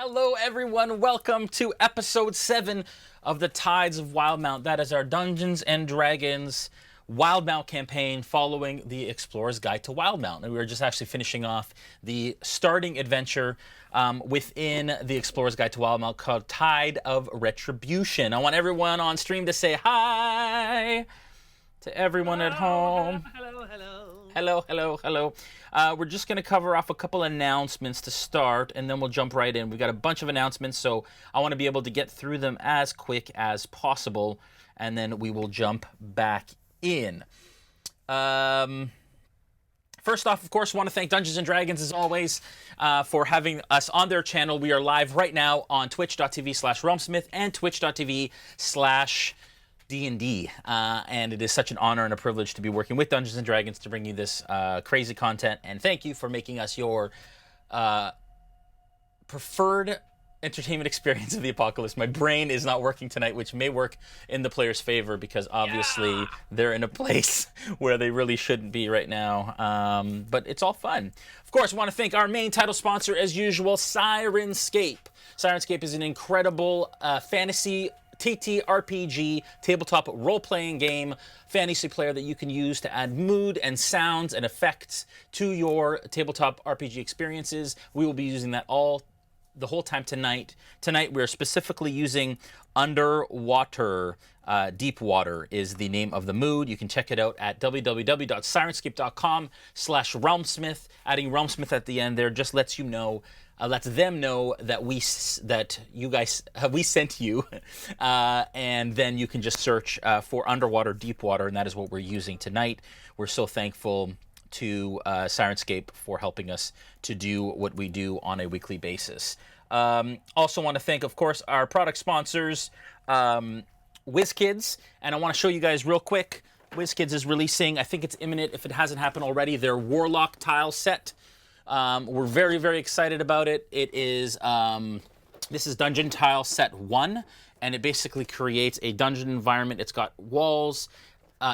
Hello, everyone. Welcome to episode 7 of the Tides of Wildemount. That is our Dungeons and Dragons Wildemount campaign following the Explorer's Guide to Wildemount. And we were just actually finishing off the starting adventure within the Explorer's Guide to Wildemount called Tide of Retribution. I want everyone on stream to say hi to everyone at home. Hello. We're just going to cover off a couple announcements to start, and then we'll jump right in. We've got a bunch of announcements, so I want to be able to get through them as quick as possible, and then we will jump back in. First off, of course, I want to thank Dungeons & Dragons, as always, for having us on their channel. We are live right now on twitch.tv/RealmSmith and twitch.tv/D&D. And it is such an honor and a privilege to be working with Dungeons & Dragons to bring you this crazy content. And thank you for making us your preferred entertainment experience of the apocalypse. My brain is not working tonight, which may work in the players' favor because obviously they're in a place where they really shouldn't be right now. But it's all fun. Of course, I want to thank our main title sponsor, as usual, Syrinscape. Syrinscape is an incredible fantasy TTRPG, tabletop role-playing game, fantasy player that you can use to add mood and sounds and effects to your tabletop RPG experiences. We will be using that the whole time tonight. Tonight we're specifically using Underwater. Deep Water is the name of the mood. You can check it out at www.sirenscape.com/RealmSmith. Adding RealmSmith at the end there just lets you know, lets them know that we sent you, and then you can just search for Underwater, Deep Water, and that is what we're using tonight. We're so thankful to Syrinscape for helping us to do what we do on a weekly basis. Also want to thank, of course, our product sponsors, WizKids, and I want to show you guys real quick. WizKids is releasing, I think it's imminent if it hasn't happened already, their Warlock tile set. We're very, very excited about it. It is, this is Dungeon Tile Set 1, and it basically creates a dungeon environment. It's got walls,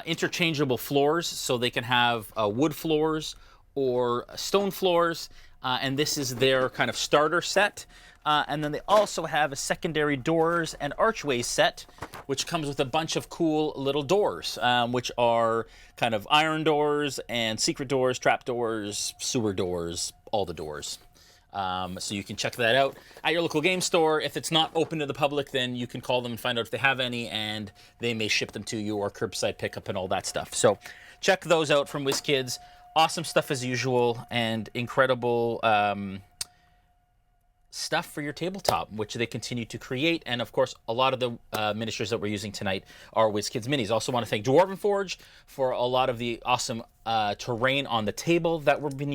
interchangeable floors, so they can have wood floors or stone floors, and this is their kind of starter set. And then they also have a secondary doors and archways set, which comes with a bunch of cool little doors, which are kind of iron doors and secret doors, trap doors, sewer doors, all the doors. So you can check that out at your local game store. If it's not open to the public, then you can call them and find out if they have any, and they may ship them to you, or curbside pickup and all that stuff. So check those out from WizKids. Awesome stuff as usual, and incredible stuff for your tabletop, which they continue to create. And of course, a lot of the miniatures that we're using tonight are WizKids minis. Also want to thank Dwarven Forge for a lot of the awesome terrain on the table that we'll be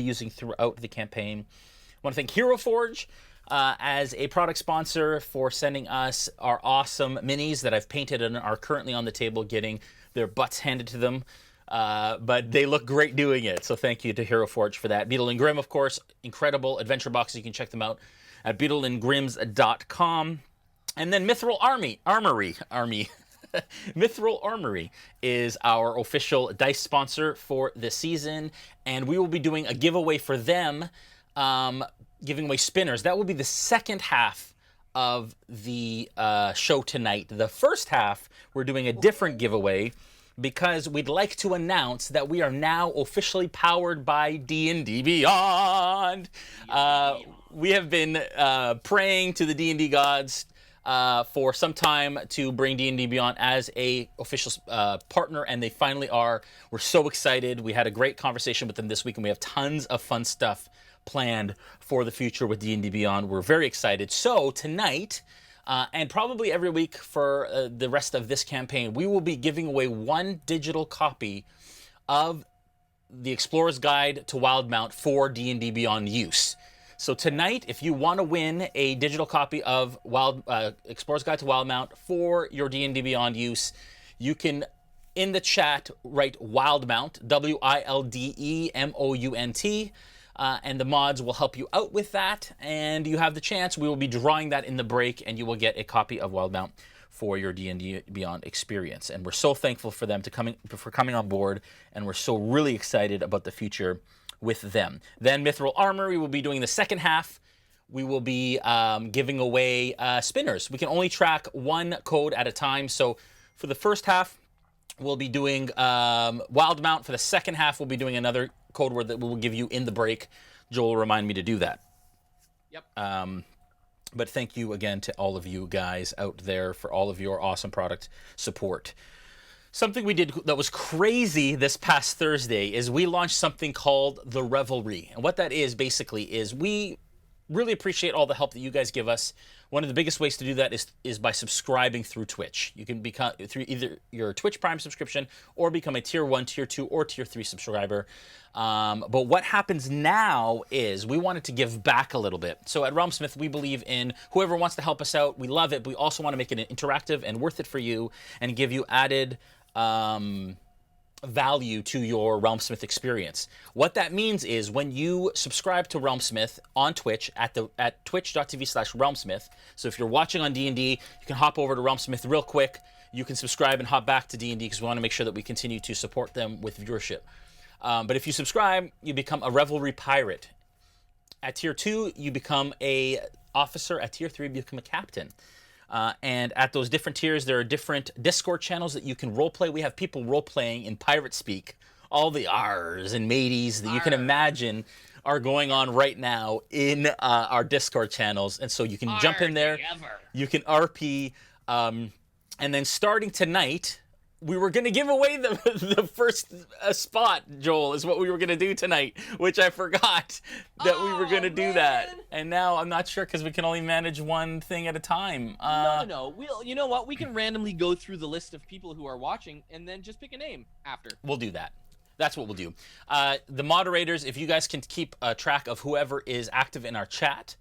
using throughout the campaign. I want to thank Hero Forge as a product sponsor for sending us our awesome minis that I've painted and are currently on the table getting their butts handed to them. But they look great doing it, so thank you to Hero Forge for that. Beetle and Grimm, of course, incredible adventure boxes. You can check them out at beetleandgrims.com. And then Mithril Armory. Mithril Armory is our official dice sponsor for this season, and we will be doing a giveaway for them, giving away spinners. That will be the second half of the show tonight. The first half, we're doing a different giveaway, because we'd like to announce that we are now officially powered by D&D Beyond. We have been praying to the D&D gods for some time to bring D&D Beyond as a official partner, and they finally are. We're so excited. We had a great conversation with them this week, and we have tons of fun stuff planned for the future with D&D Beyond. We're very excited. So tonight, and probably every week for the rest of this campaign, we will be giving away one digital copy of the Explorer's Guide to Wildemount for D&D Beyond use. So tonight, if you want to win a digital copy of Explorer's Guide to Wildemount for your D&D Beyond use, you can, in the chat, write Wildemount, WILDEMOUNT, and the mods will help you out with that, and you have the chance. We will be drawing that in the break, and you will get a copy of Wildemount for your D&D Beyond experience. And we're so thankful for them for coming on board, and we're so really excited about the future with them. Then Mithril Armory will be doing the second half we will be giving away spinners. We can only track one code at a time. So for the first half, we'll be doing Wildemount. For the second half, we'll be doing another code word that we will give you in the break. Joel will remind me to do that. Yep. But thank you again to all of you guys out there for all of your awesome product support. Something we did that was crazy this past Thursday is we launched something called the Revelry. And what that is basically is we really appreciate all the help that you guys give us. One of the biggest ways to do that is by subscribing through Twitch. You can become through either your Twitch Prime subscription or become a Tier 1, Tier 2, or Tier 3 subscriber. But what happens now is we wanted to give back a little bit. So at RealmSmith, we believe in whoever wants to help us out. We love it, but we also want to make it interactive and worth it for you and give you added value to your RealmSmith experience. What that means is when you subscribe to RealmSmith on Twitch at twitch.tv/RealmSmith. So if you're watching on D&D, you can hop over to RealmSmith real quick. You can subscribe and hop back to D&D because we want to make sure that we continue to support them with viewership. But if you subscribe, you become a Revelry pirate. At Tier 2, you become a officer. At Tier 3, you become a captain. And at those different tiers, there are different Discord channels that you can roleplay. We have people roleplaying in pirate speak. All the R's and mateys that you can imagine are going on right now in our Discord channels. And so you can jump in there. You can RP. And then starting tonight, we were going to give away the first spot, Joel, is what we were going to do tonight, which I forgot that we were going to do that. And now I'm not sure because we can only manage one thing at a time. No. You know what? We can randomly go through the list of people who are watching and then just pick a name after. We'll do that. That's what we'll do. The moderators, if you guys can keep track of whoever is active in our chat,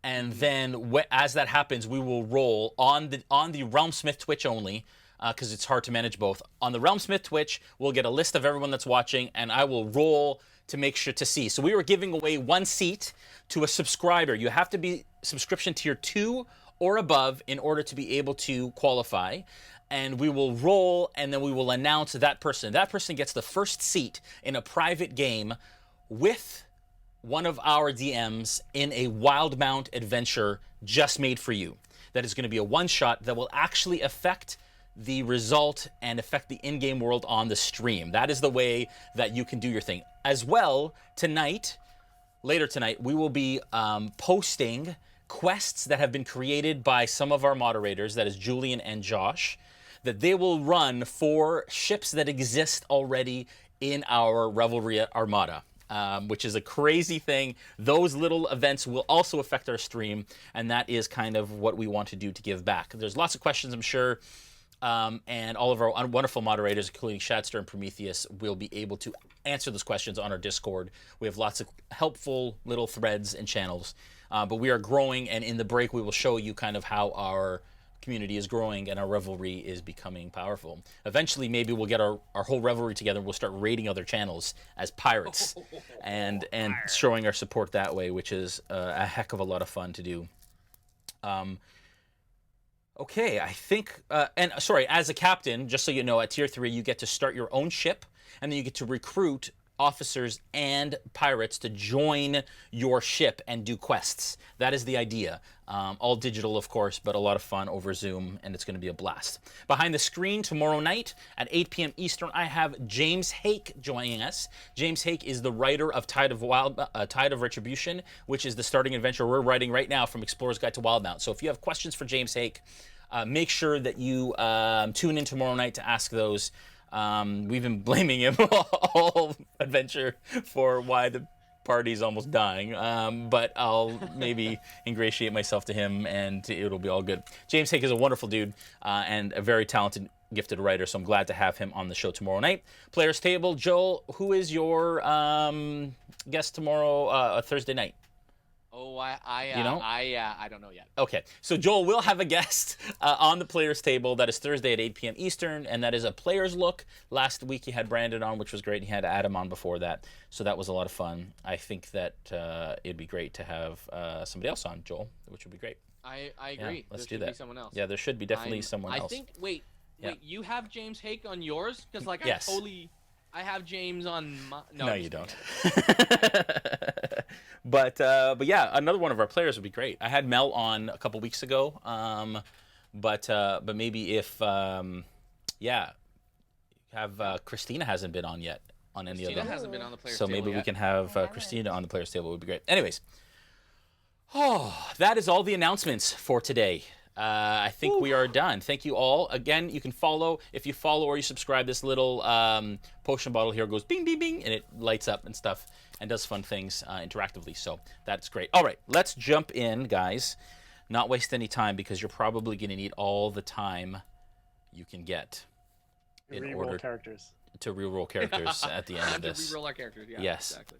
and then as that happens, we will roll on the RealmSmith Twitch only, because it's hard to manage both. On the RealmSmith Twitch, we'll get a list of everyone that's watching, and I will roll to make sure to see. So we were giving away one seat to a subscriber. You have to be subscription tier 2 or above in order to be able to qualify. And we will roll, and then we will announce that person. That person gets the first seat in a private game with one of our DMs in a Wildemount adventure just made for you. That is going to be a one-shot that will actually affect the result and affect the in-game world on the stream. That is the way that you can do your thing. As well, later tonight, we will be posting quests that have been created by some of our moderators, that is Julian and Josh, that they will run for ships that exist already in our Revelry Armada. Which is a crazy thing. Those little events will also affect our stream, and that is kind of what we want to do to give back. There's lots of questions, I'm sure. And all of our wonderful moderators, including Shadster and Prometheus, will be able to answer those questions on our Discord. We have lots of helpful little threads and channels. But we are growing, and in the break, we will show you kind of how our community is growing and our Revelry is becoming powerful. Eventually, maybe we'll get our whole Revelry together and we'll start raiding other channels as pirates and showing our support that way, which is a heck of a lot of fun to do. Okay, I think, as a captain, just so you know, at Tier 3, you get to start your own ship, and then you get to recruit officers and pirates to join your ship and do quests. That is the idea. All digital, of course, but a lot of fun over Zoom, and it's going to be a blast. Behind the screen tomorrow night at 8 p.m. Eastern, I have James Hake joining us. James Hake is the writer of Tide of Retribution, which is the starting adventure we're writing right now from Explorer's Guide to Wildemount. So if you have questions for James Hake, make sure that you tune in tomorrow night to ask those. We've been blaming him all adventure for why the party's almost dying, but I'll maybe ingratiate myself to him and it'll be all good. James Hake is a wonderful dude and a very talented, gifted writer, so I'm glad to have him on the show tomorrow night. Players Table, Joel, who is your guest tomorrow, Thursday night? Oh, I don't know yet. Okay, so Joel will have a guest on the Players Table. That is Thursday at 8 p.m. Eastern, and that is a Players Look. Last week he had Brandon on, which was great. He had Adam on before that, so that was a lot of fun. I think that it'd be great to have somebody else on, Joel, which would be great. I agree. Yeah, let's do that. Be someone else. Yeah, there should be definitely someone else. I think. Wait, you have James Hake on yours? Because yes. I have James on my... No, you don't. But yeah, another one of our players would be great. I had Mel on a couple weeks ago, but maybe if yeah, have Christina hasn't been on yet on any Christina of them. hasn't been on the player's So table maybe we yet. can have Christina on the player's table. It would be great. Anyways, oh, that is all the announcements for today. I think we are done. Thank you all. Again, you can follow. If you follow or you subscribe, this little potion bottle here goes bing, bing, bing, and it lights up and stuff and does fun things interactively. So that's great. All right, let's jump in, guys. Not waste any time because you're probably going to need all the time you can get in order characters. to reroll characters at the end of To this. reroll our characters. Yeah, Yes. exactly.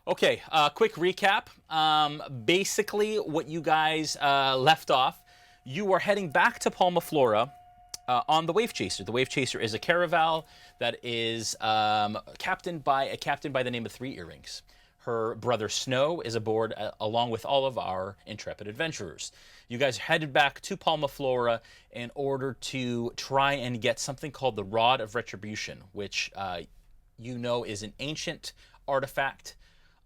Okay, quick recap. Basically, what you guys left off, you are heading back to Palmaflora on the Wave Chaser. The Wave Chaser is a caravel that is captained by a captain by the name of Three Earrings. Her brother Snow is aboard along with all of our intrepid adventurers. You guys headed back to Palmaflora in order to try and get something called the Rod of Retribution, which you know is an ancient artifact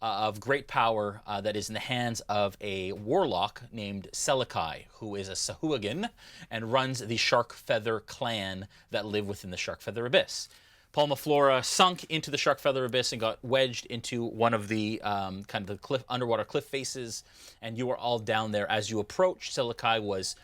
of great power that is in the hands of a warlock named Selakai, who is a Sahuagin and runs the Sharkfeather clan that live within the Sharkfeather Abyss. Palmaflora sunk into the Sharkfeather Abyss and got wedged into one of the kind of the underwater cliff faces, and you were all down there. As you approached, Selakai was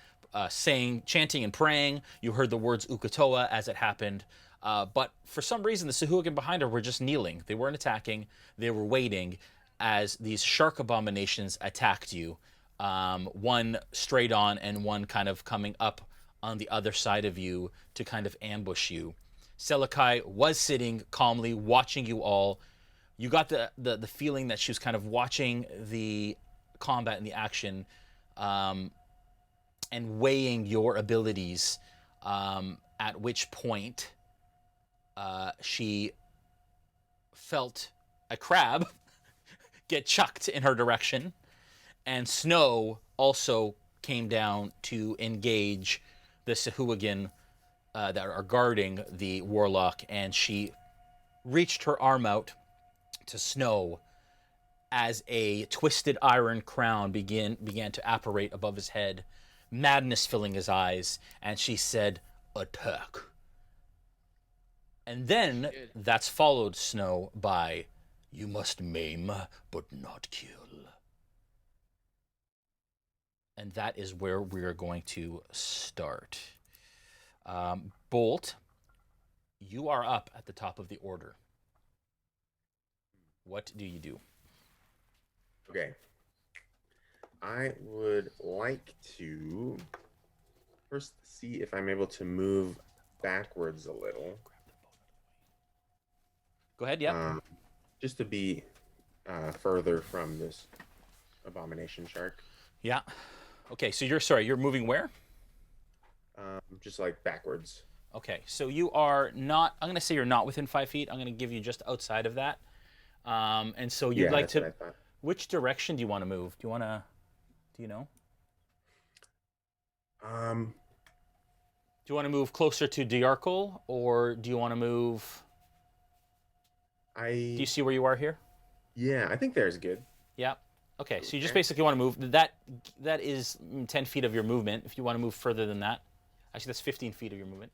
chanting and praying. You heard the words Ukatoa as it happened. But for some reason, the Sahuagin behind her were just kneeling. They weren't attacking. They were waiting as these shark abominations attacked you. One straight on and one kind of coming up on the other side of you to kind of ambush you. Selakai was sitting calmly, watching you all. You got the feeling that she was kind of watching the combat and the action and weighing your abilities, at which point she felt a crab get chucked in her direction, and Snow also came down to engage the Sahuagin that are guarding the warlock, and she reached her arm out to Snow as a twisted iron crown began to apparate above his head, madness filling his eyes, and she said, "Attack." And then that's followed, Snow, by, "You must maim, but not kill." And that is where we're going to start. Bolt, you are up at the top of the order. What do you do? Okay. I would like to first see if I'm able to move backwards a little. Go ahead, yeah. Just to be further from this abomination shark. Yeah. Okay, so you're moving where? Just like backwards. Okay, so you are not, I'm going to say you're not within 5 feet. I'm going to give you just outside of that. And so you'd like that's what to, I thought. which direction do you want to move? Do you know? Do you want to move closer to Dajarkal, or do you want to move, do you see where you are here? Yeah, I think there's good. Yeah. Okay, so you just Okay. basically want to move. That is 10 feet of your movement. If you want to move further than that, actually that's 15 feet of your movement.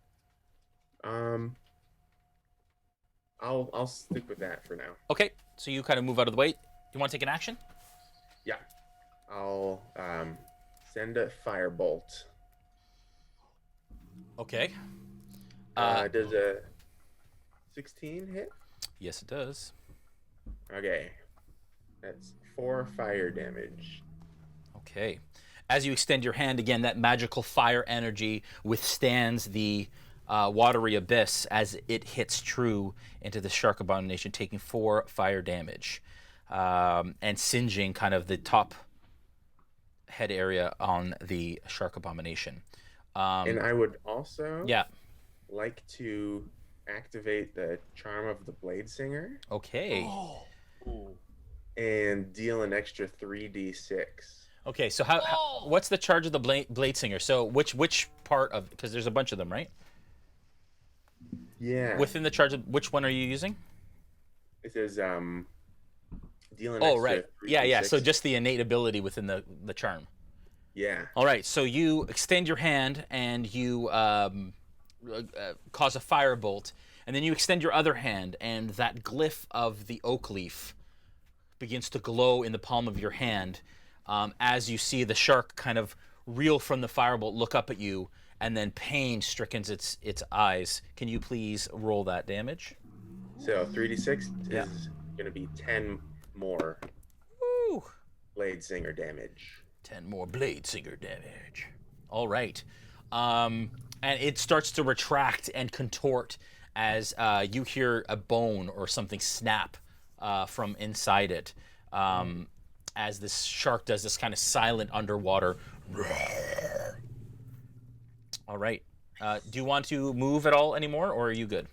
I'll stick with that for now. Okay, so you kind of move out of the way. Do you want to take an action? Yeah. I'll send a firebolt. Okay. Does a 16 hit? Yes, it does. Okay. That's 4 fire damage. Okay. As you extend your hand again, that magical fire energy withstands the watery abyss as it hits true into the shark abomination, taking 4 fire damage and singeing kind of the top head area on the shark abomination. And I would also Yeah. like to activate the Charm of the Blade Singer Okay. and deal an extra 3d6. Okay, so how what's the charge of the blade singer? So which part of, because there's a bunch of them, right? Yeah. Within the charge of, which one are you using? It says deal an Oh, extra right. 3d6. Yeah. So just the innate ability within the charm. Yeah. All right. So you extend your hand and you cause a firebolt, and then you extend your other hand, and that glyph of the oak leaf begins to glow in the palm of your hand as you see the shark kind of reel from the firebolt, look up at you, and then pain strickens its eyes. Can you please roll that damage? So 3d6 Yeah. is going to be 10 more Woo! blade singer damage. 10 more blade singer damage. All right. And it starts to retract and contort as you hear a bone or something snap from inside it. As this shark does this kind of silent underwater. All right. Do you want to move at all anymore, or are you good?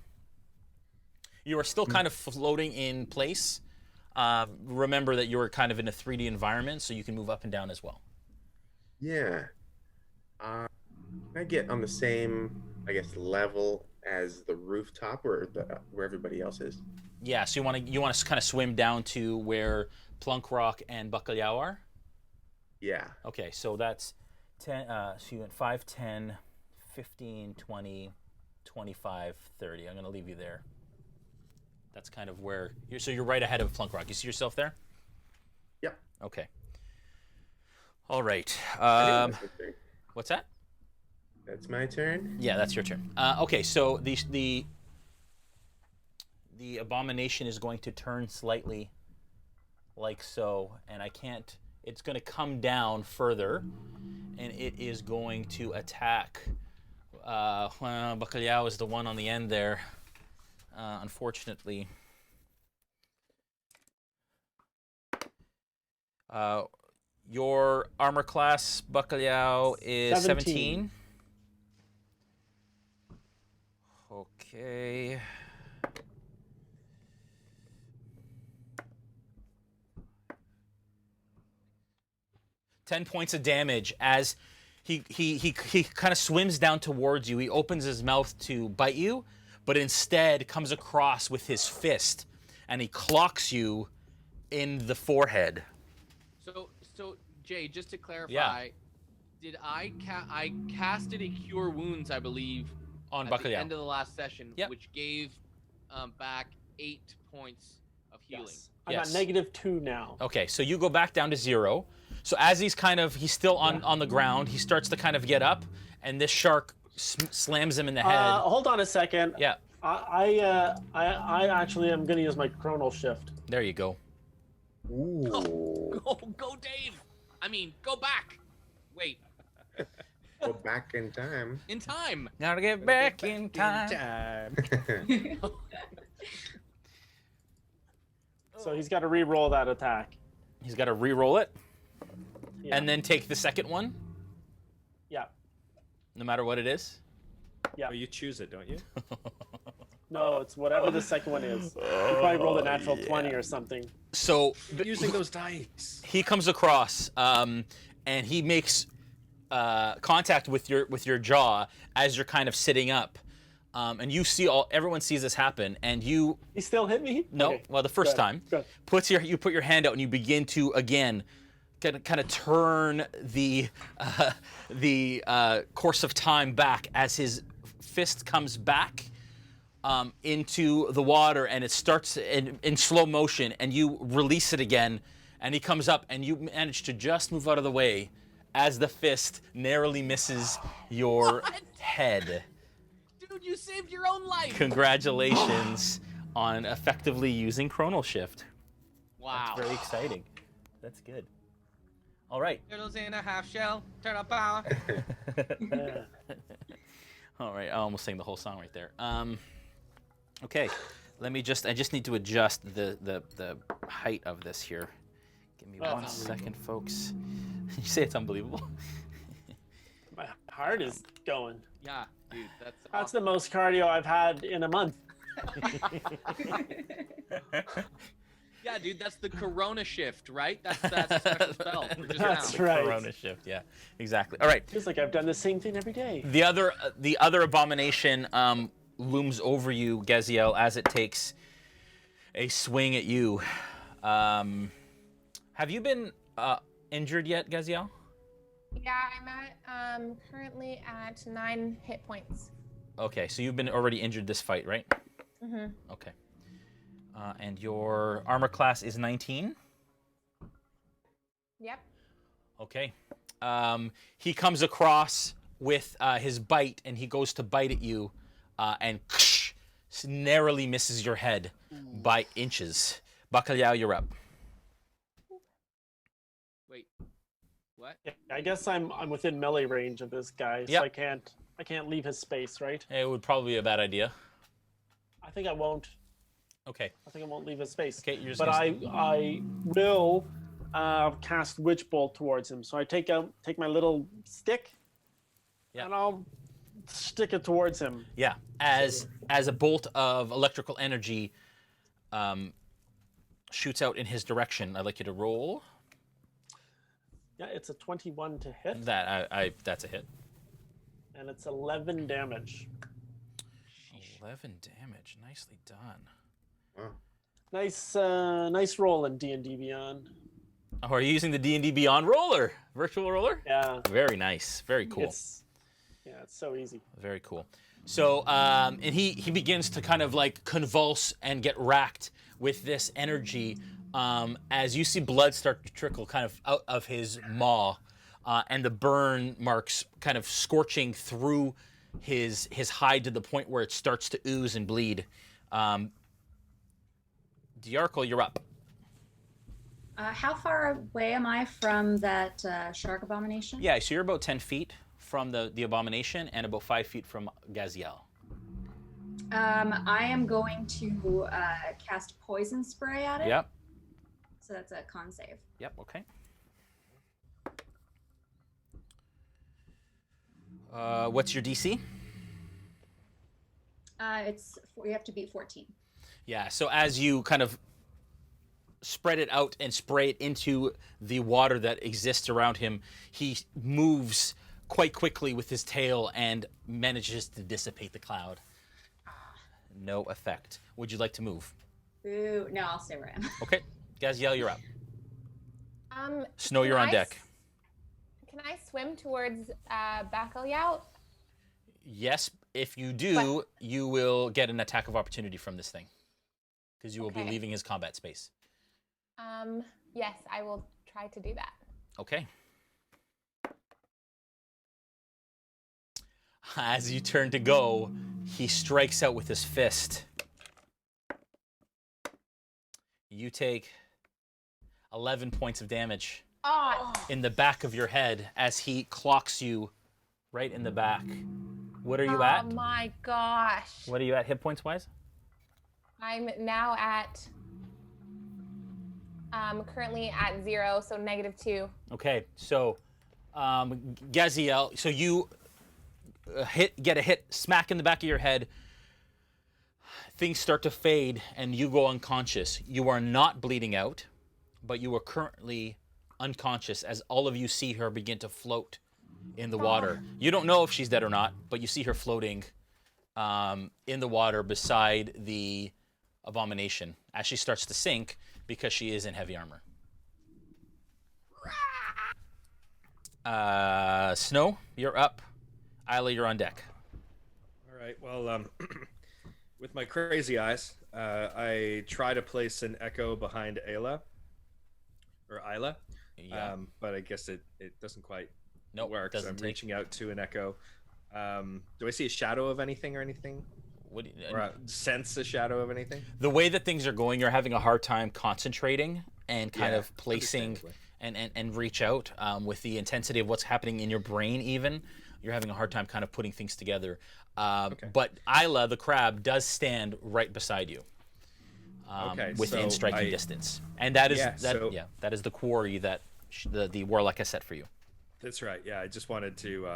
You are still kind of floating in place. Remember that you're kind of in a 3D environment, so you can move up and down as well. Yeah. Can I get on the same, I guess, level as the rooftop where everybody else is? Yeah, so you want to kind of swim down to where Plunkrawk and Bacalhau are? Yeah. Okay, so that's 10, so you went 5, 10, 15, 20, 25, 30. I'm going to leave you there. That's kind of where so you're right ahead of Plunkrawk. You see yourself there? Yep. Okay. All right. That's my turn. What's that? That's my turn. Yeah, that's your turn. Okay, so the abomination is going to turn slightly like so, and I can't. It's going to come down further, and it is going to attack. Well, Bacalhau is the one on the end there. Unfortunately. Your armor class, Bacalhau, is 17. Okay. Ten points of damage as he kind of swims down towards you. He opens his mouth to bite you, but instead comes across with his fist, and he clocks you in the forehead. So Jay, just to clarify, Yeah. did I casted a cure wounds, I believe, On at Bacalhau. the end of the last session, Yep. which gave back 8 points of healing. Yes. I Yes. got -2 now. Okay, so you go back down to 0. So as he's still on the ground, he starts to kind of get up, and this shark slams him in the head. Hold on a second. Yeah, I actually am gonna use my chronal shift. there you go. Ooh. Go, Dave! I mean, go back! Wait, Go back in time. in time! Gotta get back in time. So he's got to re-roll that attack. He's got to re-roll it, Yeah. and then take the second one, Yeah. no matter what it is. Yeah. Oh, you choose it, don't you? No, it's whatever the second one is. You probably rolled a natural 20 or something. So Using those dice. he comes across, and he makes contact with your jaw as you're kind of sitting up, and you see everyone sees this happen, and you He still hit me? no, Okay. well the first Good. time Good. you put your hand out and you begin to again kind of turn the course of time back as his fist comes back into the water, and it starts in slow motion, and you release it again, and he comes up, and you manage to just move out of the way as the fist narrowly misses your What? head. Dude, you saved your own life! Congratulations on effectively using Chronal Shift. Wow. Very exciting. That's good. All right. Turtles in a half shell, turtle power. Yeah. All right. I almost sang the whole song right there. Okay. I just need to adjust the height of this here. Give me one second, folks. You say it's unbelievable? My heart is going. Yeah, dude, that's That's the most cardio I've had in a month. Yeah, dude, that's the Corona shift, right? That's a special spell. for just That's now. right. Corona Shift. Yeah. Exactly. All right. Feels like I've done the same thing every day. The other abomination looms over you, Gaziel, as it takes a swing at you. Have you been injured yet, Gaziel? Yeah, I'm at currently at 9 hit points. Okay, so you've been already injured this fight, right? Mm-hmm. Okay. And your armor class is 19? Yep. Okay. He comes across with his bite, and he goes to bite at you, and narrowly misses your head by inches. Bacalhau, you're up. Wait. What? Yeah, I guess I'm within melee range of this guy, so Yep. I can't leave his space, right? It would probably be a bad idea. I think I won't. Okay. I think I won't leave his space. Okay, you're just But gonna... I will cast Witch Bolt towards him. So I take my little stick, Yeah. and I'll stick it towards him. Yeah, as a bolt of electrical energy shoots out in his direction. I'd like you to roll. Yeah, it's a 21 to hit, That's a hit. and it's 11 damage. 11 damage. Nicely done. Wow. Nice roll in D&D Beyond. Oh, are you using the D&D Beyond roller? Virtual roller? Yeah, Very nice. Very cool. it's so easy. Very cool. So, and he begins to kind of like convulse and get racked with this energy as you see blood start to trickle kind of out of his maw, and the burn marks kind of scorching through his hide to the point where it starts to ooze and bleed. Dajarkal, you're up. How far away am I from that shark abomination? Yeah, so you're about 10 feet from the abomination and about 5 feet from Gaziel. I am going to cast poison spray at it. Yep. So that's a con save. Yep, okay. What's your DC? We have to beat 14. Yeah, so as you kind of spread it out and spray it into the water that exists around him, he moves quite quickly with his tail and manages to dissipate the cloud. No effect. Would you like to move? Ooh, no, I'll stay where I am. Okay, Gaziel, you're up. Snow, can you're on I deck. Can I swim towards Bacalhau? Yes, if you do, you will get an attack of opportunity from this thing, because you will be Okay. leaving his combat space. Yes, I will try to do that. Okay. As you turn to go, he strikes out with his fist. You take 11 points of damage Oh, in the back of your head as he clocks you right in the back. What are you at? Oh my gosh. What are you at hit points wise? I'm now at currently at 0, so -2. Okay, so Gaziel, so you get a hit smack in the back of your head. Things start to fade and you go unconscious. You are not bleeding out, but you are currently unconscious as all of you see her begin to float in the water. You don't know if she's dead or not, but you see her floating in the water beside the abomination as she starts to sink because she is in heavy armor. Snow, you're up. Aella, you're on deck. All right. Well, with my crazy eyes, I try to place an echo behind Aella or Aella, Yeah. but I guess it doesn't quite Nope, work. So doesn't I'm take. reaching out to an echo. Do I see a shadow of anything or anything? What do you, Or sense a shadow of anything? the way that things are going, you're having a hard time concentrating and kind Yeah, of placing understandably. and reach out with the intensity of what's happening in your brain. Even you're having a hard time kind of putting things together. But Aella, the crab, does stand right beside you, Okay, within so striking distance, and that is so- that is the quarry that the warlock has set for you. That's right. Yeah, I just wanted to,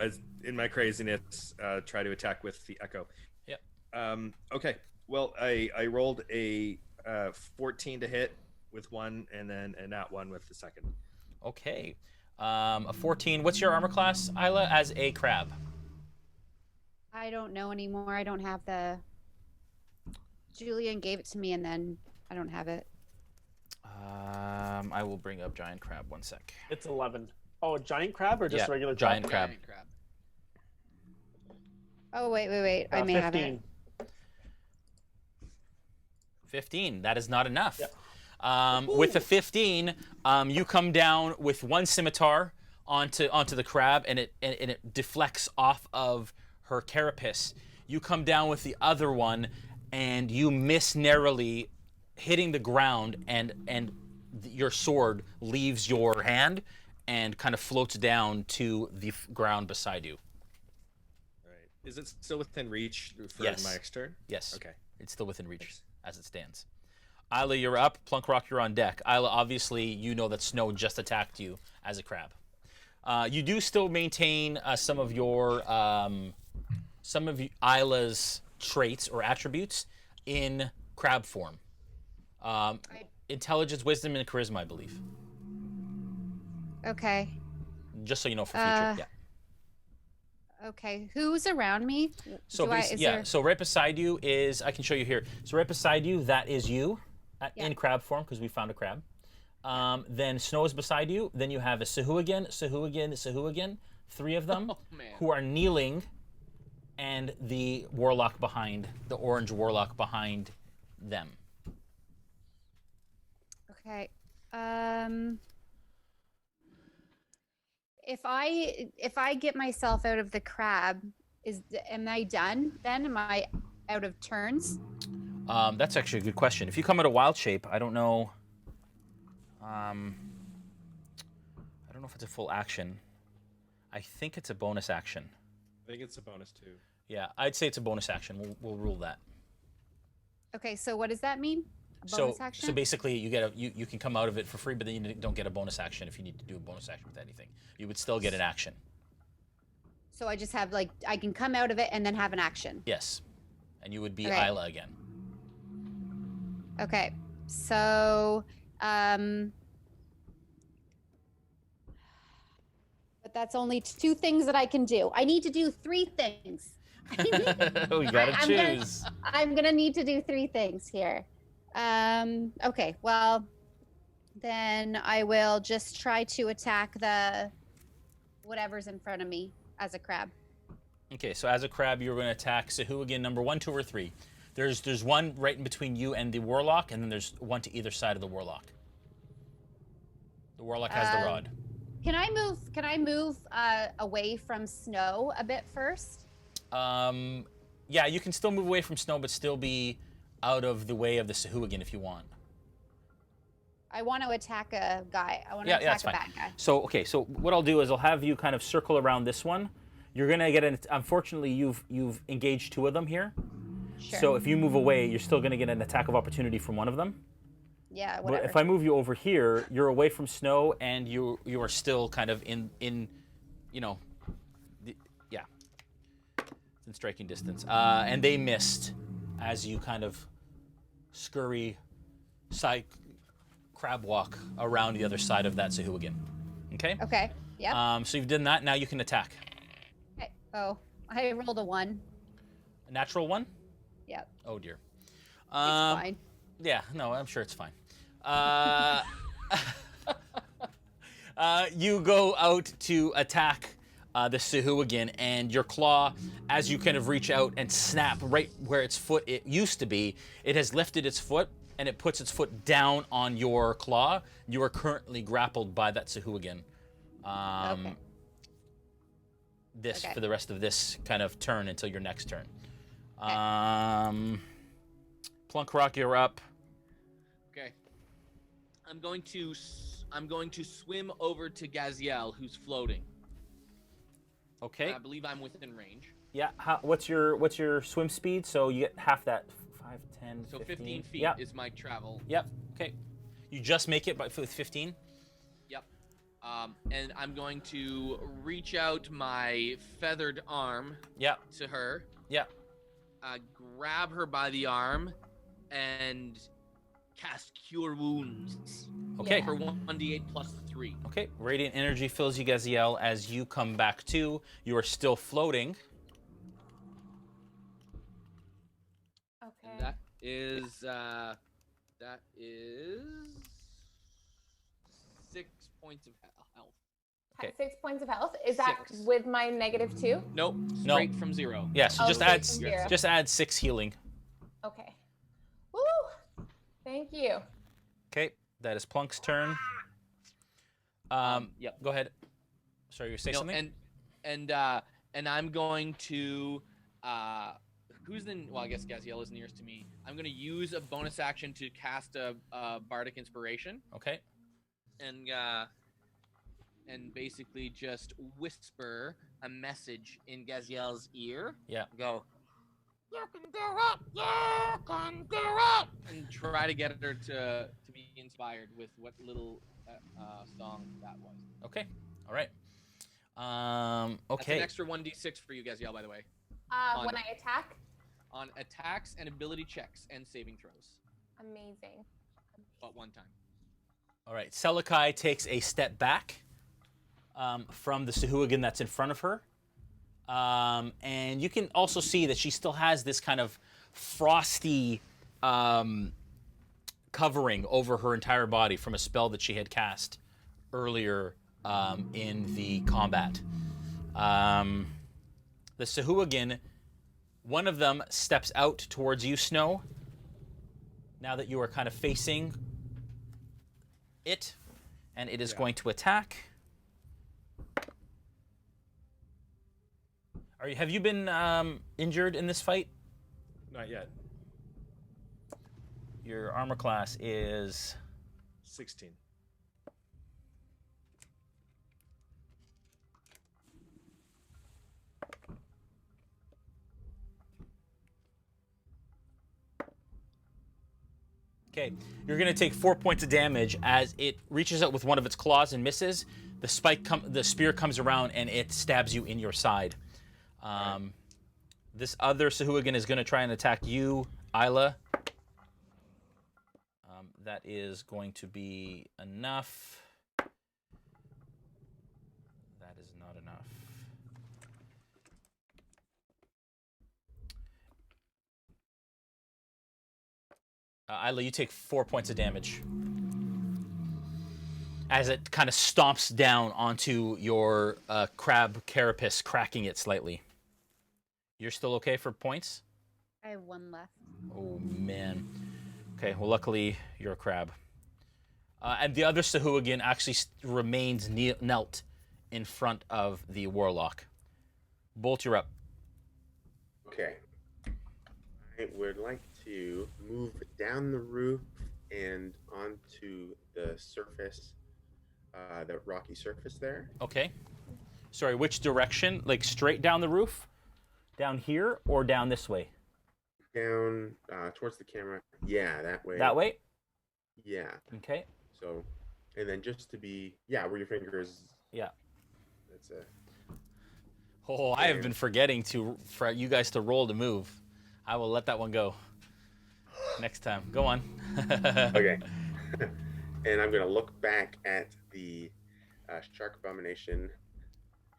as in my craziness, try to attack with the echo. Yep. Okay. Well, I rolled a 14 to hit with one, and then a nat 1 with the second. Okay, a 14. What's your armor class, Aella, as a crab? I don't know anymore. I don't have the. Julian gave it to me, and then I don't have it. I will bring up giant crab. One sec. It's 11. Oh, a giant crab or just Yeah, regular giant crab? crab. Giant crab. Oh, wait. I may have it. 15. 15. That is not enough. Yeah. With the 15, you come down with one scimitar onto the crab, and it deflects off of her carapace. You come down with the other one, and you miss narrowly, hitting the ground, and your sword leaves your hand and kind of floats down to the ground beside you. All right. Is it still within reach for Yes. my next turn? Yes. Okay. It's still within reach Thanks. as it stands. Aella, you're up. Plunkrawk, you're on deck. Aella, obviously, you know that Snow just attacked you as a crab. You do still maintain some of Ailla's traits or attributes in crab form. Intelligence, wisdom, and charisma, I believe. Okay. Just so you know for future. Yeah. Okay. Who's around me? So so right beside you is, I can show you here. So right beside you, that is you in crab form, because we found a crab. Then Snow is beside you. Then you have a Sahuagin, 3 of them, who are kneeling, and the warlock behind, the orange warlock behind them. Okay. If I get myself out of the crab, am I done then? Am I out of turns? That's actually a good question. If you come out of wild shape, I don't know. I don't know if it's a full action. I think it's a bonus action. I think it's a bonus too. Yeah, I'd say it's a bonus action. We'll rule that. Okay, so what does that mean? A bonus action? So basically, you can come out of it for free, but then you don't get a bonus action if you need to do a bonus action with anything. You would still get an action. So I just have I can come out of it and then have an action. Yes, and you would be Okay. Aella again. Okay, so but that's only 2 things that I can do. I need to do 3 things. We gotta choose. I'm gonna need to do 3 things here. Okay, well, then I will just try to attack the whatever's in front of me as a crab. Okay, so as a crab, you're going to attack Sahuagin number 1, 2, or 3. There's one right in between you and the warlock, and then there's one to either side of the warlock. The warlock has the rod. Can I move away from Snow a bit first? Yeah, you can still move away from Snow, but still be out of the way of the Sahuagin if you want. I want to attack a guy. I want to Yeah, attack that's a fine. bad guy. So, okay, so what I'll do is I'll have you kind of circle around this one. You're going to get unfortunately, you've engaged 2 of them here. Sure. So if you move away, you're still going to get an attack of opportunity from one of them. Yeah, whatever. But if I move you over here, you're away from Snow, and you are still kind of in you know, yeah, it's in striking distance. And they missed as you kind of scurry side crab walk around the other side of that Sahuagin. Okay? Okay, yeah. So you've done that. Now you can attack. Okay. Oh, I rolled a 1. A natural 1? Yep. Oh, dear. It's fine. Yeah, no, I'm sure it's fine. You go out to attack the Sahuagin, and your claw, as you kind of reach out and snap right where its foot it used to be, it has lifted its foot, and it puts its foot down on your claw. You are currently grappled by that Sahuagin. Okay. This Okay. for the rest of this kind of turn until your next turn. Okay. Plunkrawk, you're up. Okay. I'm going to swim over to Gaziel, who's floating. Okay. I believe I'm within range. Yeah. What's your swim speed? So you get half that. 5, 10, So 15. 15 feet Yep. is my travel. Yep. Okay. You just make it with 15. Yep. And I'm going to reach out my feathered arm Yep. to her, Yep. grab her by the arm, and cast Cure Wounds. Okay. For 1d8 plus 3. Okay. Radiant energy fills you, Gaziel, as you come back to. You are still floating. Okay. And that is 6 points of health. Okay. 6 points of health. Is that 6. with my -2? Nope, straight from 0. Yeah, so Oh, just straight add from 0. just add 6 healing. Okay. Woo! Thank you. Okay, that is Plunk's turn. Yep. Go ahead. Sorry, you say something? And I'm going to who's the well? I guess Gaziel is nearest to me. I'm going to use a bonus action to cast a bardic inspiration Okay. and basically just whisper a message in Gaziel's ear. Yeah. Go. You can do it. You can do it. And try to get her to be inspired with what little song that was. Okay. All right. That's Okay. an extra 1d6 for you, Gaziel, by the way. When I attack? On attacks and ability checks and saving throws. Amazing. But one time. All right. Selakai takes a step back from the Sahuagin that's in front of her. And you can also see that she still has this kind of frosty covering over her entire body from a spell that she had cast earlier in the combat. The Sahuagin, one of them steps out towards you, Snow, now that you are kind of facing it, and it is going to attack. Have you been injured in this fight? Not yet. Your armor class is 16. okay. You're going to take 4 points of damage as it reaches out with one of its claws and misses. The spear comes around and it stabs you in your side. This other Sahuagin is going to try and attack you, Aella. That is going to be enough. That is not enough. Aella, you take 4 points of damage as it kind of stomps down onto your crab carapace, cracking it slightly. You're still okay for points? I have 1 left. Oh, man. Okay, well, luckily, you're a crab. And the other Sahuagin actually remains knelt in front of the warlock. Bolt, you're up. Okay. I would like to move down the roof and onto the surface, the rocky surface there. Okay. Sorry, which direction? Like straight down the roof? Down here or down this way? Down towards the camera. Yeah, that way. That way? Yeah. Okay. So, and then just to be, yeah, where your finger is. Yeah. That's it. Oh, I have been forgetting for you guys to roll to move. I will let that one go next time. Go on. Okay. And I'm going to look back at the shark abomination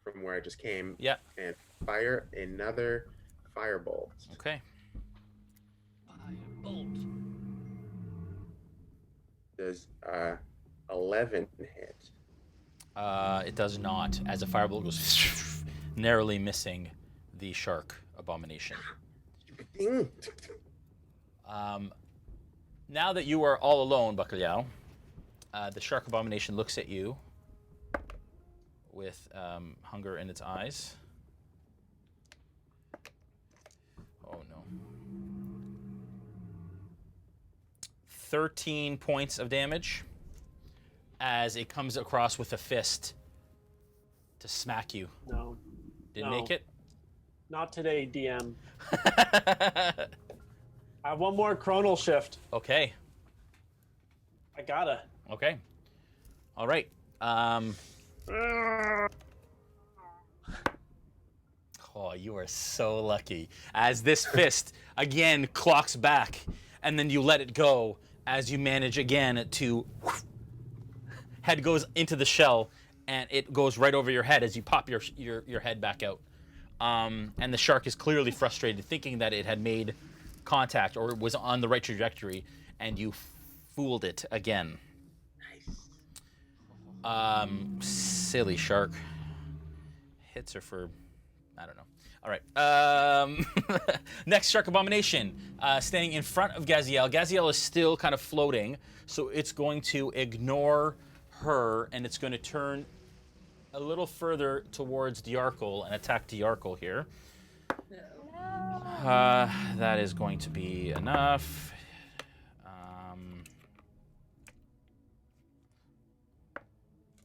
from where I just came. Yeah. And fire another firebolt. Okay. Firebolt. Does 11 hit? It does not, as a firebolt goes narrowly missing the shark abomination. Now that you are all alone, Bacalhau, the shark abomination looks at you with hunger in its eyes. Oh no. 13 points of damage as it comes across with a fist to smack you. No. Didn't No. make it? Not today, DM. I have one more chronal shift. Okay. I gotta. Okay. All right. Oh, you are so lucky. As this fist again clocks back, and then you let it go as you manage again to head goes into the shell, and it goes right over your head as you pop your head back out. And the shark is clearly frustrated, thinking that it had made contact or was on the right trajectory, and you fooled it again. Nice. Silly shark. Hits are for, I don't know. All right. Next shark abomination, standing in front of Gaziel. Gaziel is still kind of floating, so it's going to ignore her, and it's going to turn a little further towards Dajarkal and attack Dajarkal here. That is going to be enough.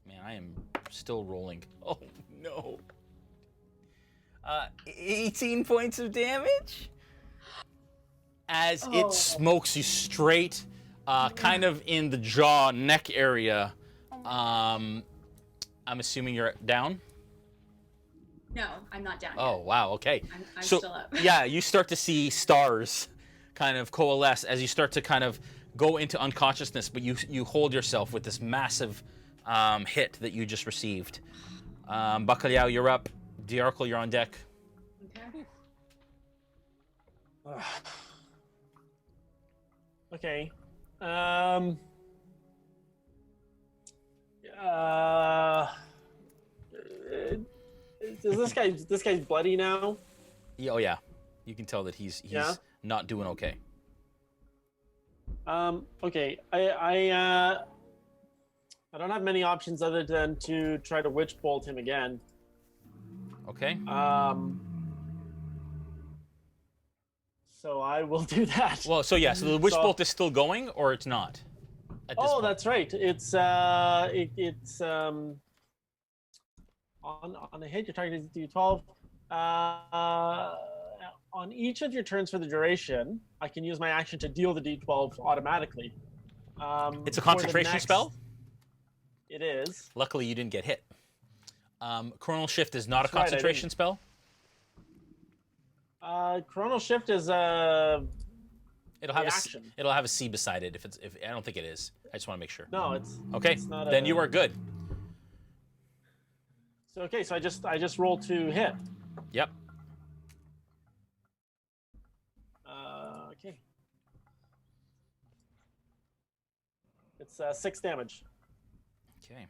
Man, I am still rolling. Oh, no. 18 points of damage? As it smokes you straight, kind of in the jaw, neck area. I'm assuming you're down? No, I'm not down Oh, yet. wow, okay. I'm So, still up. yeah, you start to see stars kind of coalesce as you start to kind of go into unconsciousness, but you hold yourself with this massive hit that you just received. Bacalhau, you're up. Dajarkal, you're on deck. Okay. Is this guy's bloody now? Yeah, oh, yeah. You can tell that he's Yeah? not doing okay. Okay. I don't have many options other than to try to witch bolt him again. Okay. So I will do that. Well, so yeah, so the witch So- bolt is still going, or it's not? At this Oh, point? that's right. It's on a hit, you're targeting D12. On each of your turns for the duration, I can use my action to deal the D12 automatically. It's a for the concentration next- spell? It is. Luckily, you didn't get hit. Chronal Shift is not That's a right, I concentration didn't. spell? Chronal Shift is a It'll have reaction. it'll have a C beside it. If I don't think it is. I just want to make sure. No, it's Okay, It's not then a- you are good. So okay, so I just roll to hit. Yep. Okay. It's 6 damage. Okay.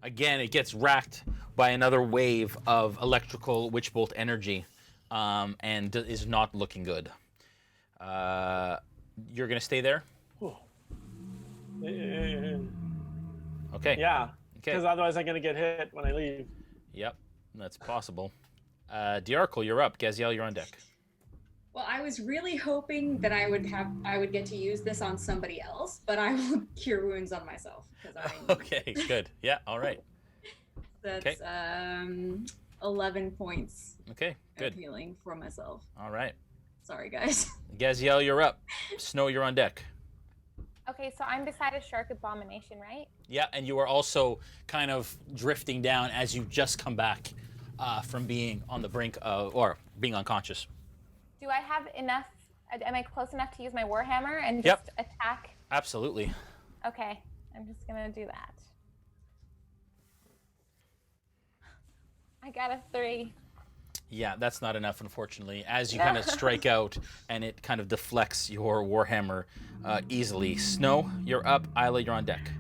Again, it gets racked by another wave of electrical witch bolt energy, and is not looking good. You're gonna stay there? Okay. Yeah, Okay. because otherwise I'm gonna get hit when I leave. Yep, that's possible. Dajarkal, you're up. Gaziel, you're on deck. Well, I was really hoping that I would get to use this on somebody else, but I will cure wounds on myself because Okay, good. Yeah, all right. that's 11 points Okay, good. of healing for myself. All right. Sorry, guys. Gaziel, you're up. Snow, you're on deck. Okay, so I'm beside a shark abomination, right? Yeah, and you are also kind of drifting down as you just come back from being on the brink of, or being unconscious. Do I have enough? Am I close enough to use my warhammer and Yep. just attack? Absolutely. Okay, I'm just gonna do that. I got a 3. Yeah, that's not enough, unfortunately. As you kind of strike out, and it kind of deflects your warhammer easily. Snow, you're up. Aella, you're on deck.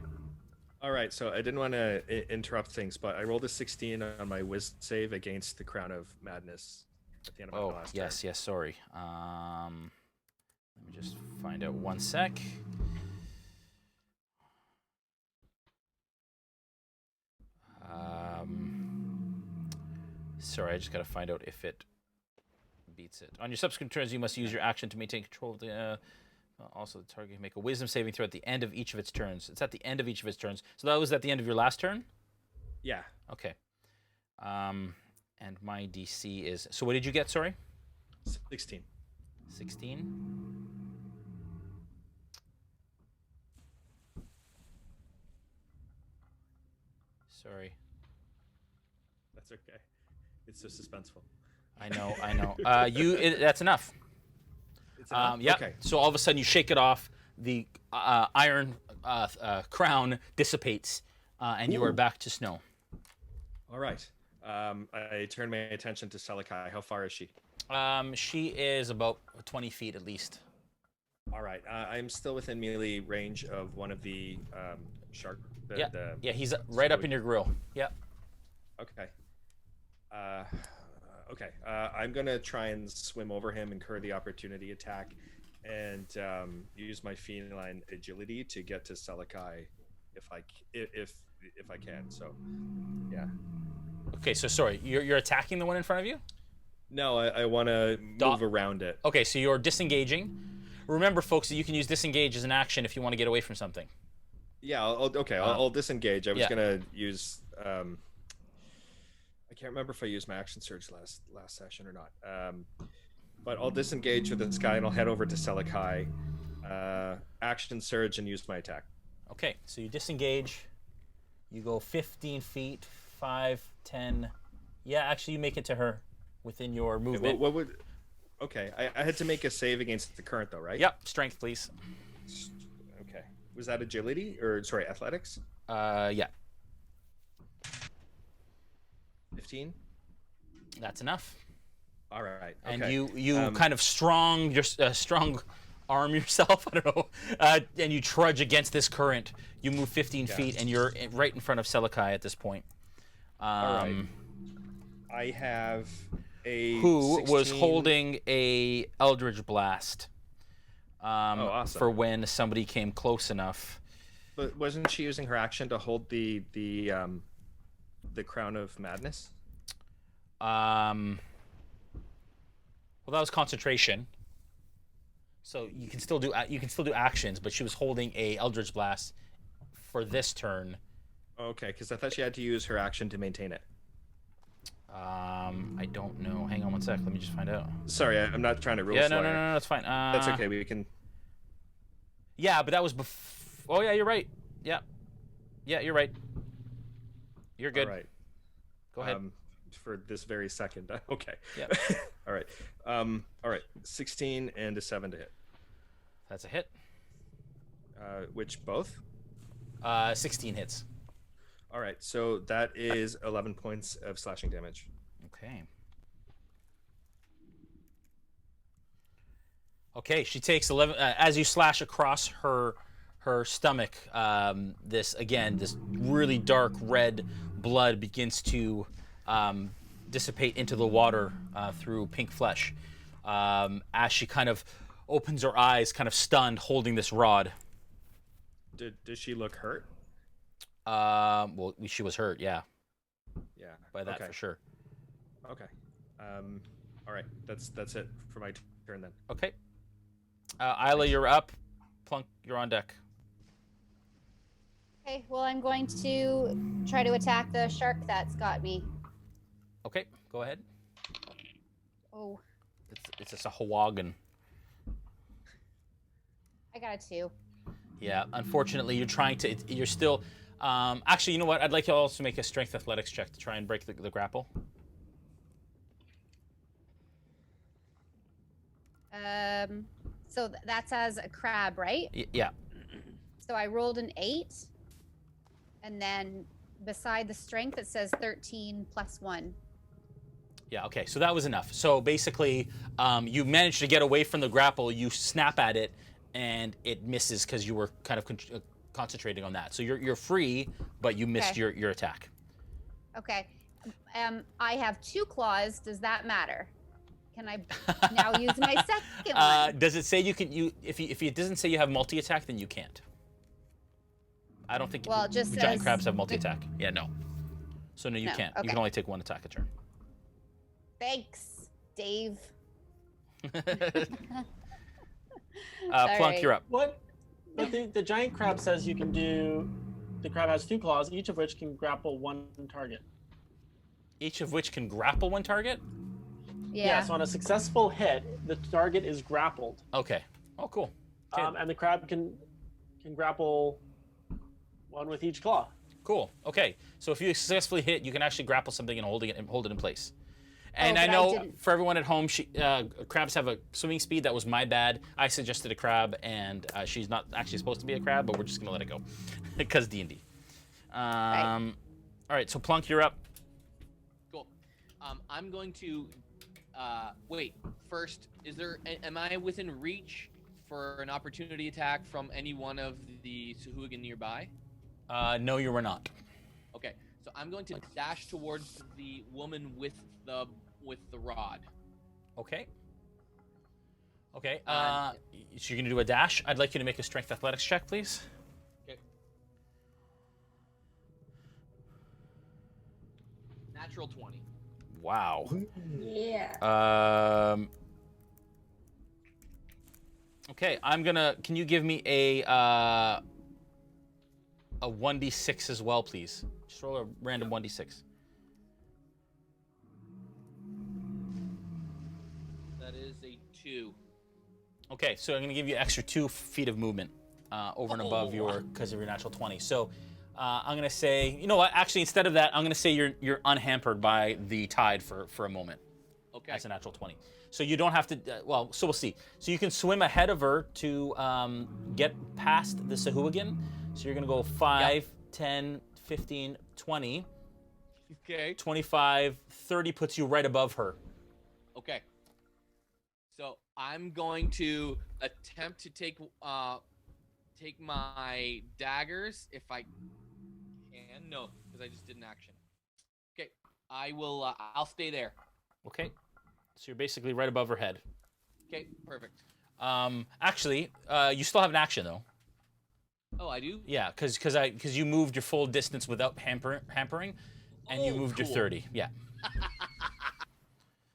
All right, so I didn't want to interrupt things, but I rolled a 16 on my Wisdom save against the Crown of Madness at the end of my Oh, last yes, turn. yes, sorry. Let me just find out one sec. Sorry, I just gotta find out if it beats it. On your subsequent turns, you must use your action to maintain control of the... also, the target can make a wisdom saving throw at the end of each of its turns. It's at the end of each of its turns. So that was at the end of your last turn? Yeah. Okay. And my DC is... So what did you get, sorry? 16. 16? Sorry. That's okay. It's so suspenseful. I know, I know. That's enough. It's enough? Yeah. Okay. So all of a sudden you shake it off. The iron crown dissipates, and you are back to snow. All right. I turn my attention to Selikai. How far is she? She is about 20 feet at least. All right. I'm still within melee range of one of the shark. Yeah, he's right up in your grill. Yeah. Okay. Okay. I'm gonna try and swim over him, incur the opportunity attack, and use my feline agility to get to Selakai, if I can. So, yeah. Okay, so sorry, you're attacking the one in front of you? No, I want to move around it. Okay, so you're disengaging. Remember, folks, that you can use disengage as an action if you want to get away from something. Yeah, I'll disengage. I was gonna use. I can't remember if I used my action surge last session or not. But I'll disengage with this guy and I'll head over to Selakai, action surge, and use my attack. Okay, so you disengage. You go 15 feet, 5, 10. Yeah, actually, you make it to her within your movement. What would? Okay, I had to make a save against the current though, right? Yep, strength, please. Okay. Was that agility or sorry, athletics? Yeah. 15. That's enough. All right. Okay. And you kind of strong arm yourself. I don't know. And you trudge against this current. You move 15 feet, and you're right in front of Selakai at this point. All right. I have a who 16... was holding a Eldritch Blast. Awesome. For when somebody came close enough. But wasn't she using her action to hold the Crown of Madness? Well, that was concentration. So you can still do actions, but she was holding a Eldritch Blast for this turn. Okay, because I thought she had to use her action to maintain it. I don't know. Hang on one sec. Let me just find out. Sorry, I'm not trying to rule. Yeah, no, that's fine. That's okay. We can. Yeah, but that was before. Oh yeah, you're right. Yeah, you're right. You're good. All right. Go ahead. For this very second. Okay. Yeah. All right. All right. 16 and a 7 to hit. That's a hit. Which both? 16 hits. All right. So that is 11 points of slashing damage. Okay. Okay. She takes 11 as you slash across her stomach. This really dark red blood begins to dissipate into the water through pink flesh as she kind of opens her eyes, kind of stunned, holding this rod. Does she look hurt? Well, she was hurt, yeah. Yeah. By that for sure. Okay. All right. That's it for my turn then. Okay. Aella, you're up. Plunk, you're on deck. Okay, well, I'm going to try to attack the shark that's got me. Okay, go ahead. Oh. It's a Sahuagin. I got a 2. Yeah, unfortunately, you're still. Actually, you know what? I'd like you all to make a strength athletics check to try and break the grapple. So that's as a crab, right? Yeah. So I rolled an 8, and then beside the strength it says 13 plus 1. Yeah. Okay. So that was enough. So basically, you managed to get away from the grapple. You snap at it, and it misses because you were kind of concentrating on that. So you're free, but you missed your attack. Okay. I have 2 claws. Does that matter? Can I now use my second one? Does it say you can? If it doesn't say you have multi-attack, then you can't. I don't think it just giant says crabs have multi-attack. Yeah, no. So no, you can't. Okay. You can only take 1 attack a turn. Thanks, Dave. Plunk, you're up. What? But the giant crab says you can do. The crab has 2 claws, each of which can grapple 1 target. Each of which can grapple 1 target? Yeah. So on a successful hit, the target is grappled. Okay. Oh, cool. Okay. And the crab can grapple 1 with each claw. Cool. Okay. So if you successfully hit, you can actually grapple something and hold it in place. And I know for everyone at home, crabs have a swimming speed. That was my bad. I suggested a crab, and she's not actually supposed to be a crab, but we're just gonna let it go because D&D. All right. So Plunk, you're up. Cool. I'm going to wait. First, am I within reach for an opportunity attack from any one of the Sahuagin nearby? No, you were not. Okay, so I'm going to dash towards the woman with the rod. Okay. Okay. So you're gonna do a dash. I'd like you to make a strength athletics check, please. Okay. Natural 20. Wow. Yeah. Okay, can you give me a 1d6 as well, please? Just roll a random 1d6. That is a 2. Okay, so I'm going to give you extra 2 feet of movement over and above because of your natural 20. So I'm going to say, you know what? Actually, instead of that, I'm going to say you're unhampered by the tide for a moment. Okay. That's a natural 20. So you don't have to, so we'll see. So you can swim ahead of her to get past the Sahuagin. So you're going to go 5, 10, 15, 20. Okay. 25, 30 puts you right above her. Okay. So I'm going to attempt to take my daggers if I can. No, because I just did an action. Okay. I will. I'll stay there. Okay. So you're basically right above her head. Okay. Perfect. Actually, you still have an action though. Oh, I do? Yeah, because you moved your full distance without hampering, and you moved your 30. Yeah.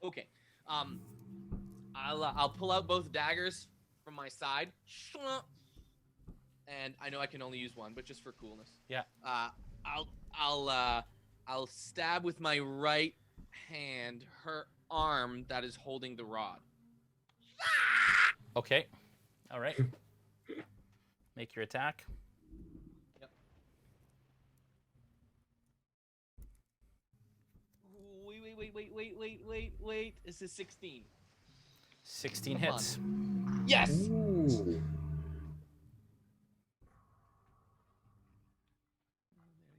Okay. I'll pull out both daggers from my side, and I know I can only use one, but just for coolness. Yeah. I'll stab with my right hand her arm that is holding the rod. Okay. All right. Make your attack. Yep. Wait. This is 16. 16 Come hits. on. Yes! Ooh. There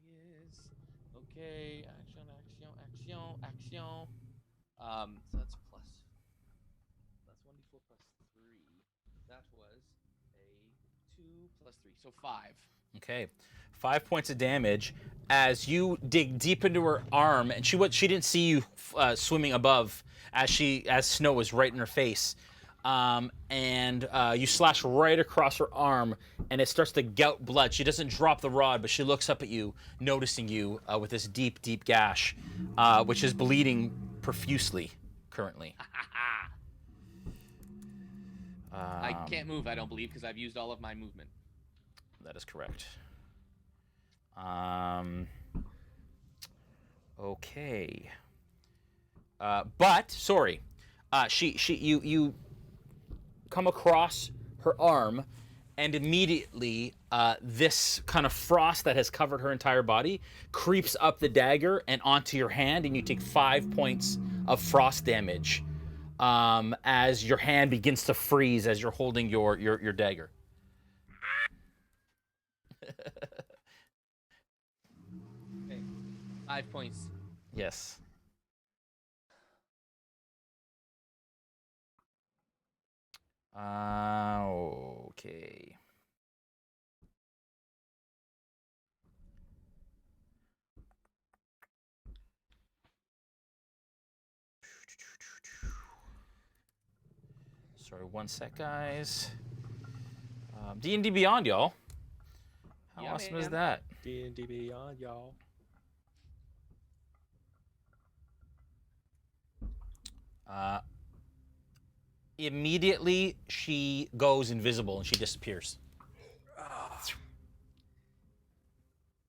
he is. Okay, action. So that's plus 1d4 plus 3. That was a 2 plus 3, so 5. Okay. 5 points of damage as you dig deep into her arm, and she didn't see you swimming above as snow was right in her face. And you slash right across her arm, and it starts to gout blood. She doesn't drop the rod, but she looks up at you, noticing you with this deep, deep gash, which is bleeding profusely currently. I can't move, I don't believe, because I've used all of my movement. That is correct. Okay. But sorry, you come across her arm, and immediately this kind of frost that has covered her entire body creeps up the dagger and onto your hand, and you take 5 points of frost damage as your hand begins to freeze as you're holding your dagger. Okay. 5 points. Yes. Okay. Sorry, 1 sec, guys. D&D Beyond, y'all. How Yeah, awesome is man. that? D&D Beyond, y'all. Immediately, she goes invisible and she disappears.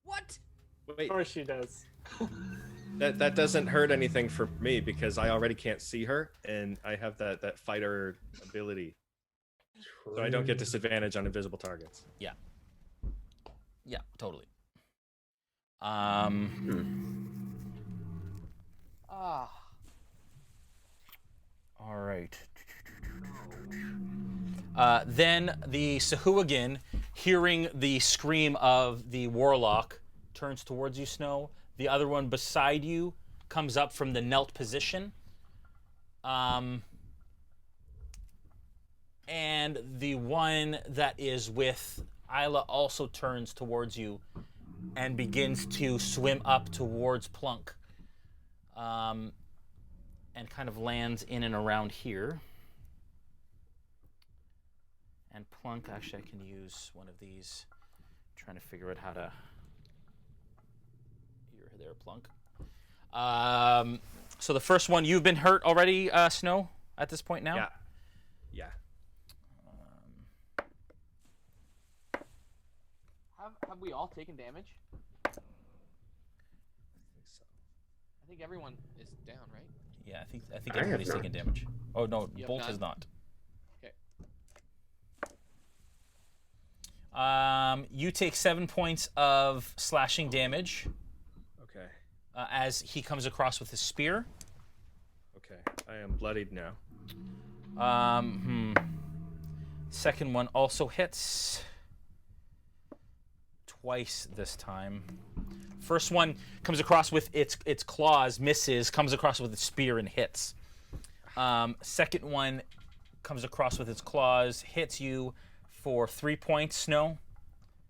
What? Wait, Of course she does. that doesn't hurt anything for me because I already can't see her, and I have that fighter ability, so I don't get disadvantage on invisible targets. Yeah. Yeah, totally. All right. Then the Sahuagin, hearing the scream of the warlock, turns towards you, Snow. The other one beside you comes up from the knelt position. And and the one that is with Aella also turns towards you and begins to swim up towards Plunk. And kind of lands in and around here. And Plunk, actually I can use one of these. I'm trying to figure out how to... You're there, Plunk. So the first one, you've been hurt already, Snow, at this point now? Yeah. Have we all taken damage? I think so. I think everyone is down, right? Yeah, I think I have everybody's not. taking damage. Oh no, You have Bolt none? has not. Okay. You take 7 points of slashing damage Okay. as he comes across with his spear. Okay. I am bloodied now. Second one also hits. Twice this time. First one comes across with its claws, misses, comes across with its spear and hits. Second one comes across with its claws, hits you for 3 points, Snow.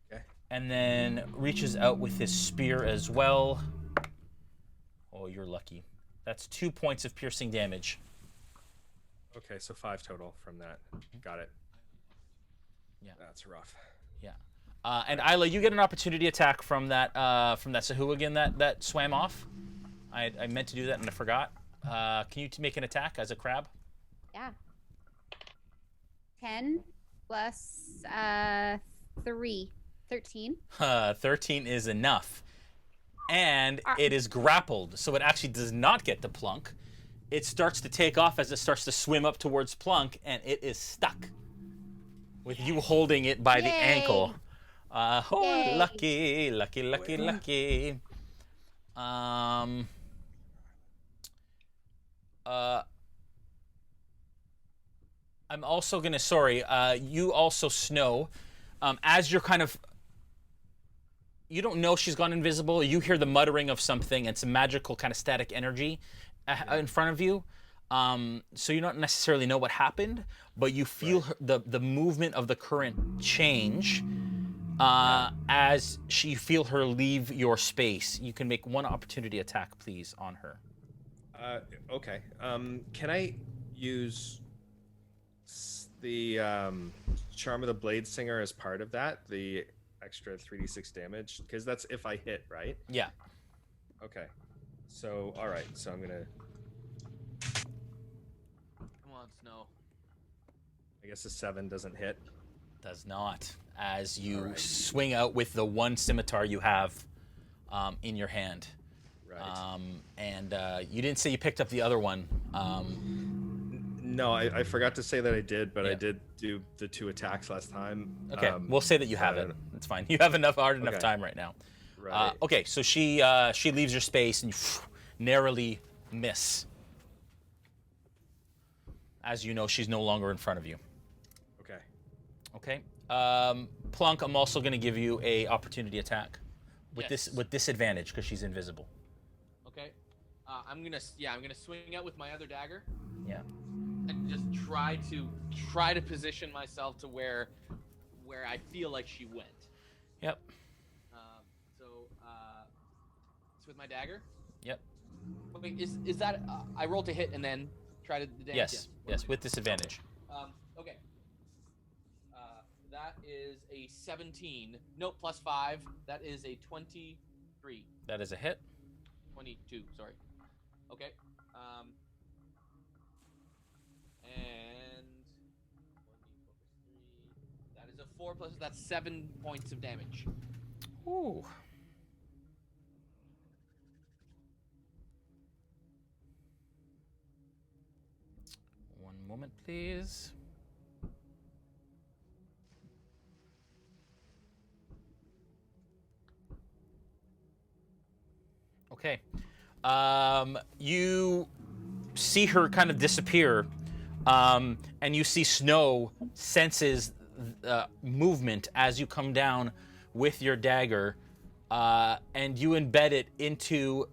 Okay. And then reaches out with his spear as well. Oh, you're lucky. That's 2 points of piercing damage. Okay, so 5 total from that. Got it. Yeah. That's rough. Yeah. And Aella, you get an opportunity attack from that Sahuagin that swam off. I meant to do that and I forgot. Can you make an attack as a crab? Yeah. 10 plus 3. 13. 13 is enough. And it is grappled, so it actually does not get to Plunk. It starts to take off as it starts to swim up towards Plunk, and it is stuck. With you holding it by the ankle. Yay. Lucky. I'm also gonna, you also, Snow, as you're kind of, you don't know she's gone invisible, you hear the muttering of something and some magical kind of static energy in front of you. So you don't necessarily know what happened, but you feel the movement of the current change as you feel her leave your space. You can make one opportunity attack, please, on her. Okay. Can I use the Charm of the Blade Singer as part of that? The extra 3d6 damage? Because that's if I hit, right? Yeah. Okay. So, all right. So I'm going to... Come on, Snow. I guess a 7 doesn't hit. Does not. As you Alright. swing out with the one scimitar you have in your hand. Right. And you didn't say you picked up the other one. No, I forgot to say that I did, but Yeah. I did do the 2 attacks last time. Okay, we'll say that you have it. It's fine. You have enough Okay. time right now. Right. Okay, so she leaves your space and you narrowly miss. As you know, she's no longer in front of you. Okay. Okay. Plunk, I'm also going to give you a opportunity attack with Yes. with disadvantage because she's invisible. Okay. I'm gonna swing out with my other dagger Yeah. and just try to position myself to where I feel like she went. Yep. So it's with my dagger. Yep. Wait, is that I roll to hit and then try to the damage? Yes. Yes, with disadvantage. Okay. That is a 17. Nope, plus 5. That is a 23. That is a hit. 22, sorry. Okay. And 1d4 plus 3. That is a 4 plus, that's 7 points of damage. Ooh. One moment, please. Okay. You see her kind of disappear, and you see Snow senses movement as you come down with your dagger, and you embed it into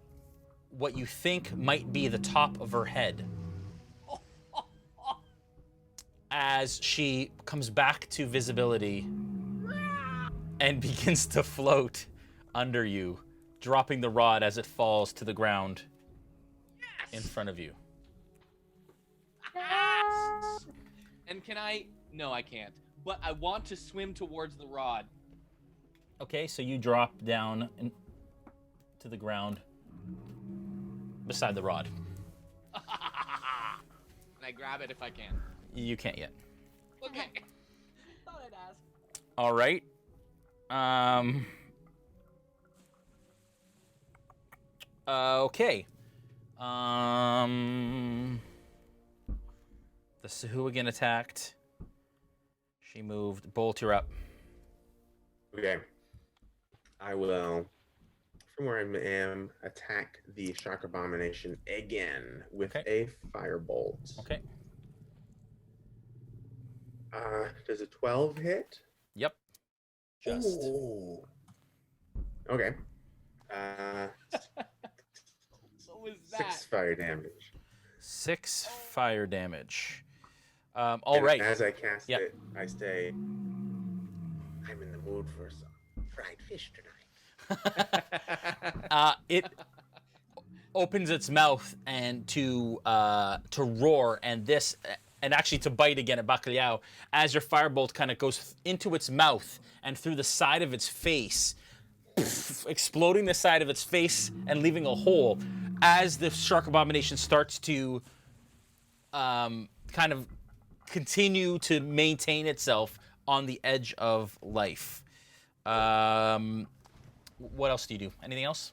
what you think might be the top of her head. as she comes back to visibility and begins to float under you, dropping the rod as it falls to the ground in front of you. And can I? No, I can't. But I want to swim towards the rod. Okay, so you drop down to the ground beside the rod. And I grab it if I can. You can't yet. Okay. Thought I'd ask. All right. Okay. The Sahuagin attacked. She moved. Bolt, you're up. Okay. I will, from where I am, attack the Shark Abomination again with a Firebolt. Okay. Does a 12 hit? Yep. Just. Ooh. Okay. What was that? 6 fire damage. 6 fire damage. All And right. As I cast it, I say, I'm in the mood for some fried fish tonight. It opens its mouth and to roar, and actually to bite again at Bacalhau as your firebolt kind of goes into its mouth and through the side of its face, exploding the side of its face and leaving a hole. As the Shark Abomination starts to kind of continue to maintain itself on the edge of life. What else do you do? Anything else?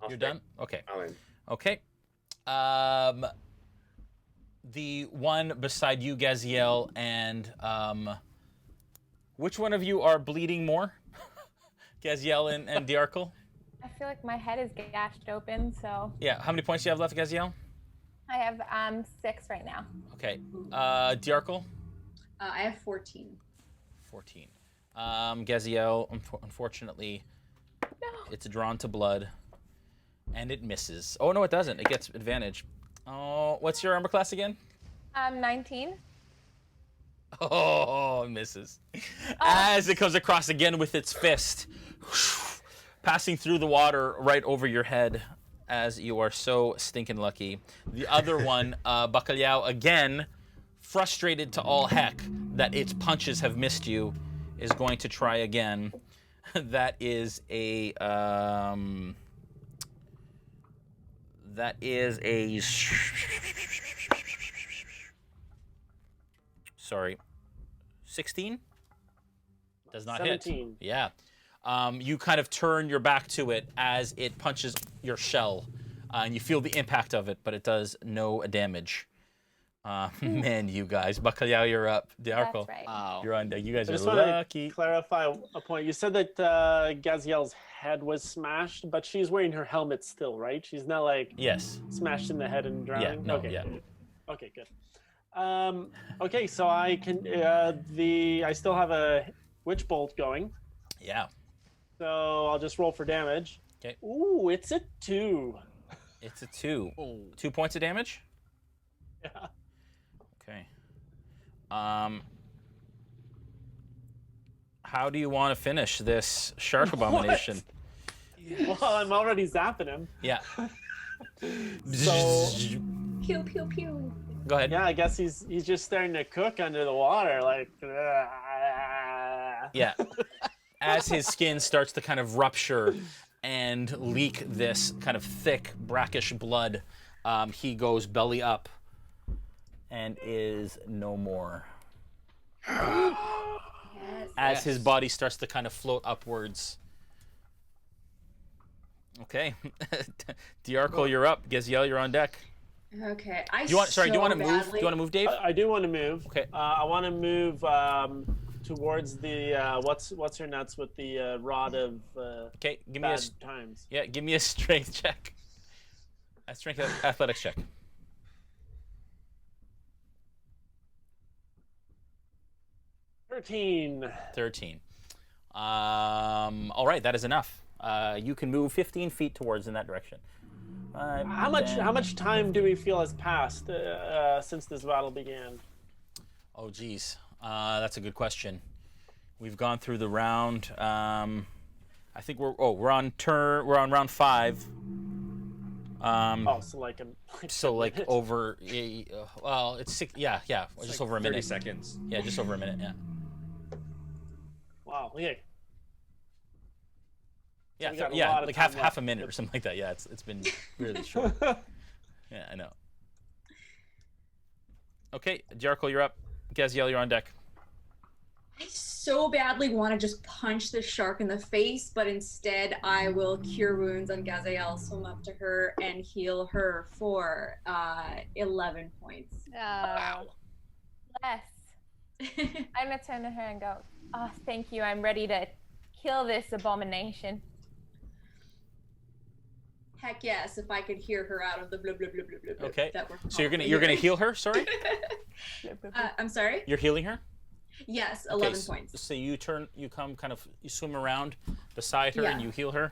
You're done? Okay. I'll end. Okay. The one beside you, Gaziel, and which one of you are bleeding more? Gaziel and Dajarkal? I feel like my head is gashed open, so Yeah. How many points do you have left, Gaziel? I have 6 right now. Okay. Dajarkal? I have 14. 14. Gaziel, unfortunately, it's drawn to blood, and it misses. Oh, no, it doesn't. It gets advantage. Oh, what's your armor class again? 19. Oh, it misses. As it comes across again with its fist, passing through the water right over your head, as you are so stinking lucky. The other one, Bacalhau, again, frustrated to all heck that its punches have missed you, is going to try again. That is a sorry, 16? Does not 17. hit. Yeah. You kind of turn your back to it as it punches your shell, and you feel the impact of it, but it does no damage. Man, you guys. Bacalhau, you're up. Dajarkal, That's right. you're on deck. You guys I just are want to lucky. clarify a point. You said that Gaziel's head was smashed, but she's wearing her helmet still, right? She's not like Yes. smashed in the head and drowning. no, okay. yeah. Okay, good. Okay, so I can I still have a witch bolt going, Yeah. so I'll just roll for damage. Okay. Ooh, it's a 2. It's a 2. 2 points of damage? Yeah. Okay. How do you want to finish this shark abomination? Well, I'm already zapping him. Yeah. So Pew pew pew. Go ahead. yeah, I guess he's just starting to cook under the water, like. Yeah. As his skin starts to kind of rupture and leak this kind of thick, brackish blood, he goes belly up and is no more. As his body starts to kind of float upwards. Okay. Dajarkal, you're up. Gaziel, you're on deck. Okay. Do you want to move? Badly... Do you want to move, Dave? I do want to move. Okay. I want to move towards the what's her nuts with the rod of Okay, give me a bad times. give me a strength check. A strength athletics check. 13. 13. All right, that is enough. You can move 15 feet towards in that direction. How much time do we feel has passed since this battle began? Oh, geez. That's a good question. We've gone through the round. I think we're on round 5. So like over. Well, it's 6. Yeah, It's just like over a 30 minute. seconds. Yeah, just over a minute. Yeah. Wow. Okay. Yeah, we got a yeah, lot of like time half left. a minute or something like that. Yeah, it's been really short. Yeah, I know. Okay, Dajarkal, you're up. Gaziel, you're on deck. I so badly want to just punch the shark in the face, but instead I will cure wounds on Gaziel, swim up to her, and heal her for 11 points. Wow. Bless. I'm gonna turn to her and go, "Oh, thank you. I'm ready to kill this abomination." Heck yes, if I could hear her out of the blah blah blah blah blah. Okay. That we're So you're gonna heal her. Sorry. I'm sorry. You're healing her. Yes, Okay, 11 points. So you swim around beside her and you heal her.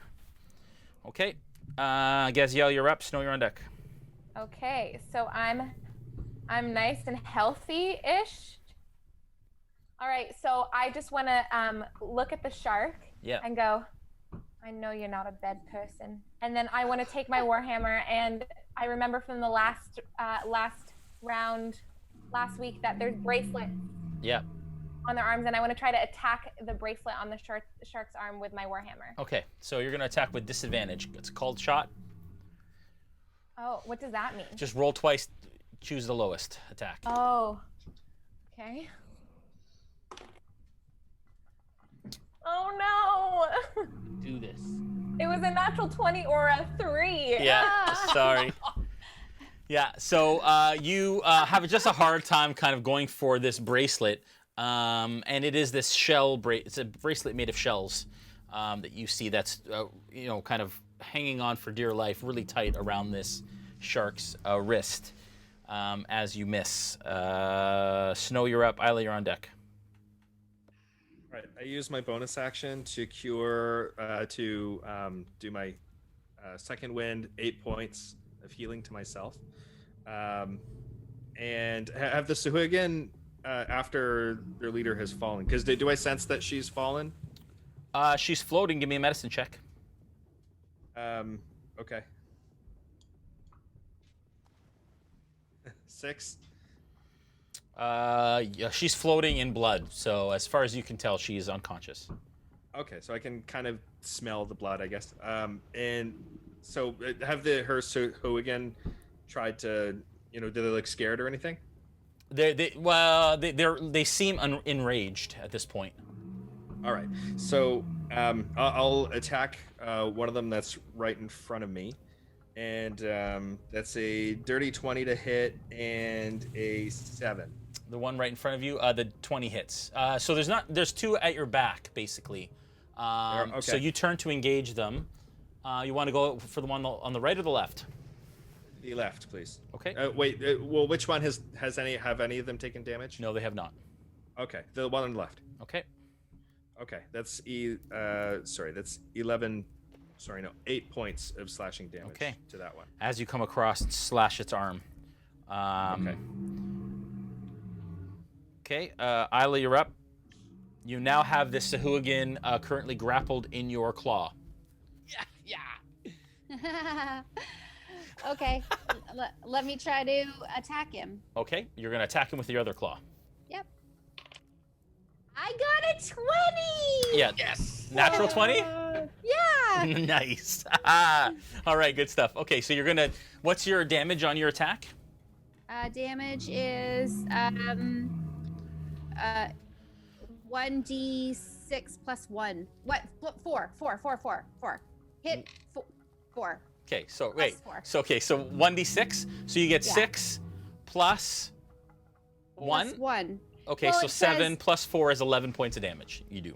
Okay. Gaziel, you're up. Snow, you're on deck. Okay, so I'm nice and healthy-ish. All right, so I just want to look at the shark and go, "I know you're not a bad person." And then I want to take my warhammer, and I remember from the last round last week that there's bracelets on their arms, and I want to try to attack the bracelet on the shark's arm with my warhammer. Okay, so you're gonna attack with disadvantage. It's a called shot. Oh, what does that mean? Just roll twice. Choose the lowest attack. Oh, okay. Oh no! Do this. It was a natural 20 or a 3. Yeah, sorry. Yeah, so you have just a hard time kind of going for this bracelet, and it is this it's a bracelet made of shells that you see that's kind of hanging on for dear life, really tight around this shark's wrist as you miss. Snow, you're up. Aella, you're on deck. All right, I use my bonus action to cure, do my second wind, 8 points of healing to myself. And have the Sahuagin, after their leader has fallen, because do I sense that she's fallen? She's floating. Give me a medicine check. Okay. 6. Yeah, she's floating in blood, so as far as you can tell, she is unconscious. Okay, so I can kind of smell the blood, I guess. And so have her Sahuagin tried to, do they look scared or anything? They seem enraged at this point. All right, so I'll attack one of them that's right in front of me, and that's a dirty 20 to hit and a 7. The one right in front of you, the 20 hits. So there's 2 at your back, basically. Okay. So you turn to engage them. You want to go for the one on the right or the left? The left, please. Okay. Wait. Well, which one have any of them taken damage? No, they have not. Okay, the one on the left. Okay. Okay, that's 11. Sorry, no, 8 points of slashing damage to that one. As you come across and slash its arm. Okay. Okay, Aella, you're up. You now have this Sahuagin currently grappled in your claw. Yeah. Okay, let me try to attack him. Okay, you're going to attack him with your other claw. Yep. I got a 20! Yeah. Yes. Natural 20? Yeah! Nice. All right, good stuff. Okay, so you're going to... What's your damage on your attack? Damage is 1d6 plus 1. What? 4. Hit 4. Okay, so Plus wait. 4. So 1d6. So you get 6 plus 1? Plus 1. Okay, Well, so it 7 says- plus 4 is 11 points of damage. You do.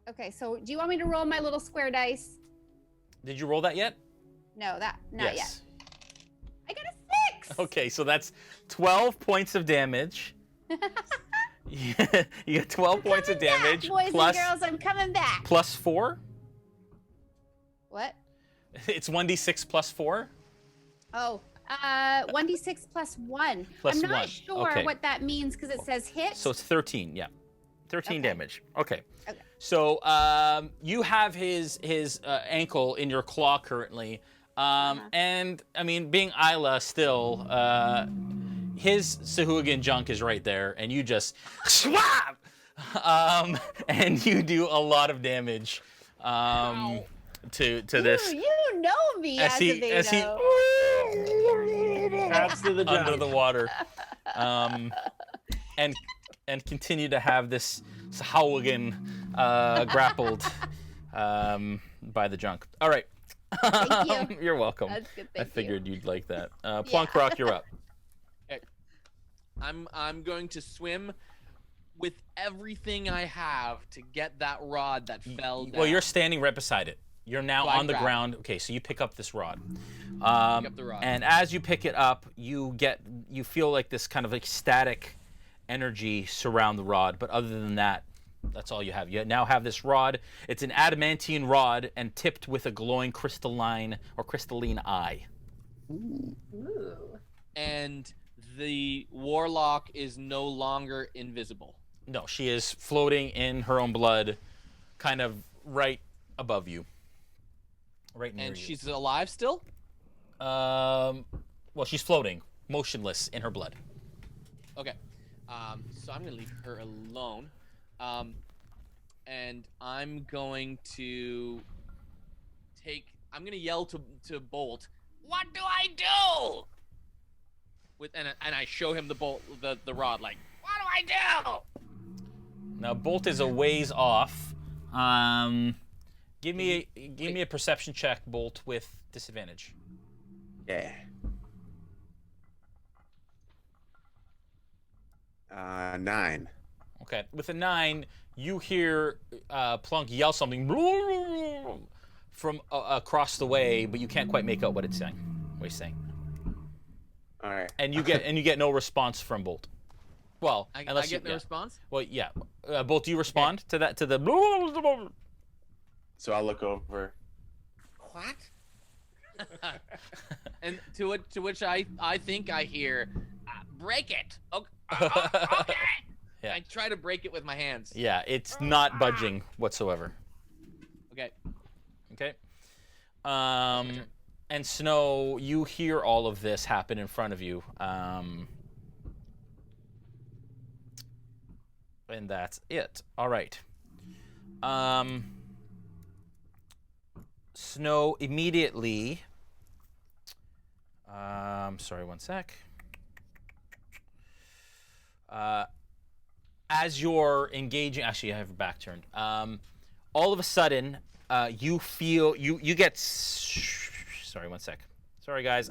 Okay, so do you want me to roll my little square dice? Did you roll that yet? No, not yes. yet. I got a 6! Okay, so that's 12 points of damage. You get 12 points of damage. Boys plus, and girls, I'm coming back. plus 4? What? It's 1d6 plus 4. Oh, 1d6 plus 1. Plus I'm not 1. sure Okay. what that means because it says hit. So it's 13, yeah. 13 Okay. damage. Okay. Okay. So you have his ankle in your claw currently. And, I mean, being Aella still, his Sahuagin junk is right there, and you just swap! And you do a lot to this. You know me, As he Adds to the under jump. the water, and continue to have this Sahuagin grappled by the junk. All right. Thank you. You're welcome. That's good. I Thank figured you'd like that. Plunkrawk, you're up. I'm going to swim with everything I have to get that rod that fell down. Well, you're standing right beside it. You're now So I on the grab ground. Okay, so you pick up this rod. Pick up the rod. And as you pick it up, you feel like this kind of like static energy surround the rod. But other than that, that's all you have. You now have this rod. It's an adamantine rod and tipped with a glowing crystalline eye. Ooh. And the warlock is no longer invisible. No, she is floating in her own blood, kind of right above you. Right near you. And she's alive still? Well, she's floating, motionless in her blood. Okay. So I'm gonna leave her alone. And I'm going to I'm gonna yell to Bolt, "What do I do?" And I show him the rod, like, "What do I do?" Now Bolt is a ways off. Give me a perception check, Bolt, with disadvantage. Yeah. 9. Okay, with a 9, you hear Plunk yell something from across the way, but you can't quite make out what it's saying. What he's saying. All right. And you get no response from Bolt. Well, I unless get no response. Well, yeah. Bolt, do you respond to that? To the. So I'll look over. What? And to which I think I hear, "Break it." Okay. Okay. Yeah. I try to break it with my hands. Yeah, it's not budging whatsoever. Okay. Okay. And Snow, you hear all of this happen in front of you. And that's it. All right. Snow immediately. Sorry, one sec. As you're engaging, actually, I have your back turned. All of a sudden, you feel you get. Sorry, one sec. Sorry, guys.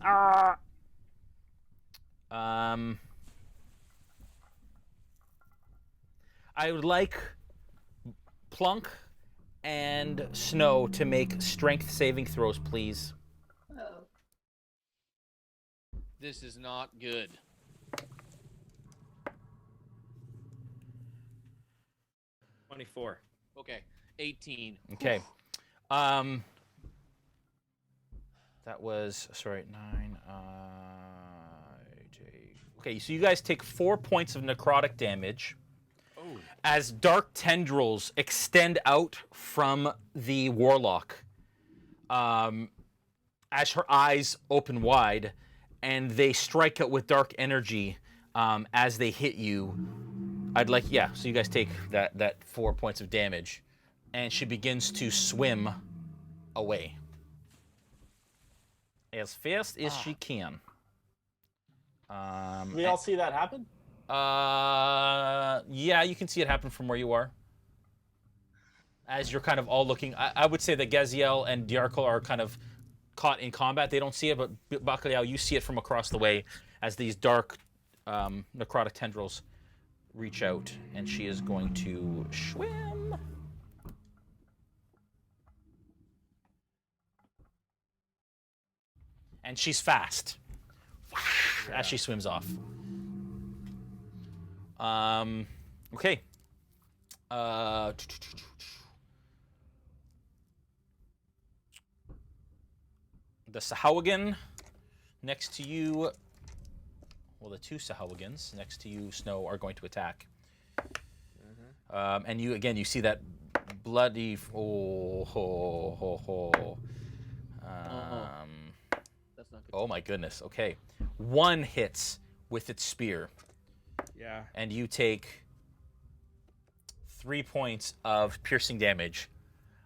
I would like Plunk and Snow to make strength saving throws, please. Oh. This is not good. $24. Okay. 18. Okay. That was, sorry, 9. Okay, so you guys take 4 points of necrotic damage. Oh. As dark tendrils extend out from the warlock. As her eyes open wide, and they strike out with dark energy as they hit you. So you guys take that 4 points of damage, and she begins to swim away as fast as she can. We all see that happen? Yeah, you can see it happen from where you are. As you're kind of all looking, I would say that Gaziel and Dajarkal are kind of caught in combat. They don't see it, but Bacalhau, you see it from across the way as these dark necrotic tendrils reach out, and she is going to swim. And she's fast as she swims off. Okay. The Sahuagin next to you, well, the two Sahuagins next to you, Snow, are going to attack. And you, again, you see that bloody... That's not good. Oh my goodness, okay. One hits with its spear. Yeah. And you take 3 points of piercing damage.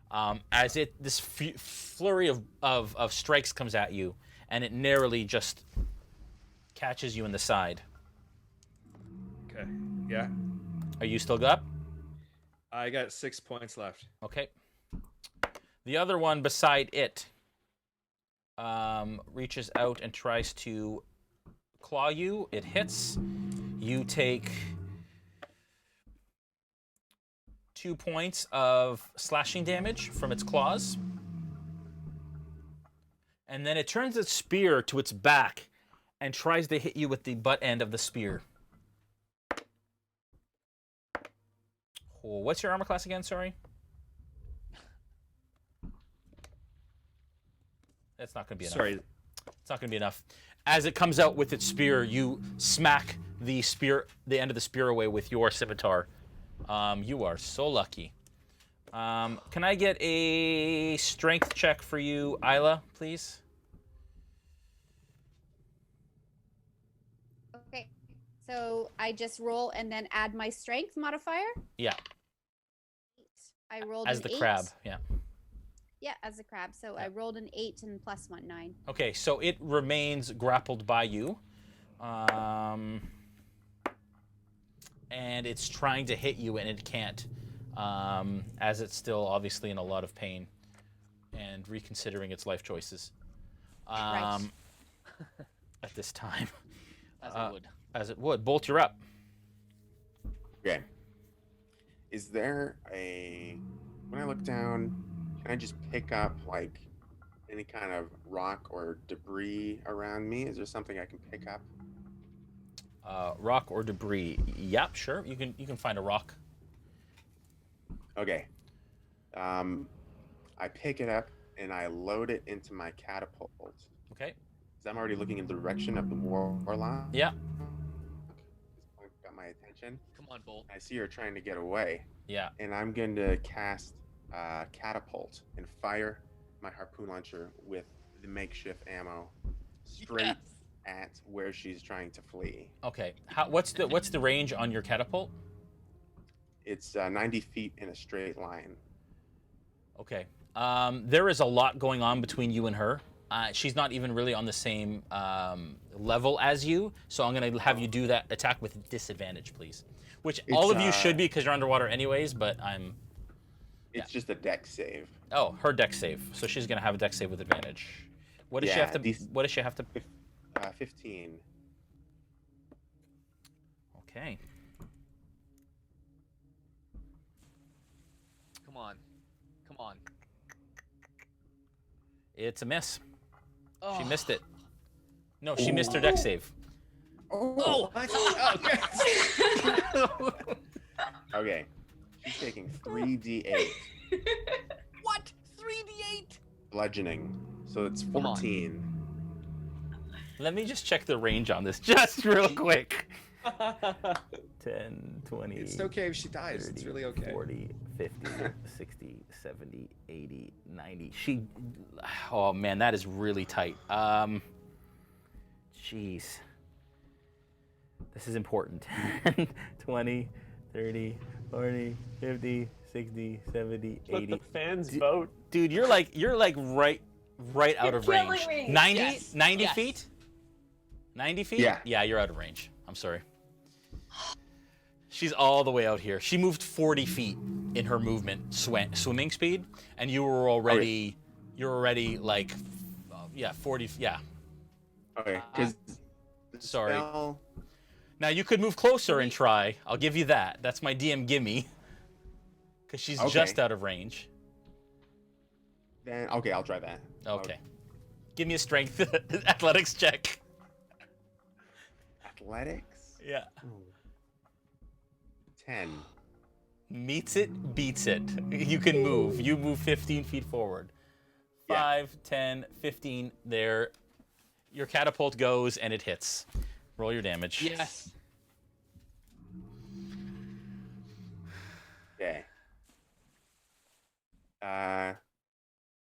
As this flurry of strikes comes at you, and it narrowly just catches you in the side. Okay. Yeah. Are you still up? I got 6 points left. Okay. The other one beside it reaches out and tries to claw you. It hits. You take 2 points of slashing damage from its claws. And then it turns its spear to its back and tries to hit you with the butt end of the spear. Oh, what's your armor class again? Sorry. That's not going to be enough. Sorry. It's not going to be enough. As it comes out with its spear, you smack the end of the spear away with your scimitar. You are so lucky. Can I get a strength check for you, Aella, please? Okay. So I just roll and then add my strength modifier? Yeah. I rolled as an the 8. crab, yeah. Yeah, as a crab. So I rolled an 8 and plus 1, 9. Okay, so it remains grappled by you. And it's trying to hit you, and it can't. As it's still obviously in a lot of pain and reconsidering its life choices. Right. At this time. As it would. As it would. Bolt, you're up. Okay. Is there when I look down, can I just pick up like any kind of rock or debris around me? Is there something I can pick up? Rock or debris? Yep, sure. You can find a rock. Okay. I pick it up and I load it into my catapult. Okay. Because I'm already looking in the direction of the warlock. Yeah. Got my attention. Come on, Bolt. I see her trying to get away. Yeah. And I'm going to cast catapult and fire my harpoon launcher with the makeshift ammo straight at where she's trying to flee. Okay. What's the range on your catapult? It's 90 feet in a straight line. Okay. There is a lot going on between you and her. She's not even really on the same level as you, so I'm going to have you do that attack with disadvantage, please. Which all of you should be because you're underwater anyways, but I'm... It's just a dex save. Oh, her dex save. So she's going to have a dex save with advantage. What does she have to... What does she have to... 15. Okay. Come on. Come on. It's a miss. Oh. She missed it. No, she missed her dex save. Oh! Okay. She's taking 3d8 What? 3d8? bludgeoning. So it's 14. Let me just check the range on this just real quick. 10, 20. It's okay if she dies. 30, it's really okay. 40, 50, 60, 70, 80, 90. Oh man, that is really tight. Jeez. This is important. 20, 30, 40, 50, 60, 70, 80. Let the fans vote. Dude, you're like right out of range. killing me. 90? Yes. 90 Yes. feet? 90 feet? Yeah. Yeah, you're out of range. I'm sorry. She's all the way out here. She moved 40 feet in her movement, swimming speed, and you were already, like, 40, yeah. Okay, because Sorry. spell... Now you could move closer and try. I'll give you that. That's my DM gimme. Because she's just out of range. Then, okay, I'll try that. Okay. Give me a strength athletics check. Athletics? Yeah. 10. Meets it, beats it. You can move. You move 15 feet forward. 5, 10, 15. There. Your catapult goes and it hits. Roll your damage. Yes. Okay.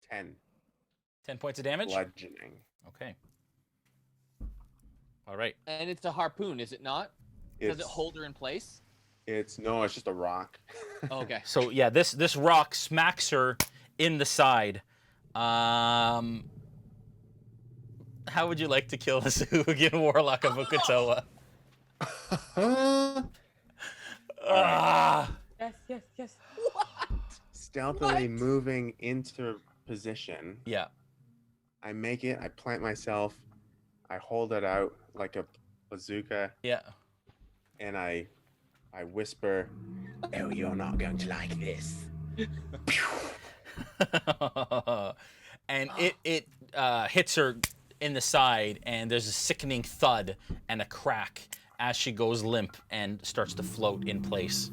10. 10 points of damage? Bludgeoning. Okay. All right. And it's a harpoon, is it not? Does it hold her in place? It's just a rock. Oh, okay. So yeah, this rock smacks her in the side. How would you like to kill the Sahuagin warlock of Ukatoa? Yes. What? Stealthily moving into position. Yeah. I make it. I plant myself. I hold it out like a bazooka. Yeah. And I whisper, "Oh, you're not going to like this." And it hits her in the side, and there's a sickening thud and a crack as she goes limp and starts to float in place.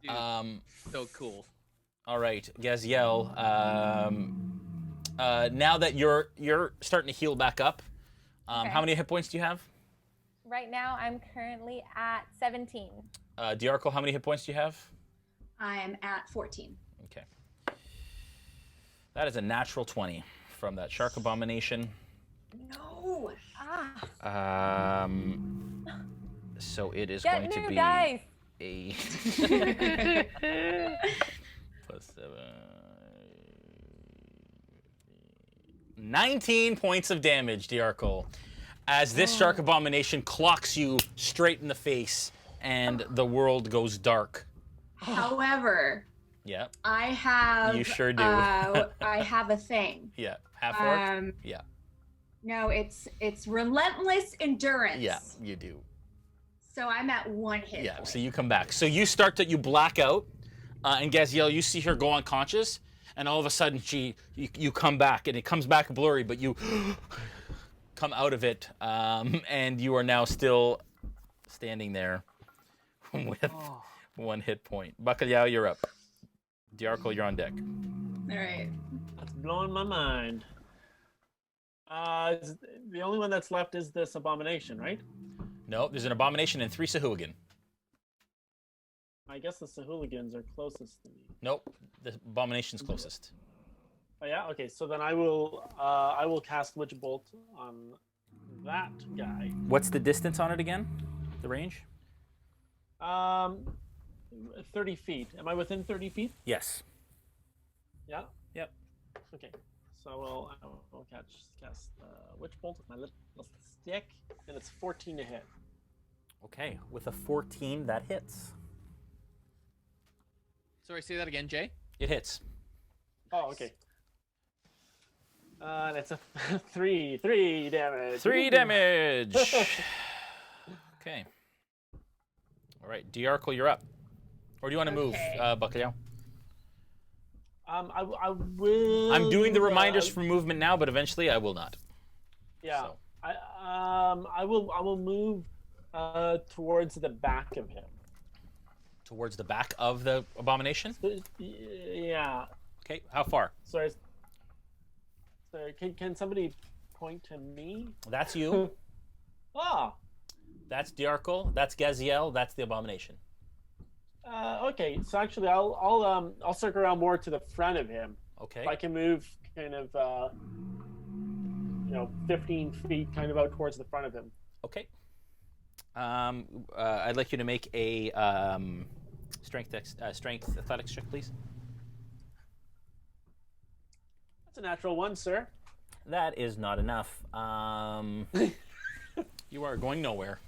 Dude, so cool. All right, Gaziel. Now that you're starting to heal back up, Okay. how many hit points do you have? Right now, I'm currently at 17. Dajarkal, how many hit points do you have? I'm at 14. Okay. That is a natural 20 from that shark abomination. No. So it is Get going to new be dice. a plus 7. 19 points of damage, Dajarkal, as this shark abomination clocks you straight in the face, and the world goes dark. However, Yeah. I have. You sure do. I have a thing. Yeah. Half orc. Yeah. No, it's relentless endurance. Yeah. You do. So I'm at 1 hit. Yeah. point. So you come back. So you you black out, and Gaziel, you see her go unconscious, and all of a sudden you come back, and it comes back blurry, but you come out of it, and you are now still standing there with 1 hit point. Bacalhau, you're up. Dajarkal, you're on deck. All right. That's blowing my mind. The only one that's left is this abomination, right? No, there's an abomination and 3 Sahuagin. I guess the Sahuagins are closest to me. Nope, the abomination's closest. Oh yeah. Okay. So then I will cast Witch Bolt on that guy. What's the distance on it again? The range? 30 feet. Am I within 30 feet? Yes. Yeah. Yep. Okay. So I will cast Witch Bolt with my little stick, and it's 14 to hit. Okay, with a 14, that hits. Sorry, say that again, Jay. It hits. Oh, okay. And it's a 3 damage. 3 damage. Okay. All right, Dajarkal, you're up. Or do you want to move, Bacalhau? I will. I'm doing the reminders for movement now, but eventually I will not. Yeah. So. I will move towards the back of him. Towards the back of the abomination? Yeah. Okay, how far? Sorry. Can somebody point to me? That's you. Ah. That's Dajarkal. That's Gaziel. That's the abomination. Okay. So actually, I'll circle around more to the front of him. Okay. If I can move kind of 15 feet, kind of out towards the front of him. Okay. I'd like you to make a strength athletics check, please. That's a natural 1, sir. That is not enough. You are going nowhere.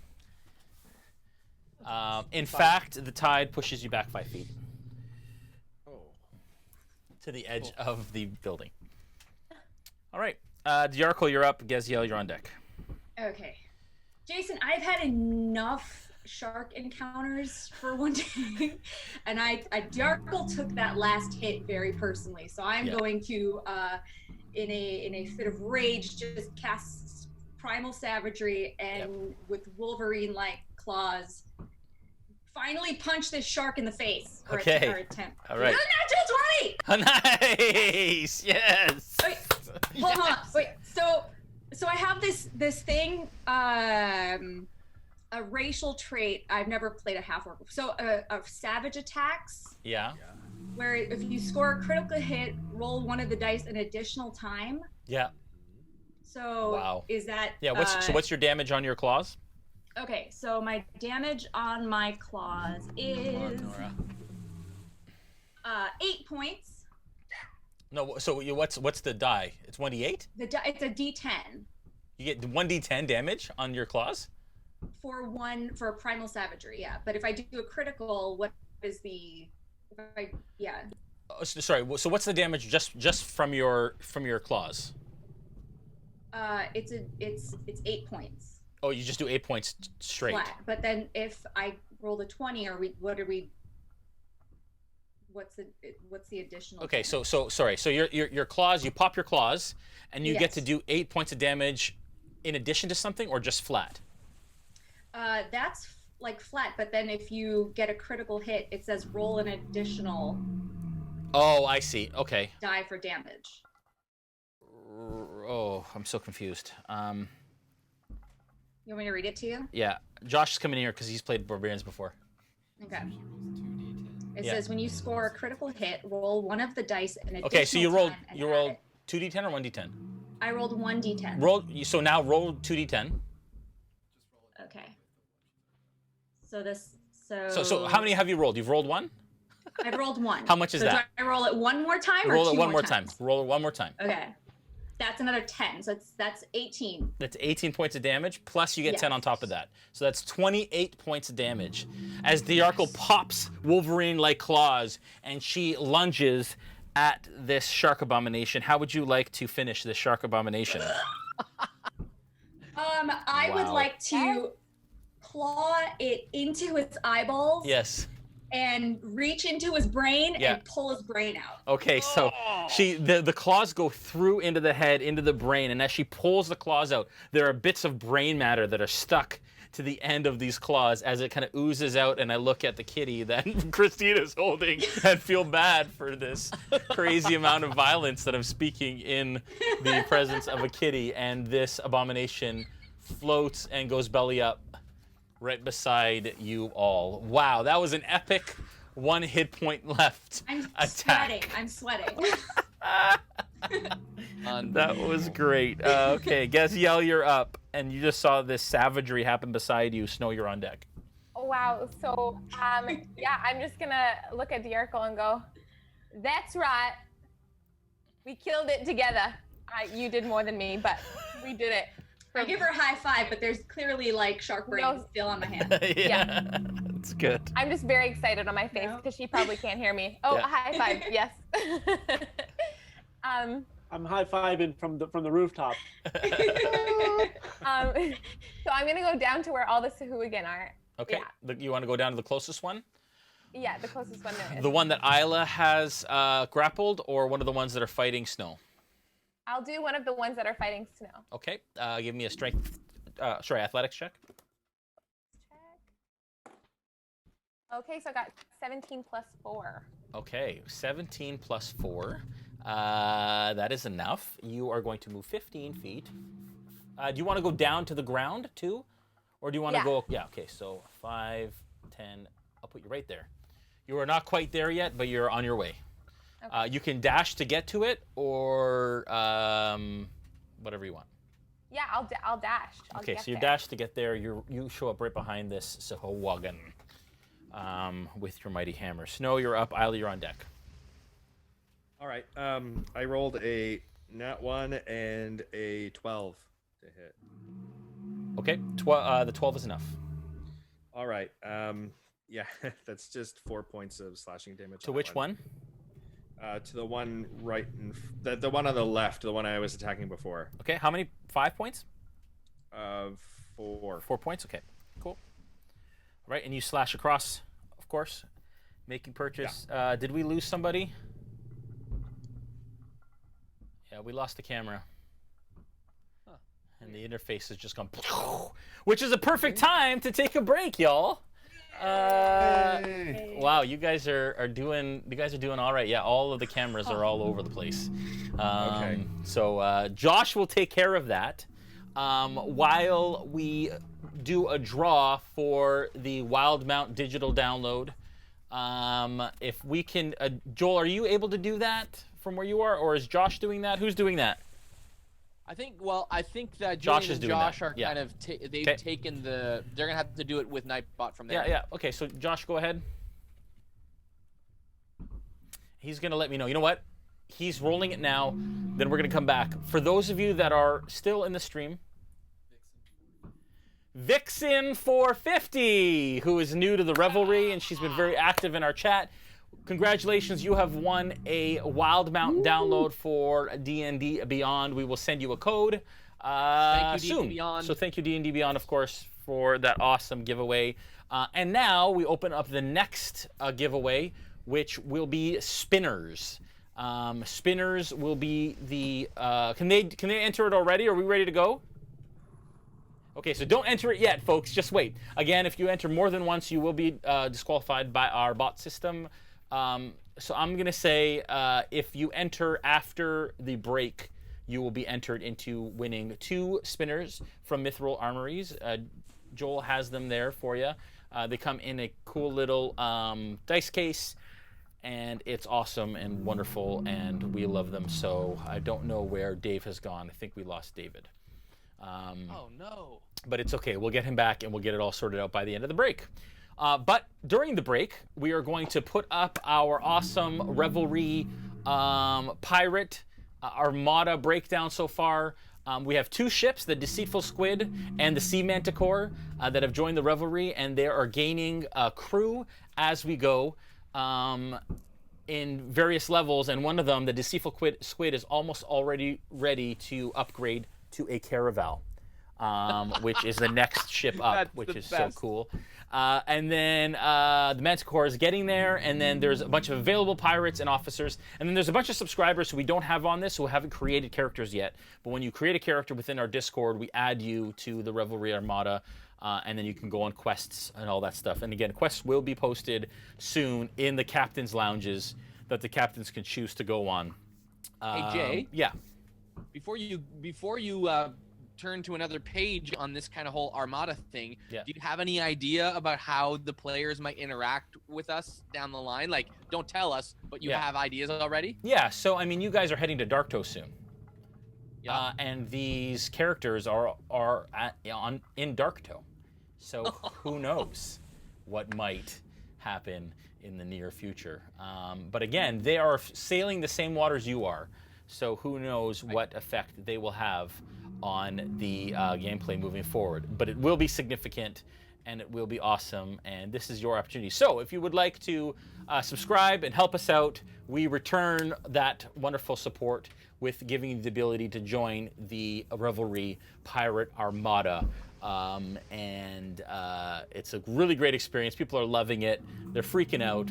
In fact, the tide pushes you back 5 feet. To the edge of the building. All right. Dajarkal, you're up. Gaziel, you're on deck. Okay. Jason, I've had enough shark encounters for one day, and Dajarkal took that last hit very personally. So I'm going to, in a fit of rage, just cast Primal Savagery and with Wolverine-like claws, finally punch this shark in the face. Or Okay. attempt. All right. Nice. Yes. Wait, hold on. Wait. So I have this thing, a racial trait. I've never played a half orc. So of savage attacks. Yeah. Where if you score a critical hit, roll one of the dice an additional time. Yeah. So wow. Is that? Yeah. What's your damage on your claws? Okay, so my damage on my claws is 8 points. No. So what's the die? It's 1d8. It's a D10. You get 1d10 damage on your claws. For primal savagery, yeah. But if I do a critical, what is the? Oh, sorry. So what's the damage just from your claws? It's 8 points. Oh, you just do 8 points straight. Flat. But then if I roll a 20, what's the additional? Okay, damage? so sorry. So your claws, you pop your claws, and you get to do 8 points of damage in addition to something, or just flat? That's like flat, but then if you get a critical hit, it says roll an additional. Oh, I see. Okay. Die for damage. Oh, I'm so confused. You want me to read it to you? Yeah, Josh is coming in here because he's played Barbarians before. Okay. It says when you score a critical hit, roll one of the dice an additional. Okay, so you rolled 2d10 or 1d10? I rolled 1d10. So now roll 2d10. Okay. So So how many have you rolled? You've rolled one? I've rolled one. How much is that? Do I roll it one more time or roll it two one more times? time. Roll it one more time. Okay. That's another 10. So that's 18. That's 18 points of damage, plus you get 10 on top of that. So that's 28 points of damage. As Dajarkal pops Wolverine-like claws, and she lunges at this shark abomination. How would you like to finish this shark abomination? I would like to claw it into its eyeballs. Yes. And reach into his brain and pull his brain out. Okay, so the claws go through into the head, into the brain, and as she pulls the claws out, there are bits of brain matter that are stuck to the end of these claws as it kind of oozes out, and I look at the kitty that Christina's holding and feel bad for this crazy amount of violence that I'm speaking in the presence of a kitty, and this abomination floats and goes belly up right beside you all. Wow, that was an epic 1 hit point left attack. I'm sweating. That was great. Okay, Gaziel, you're up, and you just saw this savagery happen beside you. Snow, you're on deck. Oh, wow. So, yeah, I'm just gonna look at Dajarkal and go, "That's right. We killed it together. You did more than me, but we did it." I give her a high five, but there's clearly like shark brain still on my hand. Yeah, that's good. I'm just very excited on my face because she probably can't hear me. Oh, a high five, yes. I'm high fiving from the rooftop. So I'm gonna go down to where all the Sahuagin are. Okay. Yeah. You want to go down to the closest one? Yeah, the closest one there is. The one that Aella has grappled, or one of the ones that are fighting Snow? I'll do one of the ones that are fighting Snow. Okay. Give me a athletics check. Okay, so I got 17 plus 4. Okay, 17 plus 4. That is enough. You are going to move 15 feet. Do you want to go down to the ground too? Or do you want to go... Yeah, okay, so 5, 10... I'll put you right there. You are not quite there yet, but you're on your way. Okay. You can dash to get to it, or whatever you want. Yeah, I'll dash. Okay, so you dash to get there. You show up right behind this Sahuagin with your mighty hammer. Snow, you're up. Aella, you're on deck. All right. I rolled a nat 1 and a 12 to hit. Okay, the 12 is enough. All right. Yeah, that's just 4 points of slashing damage. To which one? To the one right, the one on the left, the one I was attacking before. Okay, how many? 5 points? 4. 4 points. Okay, cool. All right, and you slash across, of course, making purchase. Yeah. Did we lose somebody? Yeah, we lost the camera. Huh. And the interface has just gone, which is a perfect time to take a break, y'all. Wow, you guys are doing all right. Yeah, all of the cameras are all over the place. Okay. So Josh will take care of that while we do a draw for the Wildemount digital download. If we can, Joel, are you able to do that from where you are, or is Josh doing that? Who's doing that? I think that Josh Julian is and doing Josh that. are Yeah. kind of they've taken the. They're gonna have to do it with Nightbot from there. Yeah. Okay, so Josh, go ahead. He's gonna let me know. You know what? He's rolling it now. Then we're gonna come back. For those of you that are still in the stream, Vixen 450, who is new to the Revelry, and she's been very active in our chat. Congratulations, you have won a Wildemount download for D&D Beyond. We will send you a code Thank you, soon. D&D Beyond. So thank you, D&D Beyond, of course, for that awesome giveaway. And now we open up the next giveaway, which will be spinners. Spinners will be the... Can they enter it already? Are we ready to go? Okay, so don't enter it yet, folks. Just wait. Again, if you enter more than once, you will be disqualified by our bot system. So I'm going to say if you enter after the break, you will be entered into winning 2 spinners from Mithril Armories. Joel has them there for you. They come in a cool little dice case, and it's awesome and wonderful, and we love them. So I don't know where Dave has gone. I think we lost David. Oh no. But it's okay. We'll get him back, and we'll get it all sorted out by the end of the break. But during the break, we are going to put up our awesome Revelry pirate armada breakdown so far. We have 2 ships, the Deceitful Squid and the Sea Manticore, that have joined the Revelry, and they are gaining crew as we go in various levels. And one of them, the Deceitful Squid, is almost already ready to upgrade to a Caravel, which is the next ship up, which is so cool. And then the Manticore is getting there, and then there's a bunch of available pirates and officers, and then there's a bunch of subscribers who we don't have on this who haven't created characters yet. But when you create a character within our Discord, we add you to the Revelry Armada, and then you can go on quests and all that stuff. And again, quests will be posted soon in the captain's lounges that the captains can choose to go on. Hey Jay. Yeah. Before you turn to another page on this kind of whole Armada thing, do you have any idea about how the players might interact with us down the line? Like, don't tell us, but you have ideas already? Yeah, so I mean, you guys are heading to Darktow soon. Yeah. And these characters are in Darktow. So who knows what might happen in the near future. But again, they are sailing the same waters you are. So who knows what effect they will have on the gameplay moving forward. But it will be significant, and it will be awesome, and this is your opportunity. So if you would like to subscribe and help us out, we return that wonderful support with giving you the ability to join the Revelry Pirate Armada. It's a really great experience. People are loving it. They're freaking out.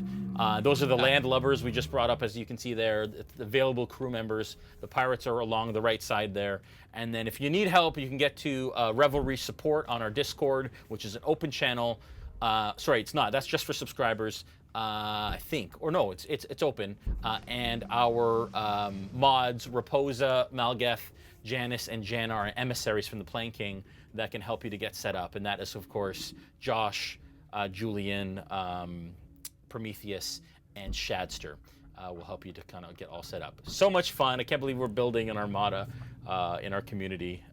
Those are the landlubbers we just brought up, as you can see there. The available crew members. The pirates are along the right side there. And then if you need help, you can get to Revelry support on our Discord, which is an open channel. Sorry, it's not. That's just for subscribers, I think. Or no, it's open. And our mods, Raposa, Malgeth, Janice, and Jan are emissaries from the Plain King that can help you to get set up. And that is, of course, Josh, Julian, Prometheus, and Shadster will help you to kind of get all set up. So much fun. I can't believe we're building an armada in our community.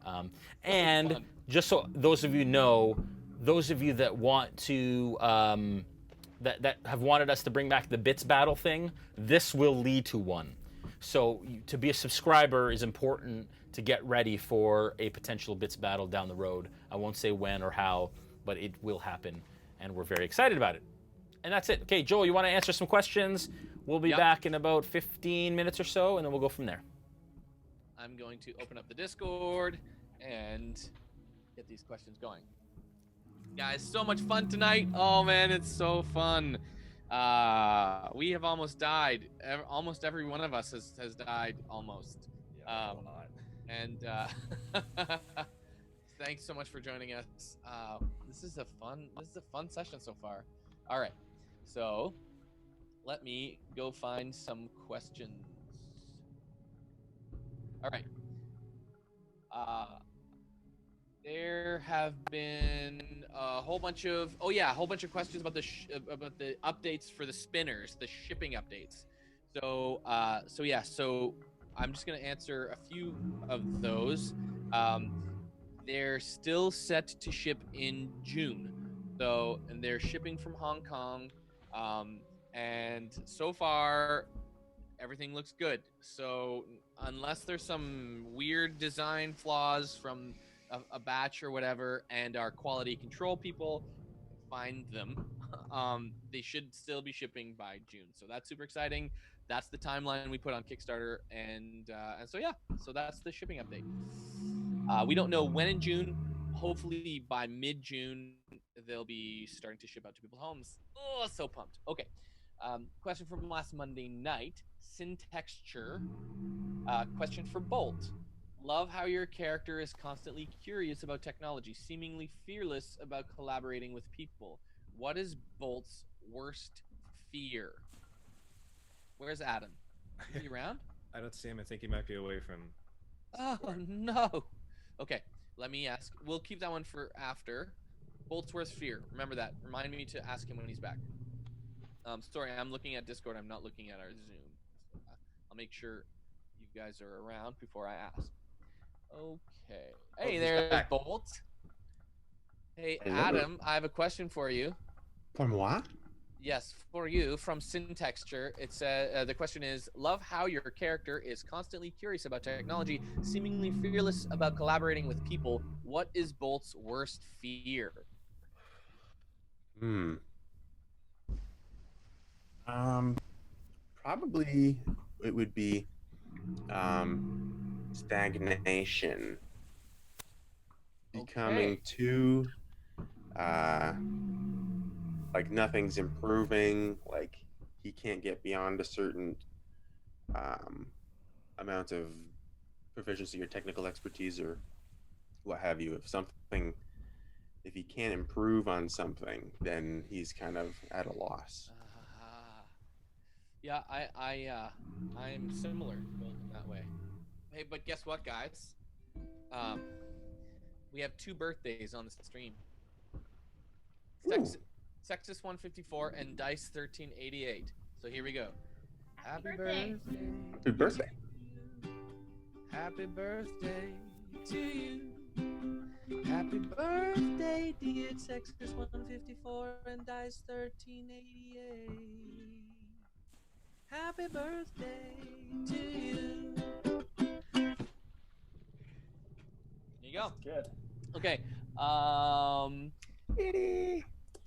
And just so those of you know, those of you that want to, that have wanted us to bring back the bits battle thing, this will lead to one. So to be a subscriber is important to get ready for a potential bits battle down the road. I won't say when or how, but it will happen, and we're very excited about it. And that's it. Okay, Joel, you want to answer some questions? We'll be back in about 15 minutes or so, and then we'll go from there. I'm going to open up the Discord and get these questions going. Guys, so much fun tonight. Oh man, it's so fun. We have almost died. Almost every one of us has died almost. Yeah, and thanks so much for joining us. This is a fun session so far. All right. So let me go find some questions. All right. There have been a whole bunch of questions about the updates for the spinners, the shipping updates. So I'm just gonna answer a few of those. They're still set to ship in June, and they're shipping from Hong Kong, and so far everything looks good. So unless there's some weird design flaws from a batch or whatever, and our quality control people find them, they should still be shipping by June. So that's super exciting. That's the timeline we put on Kickstarter, and so that's the shipping update. We don't know when in June. Hopefully by mid-June they'll be starting to ship out to people's homes. Oh, so pumped. Okay. Question from last Monday night. Syntexture. Question for Bolt. Love how your character is constantly curious about technology, seemingly fearless about collaborating with people. What is Bolt's worst fear? Where's Adam? Is he around? I don't see him. I think he might be away from. Oh no. Okay, let me ask. We'll keep that one for after. Bolt's worst fear. Remember that. Remind me to ask him when he's back. Sorry, I'm looking at Discord. I'm not looking at our Zoom. I'll make sure you guys are around before I ask. Okay. Hey, there's Bolt. Hey, Hello. Adam, I have a question for you. For moi? Yes, for you from Syntexture. It's the question is: love how your character is constantly curious about technology, seemingly fearless about collaborating with people. What is Bolt's worst fear? Probably it would be stagnation. Becoming too like nothing's improving, like he can't get beyond a certain amount of proficiency or technical expertise or what have you. If he can't improve on something, then he's kind of at a loss. Yeah, I'm similar in that way. Hey, but guess what, guys? We have 2 birthdays on the stream. Sextus 154 and Dice 1388. So here we go. Happy birthday. Happy birthday. Happy birthday to you. Happy birthday, dear Sextus 154 and Dice 1388. Happy birthday to you. There you go. Good. Okay.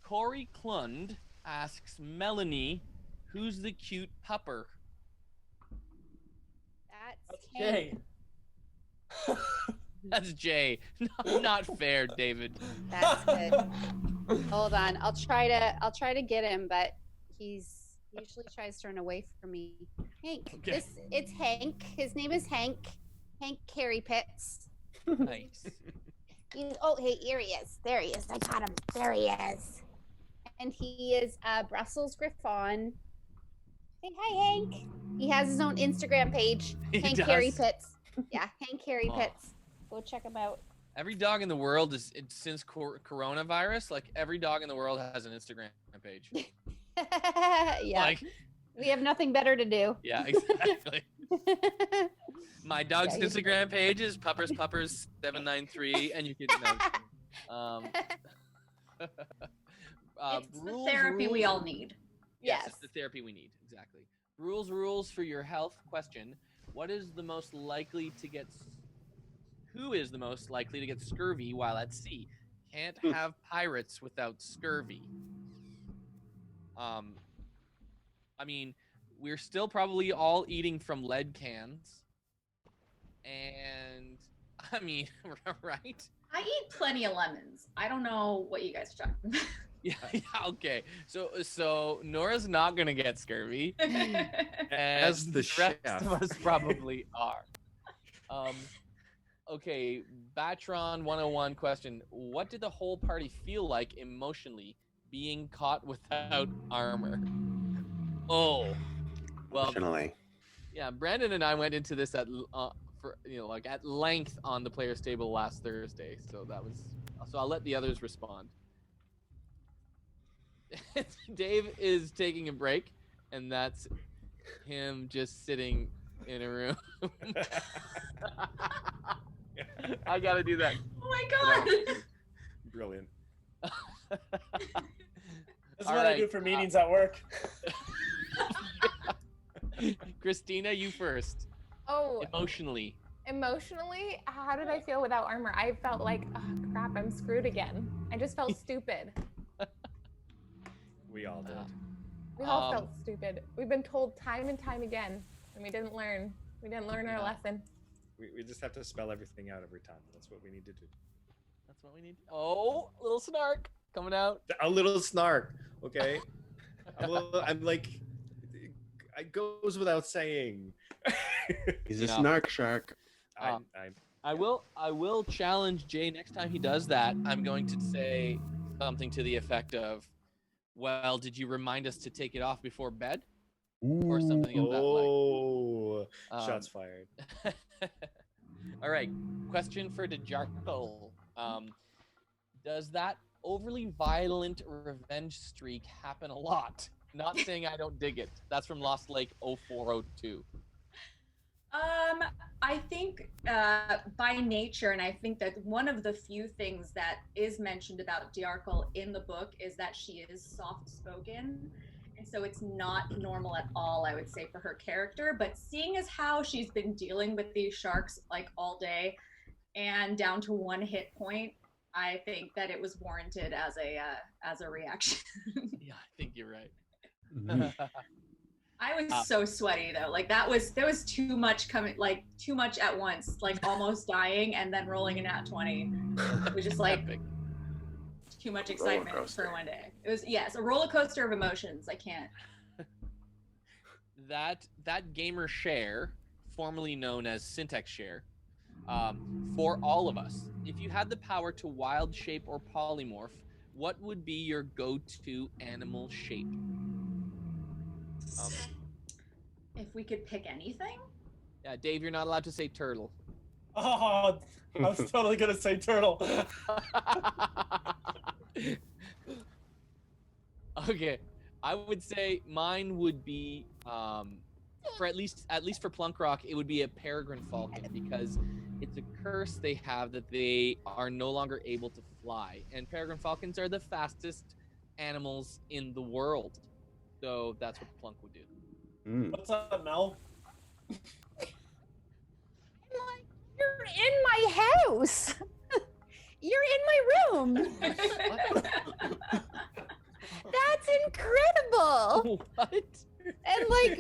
Corey Klund asks Melanie, who's the cute pupper? That's Jay. That's Jay. No, not fair, David. That's good. Hold on. I'll try to get him, but he usually tries to run away from me. Hank. Okay. It's Hank. His name is Hank. Hank Carry Pits. Nice. Hey, here he is. There he is. I got him. There he is. And he is Brussels Griffon. Hey, hi, Hank. He has his own Instagram page. Hank Carry Pits. Yeah, Hank Carry Pits. Go check him out. Every dog in the world since coronavirus, like every dog in the world has an Instagram page. Yeah. Like, we have nothing better to do. Yeah, exactly. My dog's Instagram page is puppers793, and you can it's the therapy we all need. Yes, it's the therapy we need. Exactly. Rules for your health question. Who is the most likely to get scurvy while at sea? Can't have pirates without scurvy. I mean, we're still probably all eating from lead cans. And I mean, right? I eat plenty of lemons. I don't know what you guys are talking about. Yeah, okay. So Noura's not gonna get scurvy, and As the rest chef. of us probably are. Okay, Batron 101 question: what did the whole party feel like emotionally being caught without armor. Oh, well, Unfortunately. yeah. Brandon and I went into this at at length on the players' table last Thursday, so that was. So I'll let the others respond. Dave is taking a break, and that's him just sitting in a room. I gotta do that. Oh my god! Brilliant. This is what I do for meetings at work. Christina, you first. Oh. Emotionally, how did I feel without armor? I felt like, oh crap, I'm screwed again. I just felt stupid. We all did. We all felt stupid. We've been told time and time again, and we didn't learn. We didn't learn our lesson. We just have to spell everything out every time. That's what we need to do. That's what we need. Oh, little snark coming out. A little snark, okay? I'm like, it goes without saying. He's a snark shark. I will challenge Jay next time he does that. I'm going to say something to the effect of, well, did you remind us to take it off before bed? Or something of that like. Oh, shots fired. All right, question for Dajarkal. Does that overly violent revenge streak happen a lot? Not saying I don't dig it. That's from Lost Lake 0402. I think by nature, and I think that one of the few things that is mentioned about Dajarkal in the book is that she is soft-spoken, and so it's not normal at all, I would say, for her character. But seeing as how she's been dealing with these sharks like all day, and down to 1 hit point, I think that it was warranted as a reaction. Yeah, I think you're right. Mm-hmm. I was so sweaty though. Like there was too much coming, like too much at once, like almost dying and then rolling a nat 20. It was just like too much excitement for one day. It was, yes, a roller coaster of emotions. I can't. That gamer share, formerly known as syntax share, for all of us, if you had the power to wild shape or polymorph, what would be your go-to animal shape? If we could pick anything? Yeah, Dave, you're not allowed to say turtle. Oh, I was totally gonna say turtle. Okay, I would say mine would be for at least for Plunkrawk, it would be a peregrine falcon, because it's a curse they have that they are no longer able to fly, and peregrine falcons are the fastest animals in the world. So that's what Plunk would do. What's up, Mel? You're in my house. You're in my room. That's incredible. What? And like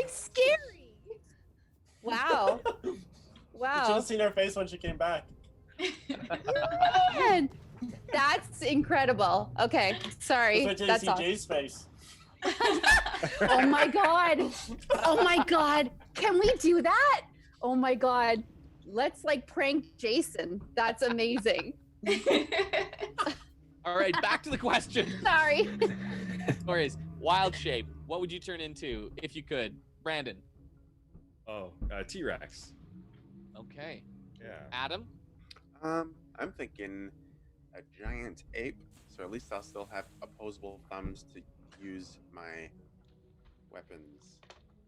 scary. Wow. Wow. You should have seen her face when she came back. Man, that's incredible. Okay, sorry. That's why Jay's face. Oh my god. Oh my god. Can we do that? Oh my god. Let's prank Jason. That's amazing. All right, back to the question. Sorry. Stories. Wild shape. What would you turn into if you could? Brandon. Oh, T-Rex. Okay. Yeah. Adam? I'm thinking a giant ape, so at least I'll still have opposable thumbs to use my weapons.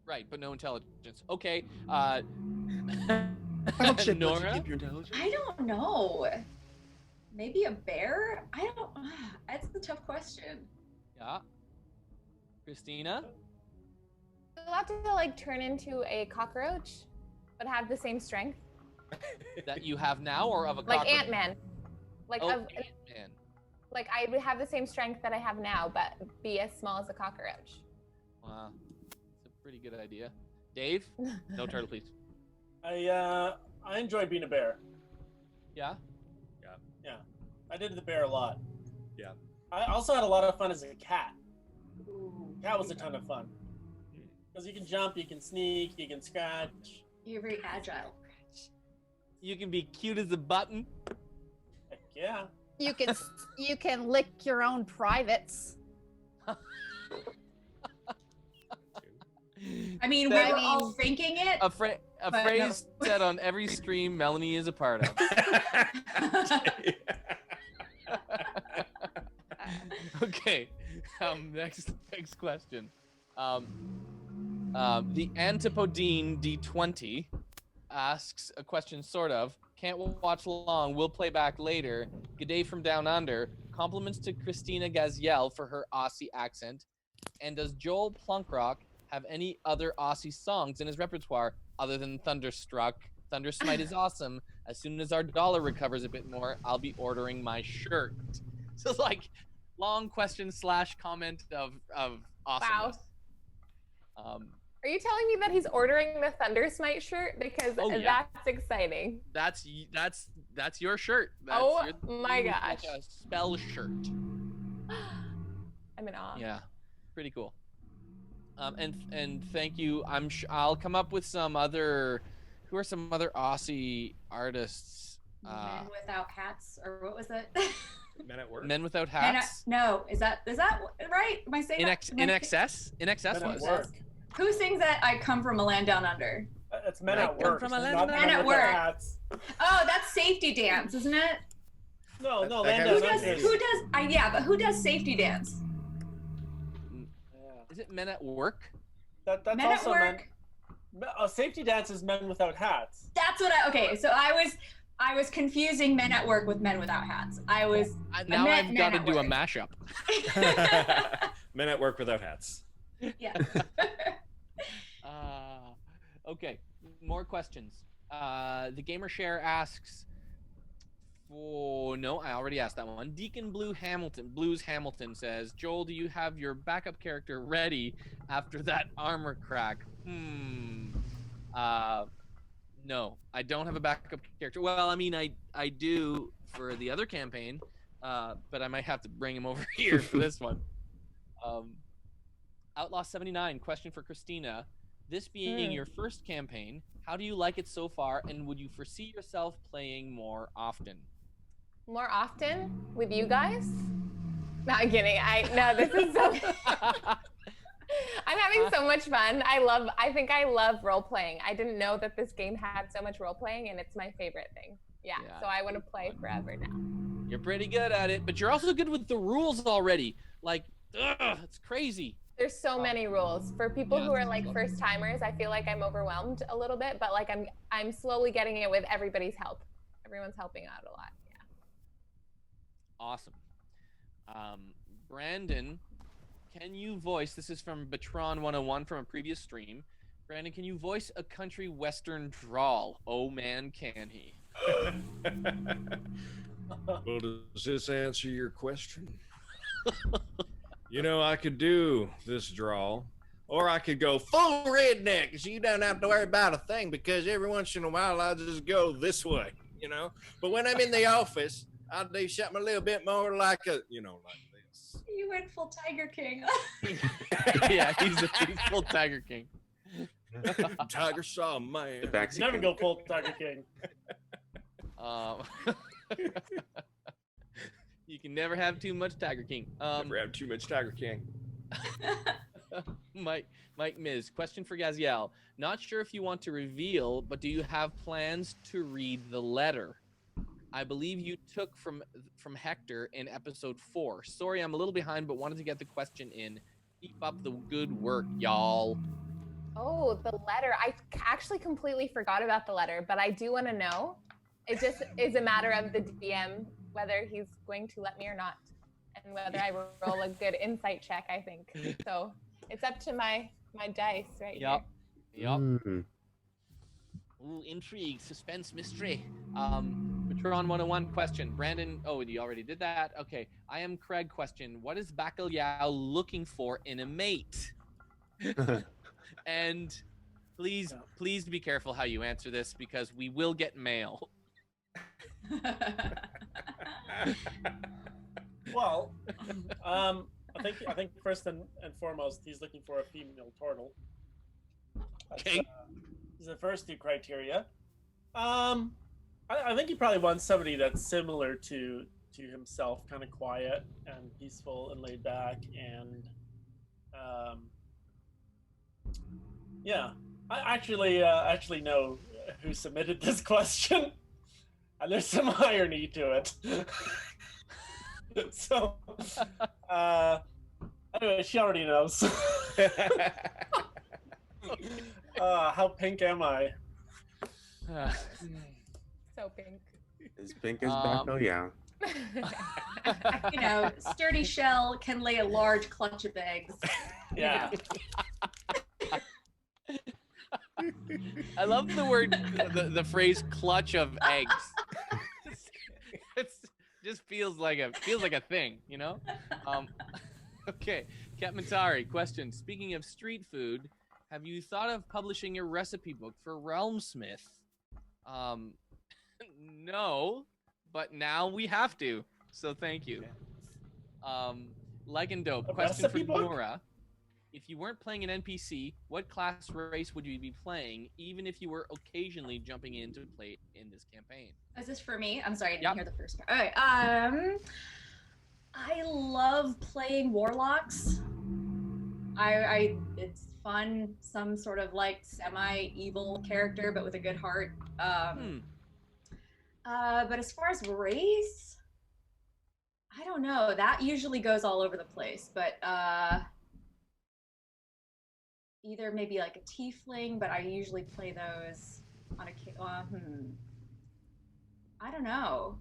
Right, but no intelligence. Okay. Noura? I don't know. Maybe a bear? That's a tough question. Yeah. Christina? You'll have to turn into a cockroach, but have the same strength. That you have now, or of a like cockroach? Ant-Man. Ant-Man. I would have the same strength that I have now, but be as small as a cockroach. Wow. That's a pretty good idea. Dave? No turtle, please. I enjoy being a bear. Yeah? Yeah. I did the bear a lot. Yeah. I also had a lot of fun as a cat. Cat was a ton of fun. Because you can jump, you can sneak, you can scratch. You're very agile. You can be cute as a button. Heck yeah. You can lick your own privates. I mean, we were all thinking it. A phrase said on every stream Melanie is a part of. Okay. Next question. The Antipodine D20 asks a question, sort of. Can't watch long. Will play back later. Good day from down under. Compliments to Christina Gaziel for her Aussie accent. And does Joel Plunkrawk have any other Aussie songs in his repertoire other than Thunderstruck? Thundersmite is awesome. As soon as our dollar recovers a bit more, I'll be ordering my shirt. So like long question / comment of awesomeness. Wow. Are you telling me that he's ordering the Thundersmite shirt? Because that's exciting. That's your shirt. That's my gosh. Like a spell shirt. I'm in awe. Yeah, pretty cool. And thank you. I'll come up with some other. Who are some other Aussie artists? Men Without Hats, or what was it? Men at Work. Men Without Hats. No, is that right? Am I saying that? In Excess was. Who sings that? I come from a land down under. It's Men at Work. Men at Work. Hats. Oh, that's Safety Dance, isn't it? No, Land Down Under. But who does Safety Dance? Is it Men at Work? That's Men also at Work. Safety Dance is Men Without Hats. That's what so I was confusing Men at Work with Men Without Hats. I've got to do a mashup. Men at Work Without Hats. Yeah. Okay, more questions. The Gamer Share asks no, I already asked that one. Deacon Blues Hamilton says, Joel, do you have your backup character ready after that armor crack? No, I don't have a backup character. Well, I mean, I do for the other campaign, but I might have to bring him over here for this one. Outlaw 79, question for Christina. This being your first campaign, how do you like it so far, and would you foresee yourself playing more often? More often with you guys? No, I'm kidding. This is so. I'm having so much fun. I think I love role playing. I didn't know that this game had so much role playing, and it's my favorite thing. Yeah, so I want to play forever now. You're pretty good at it, but you're also good with the rules already. Like, it's crazy. There's so many rules for people who are like first timers. I feel like I'm overwhelmed a little bit, but like I'm slowly getting it with everybody's help. Everyone's helping out a lot. Yeah. Awesome. Brandon, can you voice? This is from Batron 101 from a previous stream. Brandon, can you voice a country western drawl? Oh man, can he? Well, does this answer your question? You know, I could do this drawl, or I could go full redneck, so you don't have to worry about a thing, because every once in a while I just go this way, you know? But when I'm in the office, I'll do something a little bit more like like this. You went full Tiger King. Yeah, he's full Tiger King. Tiger saw man. Never go full Tiger King. You can never have too much Tiger King. Never have too much Tiger King. Mike Miz, question for Gaziel. Not sure if you want to reveal, but do you have plans to read the letter? I believe you took from Hector in episode 4. Sorry, I'm a little behind, but wanted to get the question in. Keep up the good work, y'all. Oh, the letter. I actually completely forgot about the letter, but I do want to know. It just is a matter of the DM whether he's going to let me or not, and whether I roll a good insight check, I think. So it's up to my dice right here. Yep. Ooh, intrigue, suspense, mystery. Patron 101 question. Brandon, you already did that. Okay. I am Craig question. What is Bacalhau looking for in a mate? And please be careful how you answer this, because we will get mail. Well, I think first and foremost, he's looking for a female turtle. Okay. These are the first two criteria. I think he probably wants somebody that's similar to to himself, kind of quiet and peaceful and laid back. And yeah, I actually know who submitted this question, and there's some irony to it. So, anyway, she already knows. How pink am I? So pink. As pink as Bacalhau. You know, sturdy shell can lay a large clutch of eggs. Yeah. I love the word, the phrase "clutch of eggs." It's just feels like a thing, you know. Okay, Katmatari, question. Speaking of street food, have you thought of publishing your recipe book for RealmSmith? No, but now we have to. So thank you. Like and dope. A Question for recipe book? Noura. If you weren't playing an NPC, what class race would you be playing, even if you were occasionally jumping in to play in this campaign? Is this for me? I'm sorry, I didn't Yep. hear the first part. All right. I love playing warlocks. It's fun. Some sort of like semi-evil character, but with a good heart. But as far as race, I don't know. That usually goes all over the place. But either maybe like a tiefling, but I usually play those on a. I don't know.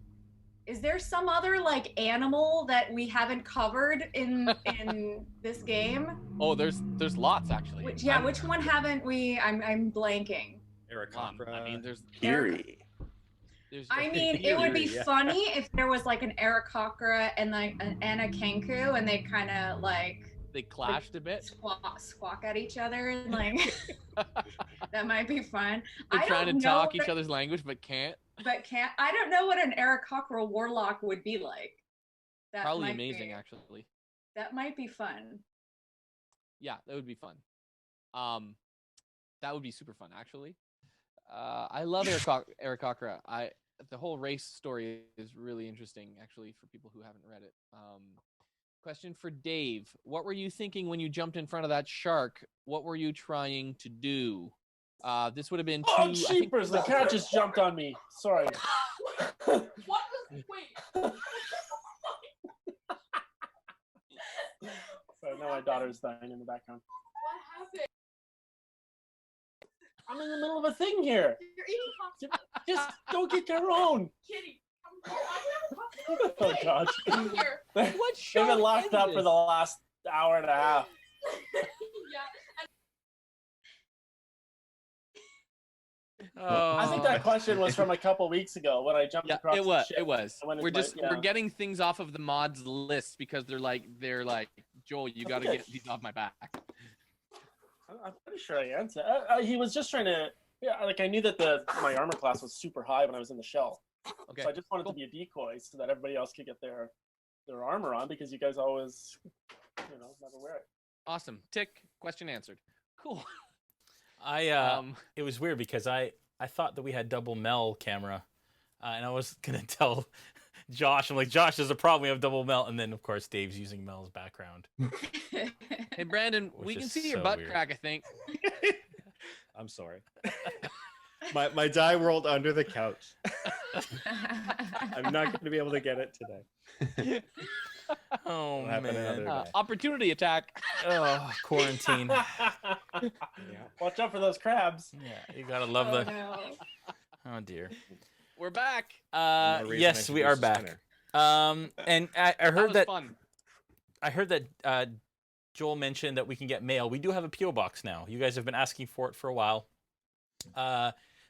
Is there some other like animal that we haven't covered in this game? Oh, there's lots actually. Which one haven't we? I'm blanking. Aerocopra. I mean, there's Kiri. It would be funny if there was like an Aerocopra and like and a Kancko, and they kind of like they clashed a bit. Squawk at each other, and like that might be fun. They're trying to talk each other's language, but can't. I don't know what an Aerocopra warlock would be like. That Probably amazing, actually. That might be fun. Yeah, that would be fun. That would be super fun, actually. I love Aerocopra. The whole race story is really interesting, actually, for people who haven't read it. Question for Dave. What were you thinking when you jumped in front of that shark? What were you trying to do? This would have been Oh, jeepers! The cat just jumped on me. Sorry. What was... Wait. So now my daughter's dying in the background. What happened? I'm in the middle of a thing here. You're eating popcorn. Just go get your own. Kitty, come here. Oh gosh. Come here. What They've been locked up for the last hour and a half. Oh. I think that question was from a couple weeks ago when I jumped across the ship. It was. We're getting things off of the mods list because they're like, Joel, you got to get these off my back. I'm pretty sure I answered. He was just trying to, I knew that my armor class was super high when I was in the shell. Okay. So I just wanted to be a decoy so that everybody else could get their armor on, because you guys always, never wear it. Awesome. Tick. Question answered. Cool. It was weird because I thought that we had double Mel camera, and I was gonna tell Josh, I'm like, Josh, there's a problem. We have double Mel, and then of course Dave's using Mel's background. Hey Brandon, we can see your butt crack, I think. I'm sorry. My die rolled under the couch. I'm not going to be able to get it today. Oh man! Opportunity attack. Oh, quarantine. Yeah. Watch out for those crabs. Yeah, you gotta love Oh dear. We're back. Yes, we are back. And I heard that. Fun. I heard that Joel mentioned that we can get mail. We do have a PO box now. You guys have been asking for it for a while.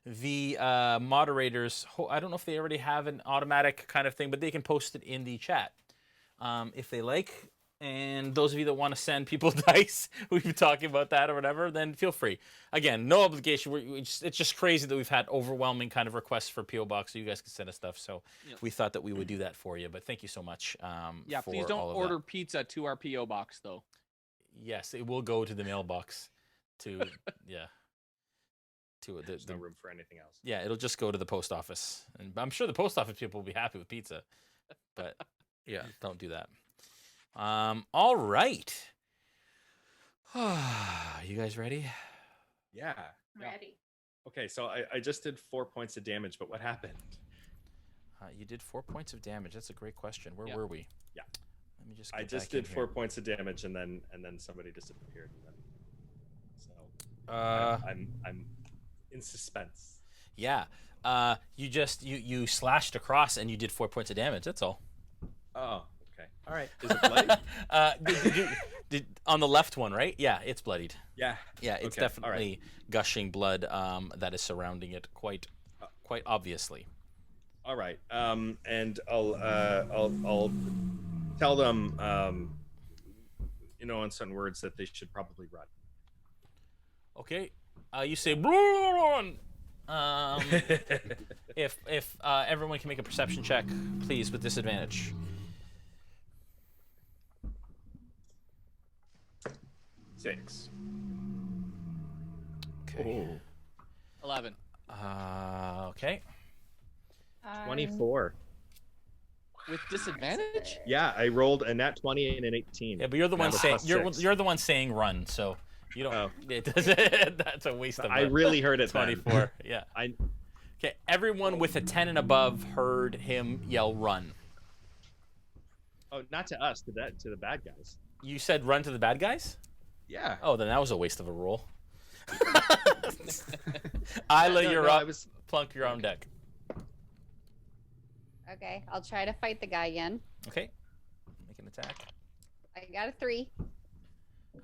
The moderators, I don't know if they already have an automatic kind of thing, but they can post it in the chat if they like. And those of you that want to send people dice, we've been talking about that or whatever, then feel free. Again, no obligation. It's just crazy that we've had overwhelming kind of requests for PO box, so you guys can send us stuff. So we thought that we would do that for you. But thank you so much. Please don't order pizza to our PO box, though. Yes, it will go to the mailbox. There's no room for anything else. Yeah, it'll just go to the post office, and I'm sure the post office people will be happy with pizza. But yeah, don't do that. All right. You guys ready? Yeah. Ready. Okay, so I just did 4 points of damage, but what happened? You did 4 points of damage. That's a great question. Where Yeah. were we? Yeah. Let me just. I just did 4 points of damage, and then somebody disappeared. And then, so I'm in suspense. Yeah. You slashed across and you did 4 points of damage. That's all. Oh, okay. All right. Is it bloody? Did on the left one, right? Yeah, it's bloodied. Yeah. Yeah, it's Okay, definitely all right. gushing blood that is surrounding it quite obviously. All right. And I'll tell them, in certain words that they should probably run. Okay. You say run. If everyone can make a perception check, please, with disadvantage. 6. Okay. 11. Okay. 24. With disadvantage? Yeah, I rolled a nat 20 and an 18. Yeah, but you're the one That was saying +6. you're the one saying run, so you don't. Oh. It doesn't. That's a waste of. I really heard it. 24. Then. Yeah. I. Okay. Everyone with a 10 and above heard him yell run. Oh, not to us, to the bad guys. You said run to the bad guys? Yeah. Oh, then that was a waste of a roll. Aella, you're up. Plunk, you're on deck. Okay, I'll try to fight the guy again. Okay. Make an attack. I got a 3.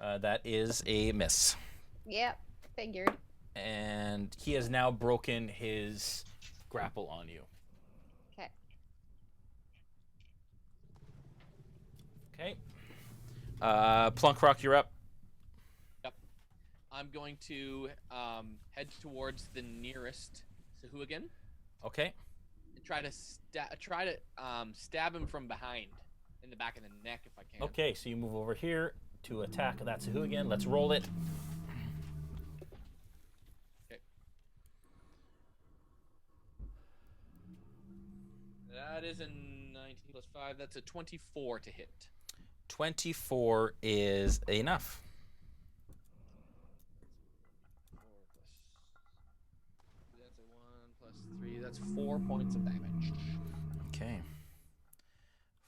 That is a miss. Yep, figured. And he has now broken his grapple on you. Okay. Okay. Plunkrawk, you're up. Yep. I'm going to head towards the nearest Sahuagin Okay. and try to stab him from behind in the back of the neck if I can. Okay, so you move over here to attack that Sahuagin. Let's roll it. Okay. That is a 19 plus 5. That's a 24 to hit. 24 is enough. 4 plus... That's a 1 plus 3. That's 4 points of damage. Okay.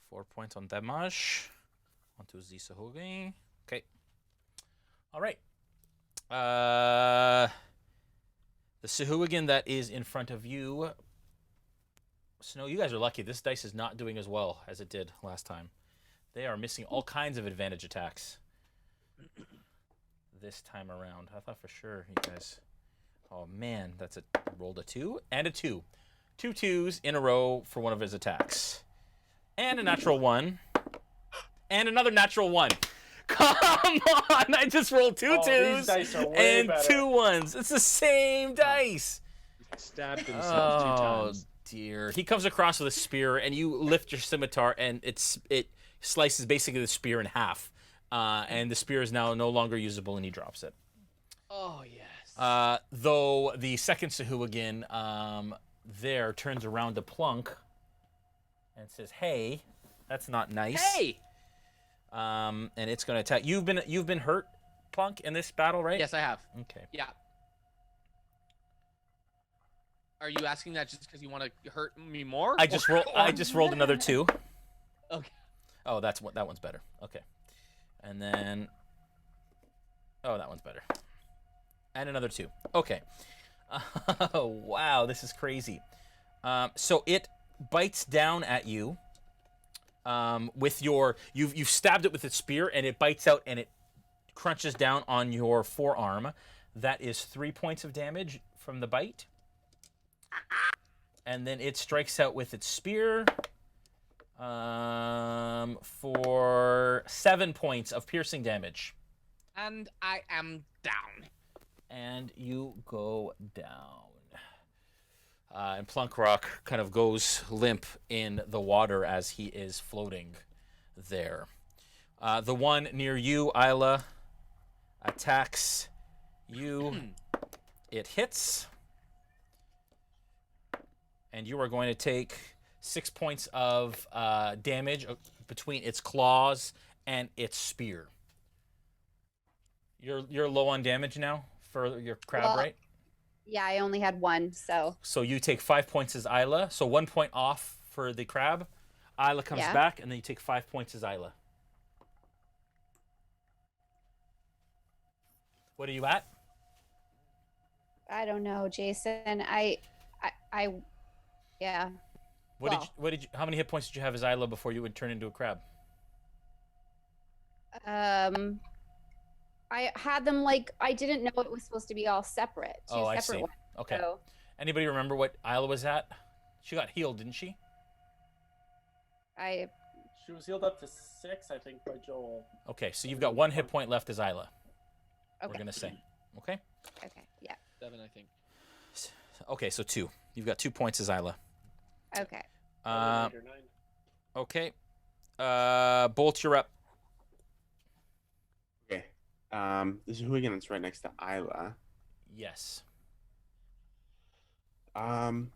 4 points on damage. Onto the Sahuagin. Okay. All right. The Sahuagin that is in front of you. Snow, you guys are lucky. This dice is not doing as well as it did last time. They are missing all kinds of advantage attacks this time around. I thought for sure you guys... Oh, man. Rolled a 2 and a 2. 2 2s in a row for one of his attacks. And a natural 1. And another natural 1. Come on! I just rolled 2 2s these dice are way and better. 2 1s. It's the same dice. Stabbed himself 2 Oh, times. dear. He comes across with a spear, and you lift your scimitar, and it slices basically the spear in half. And the spear is now no longer usable, and he drops it. Oh, yes. Though the second Sahuagin there turns around to Plunk and says, "Hey, that's not nice." Hey! And it's going to attack. You've been hurt, Plunk, in this battle, right? Yes, I have. Okay. Yeah. Are you asking that just because you want to hurt me more? I just rolled another 2. Okay. Oh, that one's better. Okay. And then that one's better. And another 2. Okay. Oh, wow, this is crazy. So it bites down at you. With you've stabbed it with its spear, and it bites out and it crunches down on your forearm. That is 3 points of damage from the bite. And then it strikes out with its spear for 7 points of piercing damage. And I am down. And you go down. And Plunkrawk kind of goes limp in the water as he is floating there. The one near you, Aella, attacks you. It hits. And you are going to take 6 points of damage between its claws and its spear. You're low on damage now for your crab, right? Yeah, I only had one, so. So you take 5 points as Aella. So 1 point off for the crab. Aella comes back, and then you take 5 points as Aella. What are you at? I don't know, Jason. Yeah. How many hit points did you have as Aella before you would turn into a crab? I had them I didn't know it was supposed to be all separate. Two I separate see. ones. Okay. So, Anybody remember what Aella was at? She got healed, didn't she? She was healed up to 6, I think, by Joel. Okay, so you've got 1 hit point left as Aella. Okay. We're gonna say. Okay. Okay. Yeah. 7, I think. Okay, so 2. You've got 2 points as Aella. Okay. Okay. Bolt, you're up. Okay. This hooligan that's right next to Aella. Yes. I'm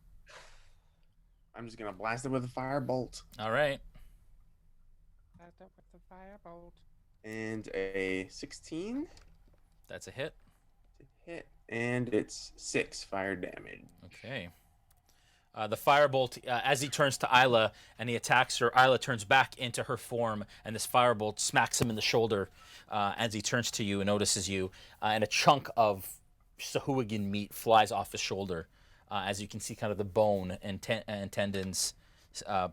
just gonna blast it with a firebolt. All right. Blast it with the firebolt. And a 16. That's a hit. Hit, and it's 6 fire damage. Okay. The firebolt, as he turns to Aella and he attacks her, Aella turns back into her form, and this firebolt smacks him in the shoulder as he turns to you and notices you, and a chunk of Sahuagin meat flies off his shoulder, as you can see kind of the bone and tendons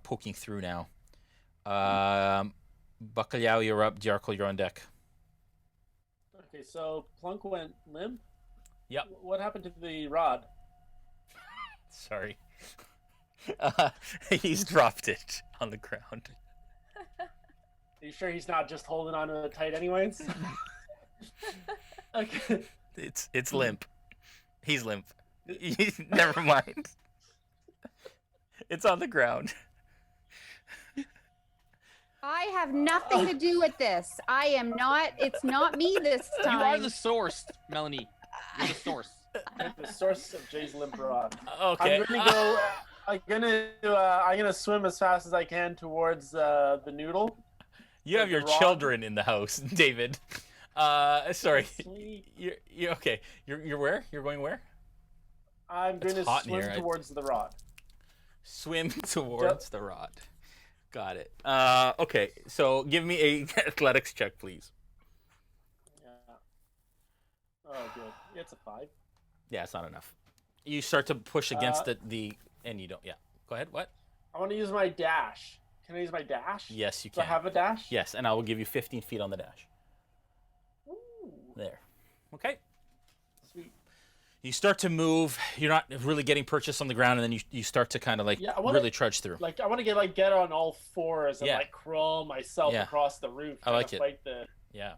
poking through now. Bacalhau, you're up. Dajarkal, you're on deck. Okay, so Plunk went limp? Yep. What happened to the rod? Sorry. He's dropped it on the ground. Are you sure he's not just holding on to it tight anyways? Okay. It's limp. He's limp. Never mind. It's on the ground. I have nothing to do with this. It's not me this time. You are the source, Melanie. You're the source. The source of Jay's limp rod. Okay. I'm gonna swim as fast as I can towards the noodle. You have your children in the house, David. Sorry. You're okay. You're where? You're going where? I'm going to swim towards the rod. Swim towards the rod. Got it. Okay, so give me a athletics check, please. Yeah. Oh, good. Yeah, it's a 5. Yeah, it's not enough. You start to push against the and you don't. Yeah. Go ahead. What? I want to use my dash. Can I use my dash? Yes, you Do can. I have a dash? Yes, and I will give you 15 feet on the dash. Ooh. There. Okay. Sweet. You start to move. You're not really getting purchase on the ground, and then you start to kind of really trudge through. I want to get on all fours and crawl myself across the roof. I like it. Yeah.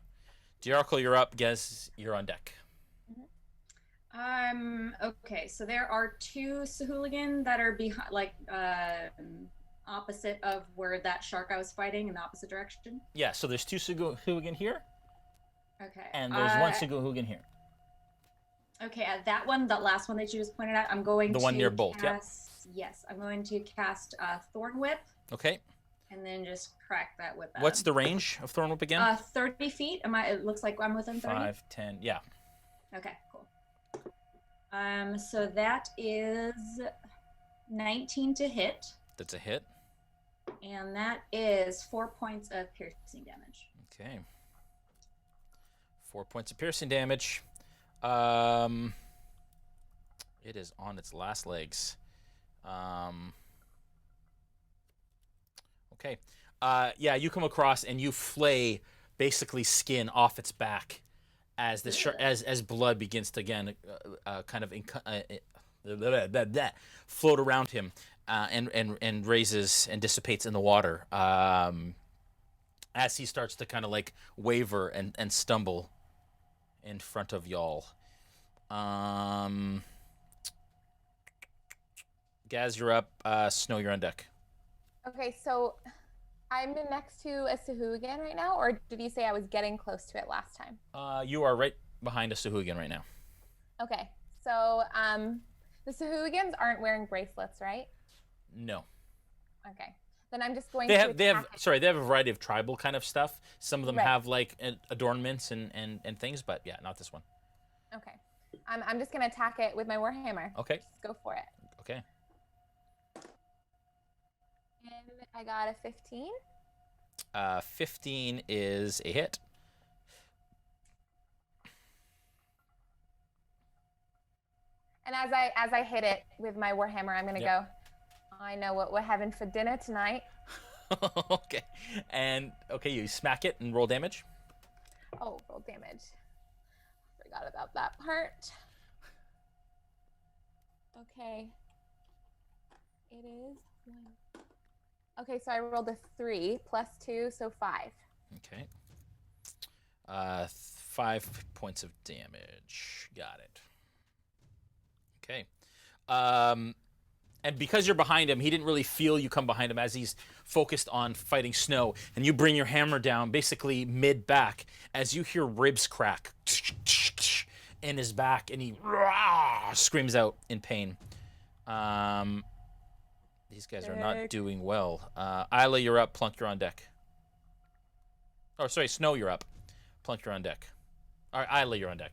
Dajarkal, you're up. Gez, you're on deck. Okay, so there are 2 Sahuagin that are behind, opposite of where that shark I was fighting in the opposite direction. Yeah, so there's 2 Sahuagin here. Okay. And there's 1 Sahuagin here. Okay, at that one, that last one that you just pointed out, I'm going to one near Bolt, Yes, I'm going to cast Thorn Whip. Okay. And then just crack that with that. What's the range of Thorn Whip again? 30 feet. It looks like I'm within 30. 5, 10, yeah. Okay, cool. So that is 19 to hit. That's a hit. And that is 4 points of piercing damage. Okay. 4 points of piercing damage. It is on its last legs. Okay. Yeah, you come across and you flay basically skin off its back as the as blood begins to again kind of float around him and raises and dissipates in the water as he starts to kind of waver and stumble in front of y'all. Gaz, you're up. Snow, you're on deck. Okay, so I'm next to a Sahuagin right now, or did you say I was getting close to it last time? You are right behind a Sahuagin right now. Okay, so the Sahuagins aren't wearing bracelets, right? No. Okay. Then I'm just going They to have attack it. they have a variety of tribal kind of stuff. Some of them Right. have like adornments and things, but yeah, not this one. Okay. I'm just going to attack it with my warhammer. Okay. Just go for it. Okay. And I got a 15. 15 is a hit. And as I hit it with my warhammer, I'm going to go, I know what we're having for dinner tonight. Okay. And okay, you smack it and roll damage. Oh, roll damage. Forgot about that part. Okay. It is 1. Okay, so I rolled a 3 plus 2, so 5. Okay. 5 points of damage. Got it. Okay. And because you're behind him, he didn't really feel you come behind him as he's focused on fighting Snow. And you bring your hammer down basically mid-back as you hear ribs crack in his back, and he screams out in pain. These guys are not doing well. Aella, you're up. Plunk, you're on deck. Oh, sorry, Snow, you're up. Plunk, you're on deck. All right, Aella, you're on deck.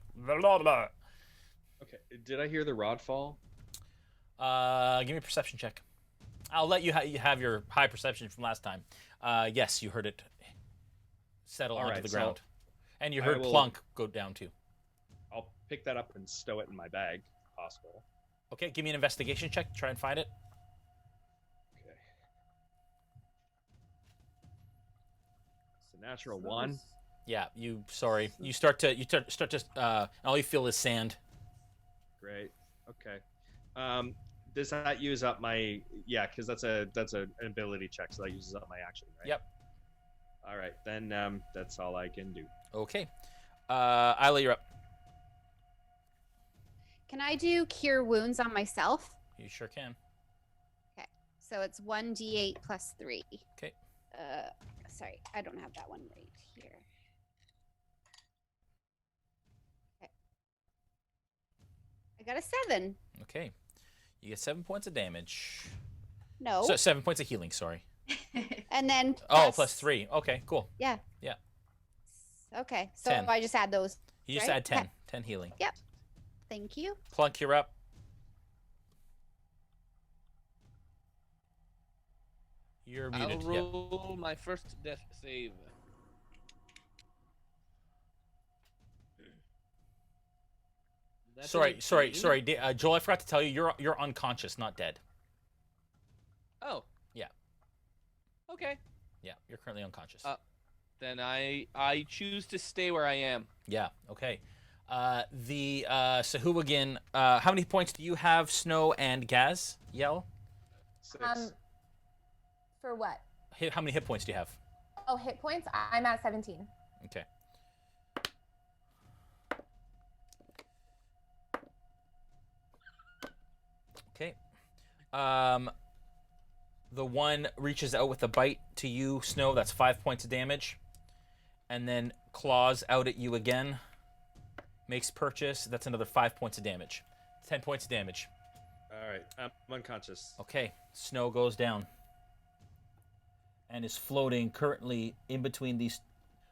Okay, did I hear the rod fall? Give me a perception check. I'll let you have your high perception from last time. Yes, you heard it settle onto the ground. And you heard Plunk go down too. I'll pick that up and stow it in my bag, if possible. Okay, give me an investigation check. Try and find it. Okay. It's a natural 1. Yeah, you start to all you feel is sand. Great. Okay. Does that use up my because that's an ability check, so that uses up my action, right? Yep. All right, then that's all I can do. Okay. Aella, you're up. Can I do cure wounds on myself? You sure can. Okay. So it's 1d8 plus 3. Okay. Sorry, I don't have that one right here. Okay. I got a 7. Okay. You get 7 points of damage. No. So 7 points of healing, sorry. And then plus 3. Okay, cool. Yeah. Yeah. Okay. So 10. I just add those. You just right? add 10. Okay. 10 healing. Yep. Thank you. Plunk, you're up. You're muted. I'll roll my first death save. That's Sorry. an 18. Joel, I forgot to tell you, you're unconscious, not dead. Oh. Yeah. Okay. Yeah, you're currently unconscious. Then I choose to stay where I am. Yeah. Okay. The Sahuagin. How many points do you have, Snow and Gaziel? 6. For what? How many hit points do you have? Oh, hit points? I'm at 17. Okay. Okay. The one reaches out with a bite to you, Snow. That's 5 points of damage. And then claws out at you again. Makes purchase. That's another 5 points of damage. 10 points of damage. All right, I'm unconscious. Okay. Snow goes down. And is floating currently in between these,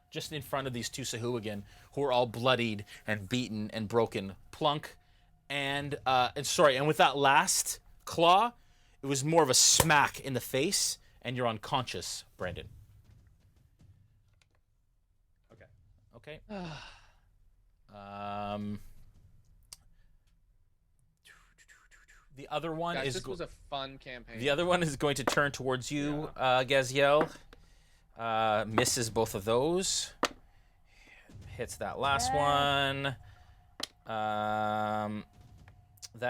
just in front of these two Sahuagin, who are all bloodied and beaten and broken. Plunk and with that last claw, it was more of a smack in the face, and you're unconscious, Brandon. Okay. The other one Guys, is this was a fun campaign. the other one is going to turn towards you, Gaziel. Misses both of those. Hits that last one. That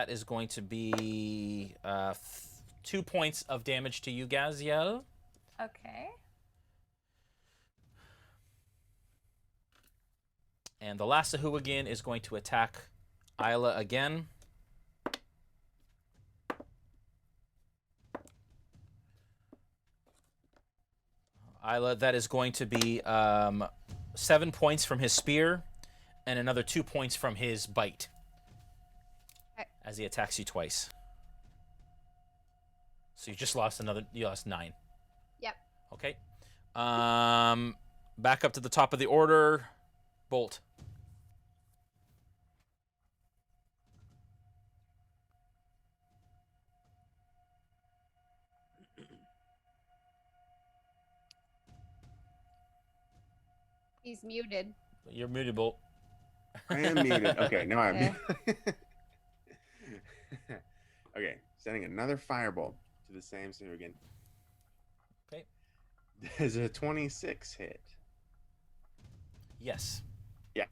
is going to be 2 points of damage to you, Gaziel. Okay. And the last Sahuagin is going to attack Aella again. Aella, that is going to be 7 points from his spear and another 2 points from his bite as he attacks you twice. So you just lost another. You lost 9. Yep. Okay. Back up to the top of the order. Bolt. He's muted. You're muted, Bolt. I am muted. Okay, now I'm Yeah. Okay, sending another firebolt to the same Sahuagin. Okay. Does a 26 hit? Yes. Yeah.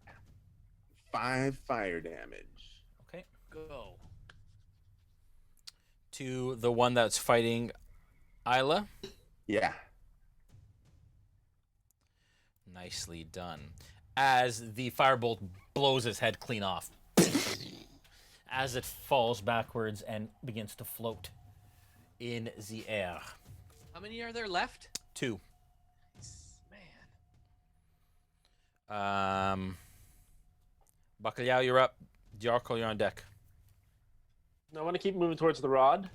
5 fire damage. Okay. Go. To the one that's fighting Aella. Yeah. Nicely done. As the firebolt blows his head clean off. As it falls backwards and begins to float in the air. How many are there left? 2. Man. Bacalhau, you're up. Dajarkal, you're on deck. I want to keep moving towards the rod.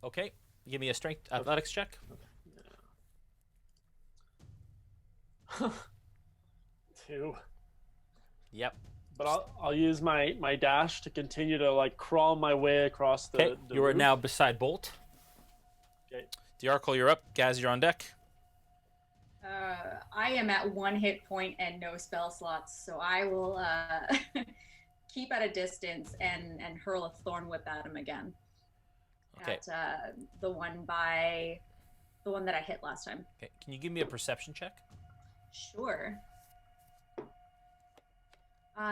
Okay. Give me a strength athletics check. 2. Yep. But I'll use my dash to continue to like crawl my way across the. Okay. You are roof. now beside Bolt. Okay. Dajarkal, you're up. Gaz, you're on deck. I am at 1 hit point and no spell slots, so I will keep at a distance and hurl a thorn whip at him again. Okay. At the one that I hit last time. Okay. Can you give me a perception check? Sure.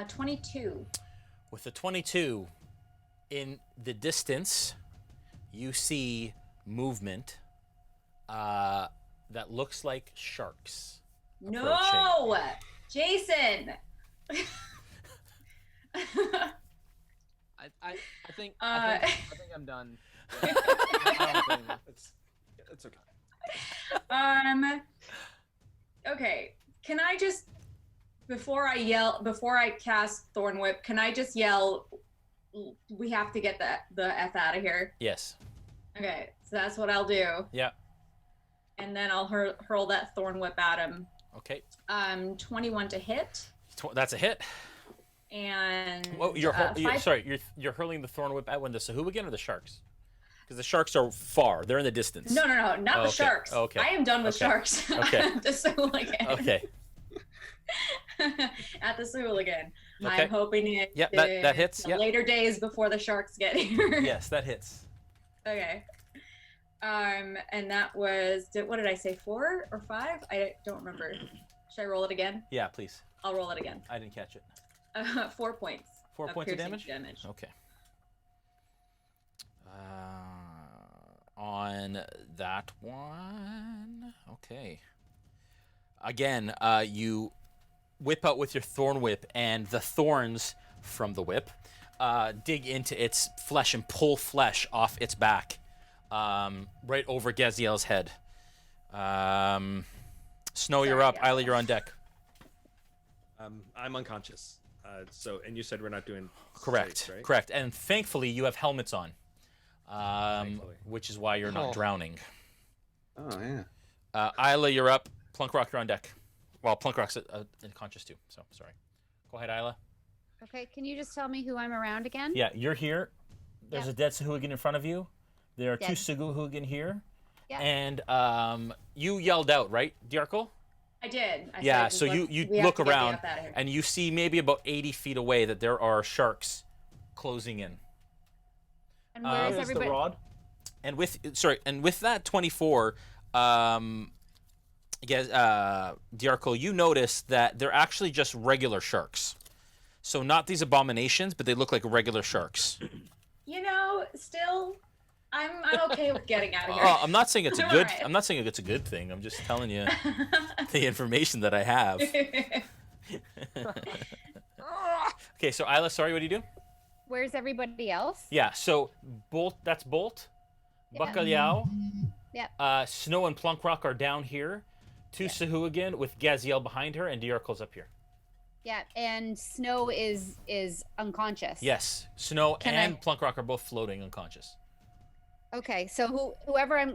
22. With the 22, in the distance, you see movement that looks like sharks. No! Jason! I think I'm done. It's okay. Okay. Can I just before I cast Thorn Whip, can I just yell, we have to get the F out of here? Yes. Okay, so that's what I'll do. Yeah. And then I'll hurl that Thorn Whip at him. Okay. 21 to hit. That's a hit. And Well, you're hurling the thorn whip at when the Sahuagin or the sharks? Because the sharks are far. They're in the distance. No, not the okay. sharks. Okay. I am done with Okay. sharks. Okay. The Sahuagin. Okay. At the Sahuagin. Okay. I'm hoping it. Yeah, that hits. The Yeah. later days before the sharks get here. Yes, that hits. Okay. And that was, what did I say, 4 or 5? I don't remember. Should I roll it again? Yeah, please. I'll roll it again. I didn't catch it. 4 points. 4 points of piercing damage? Okay. On that one. Okay. Again, you whip out with your thorn whip, and the thorns from the whip dig into its flesh and pull flesh off its back, right over Gaziel's head. Snow, you're up. Aella, you're on deck. I'm unconscious. And you said we're not doing Correct. saves, right? Correct. And thankfully, you have helmets on, Thankfully. which is why you're not drowning. Oh, yeah. Aella, you're up. Plunkrawk, you're on deck. Well, Plunkrawk's unconscious too, so sorry. Go ahead, Aella. Okay, can you just tell me who I'm around again? Yeah, you're here. There's Yep. a dead Sahuagin in front of you. There are Dead. 2 Sahuagin here. Yep. And you yelled out, right, Dajarkal? I did. I Yeah, said, so "Let's- you we have look to get the around, F out of here." and you see maybe about 80 feet away that there are sharks closing in. And where is Here's everybody? the rod. And with that 24, Dajarkal, you notice that they're actually just regular sharks. So not these abominations, but they look like regular sharks. You know, still, I'm okay with getting out of here. Oh, I'm not saying it's a I'm good. alright. I'm not saying it's a good thing. I'm just telling you the information that I have. Okay, so Aella, sorry, what do you do? Where's everybody else? Yeah, so Bolt. That's Bolt. Yeah. Bacalhau. Yep. Snow and Plunkrawk are down here. 2 Sahuagin with Gaziel behind her, and Dajarkal's up here. Yeah, and Snow is unconscious. Yes, Snow Can and I- Plunkrawk are both floating unconscious. Okay, so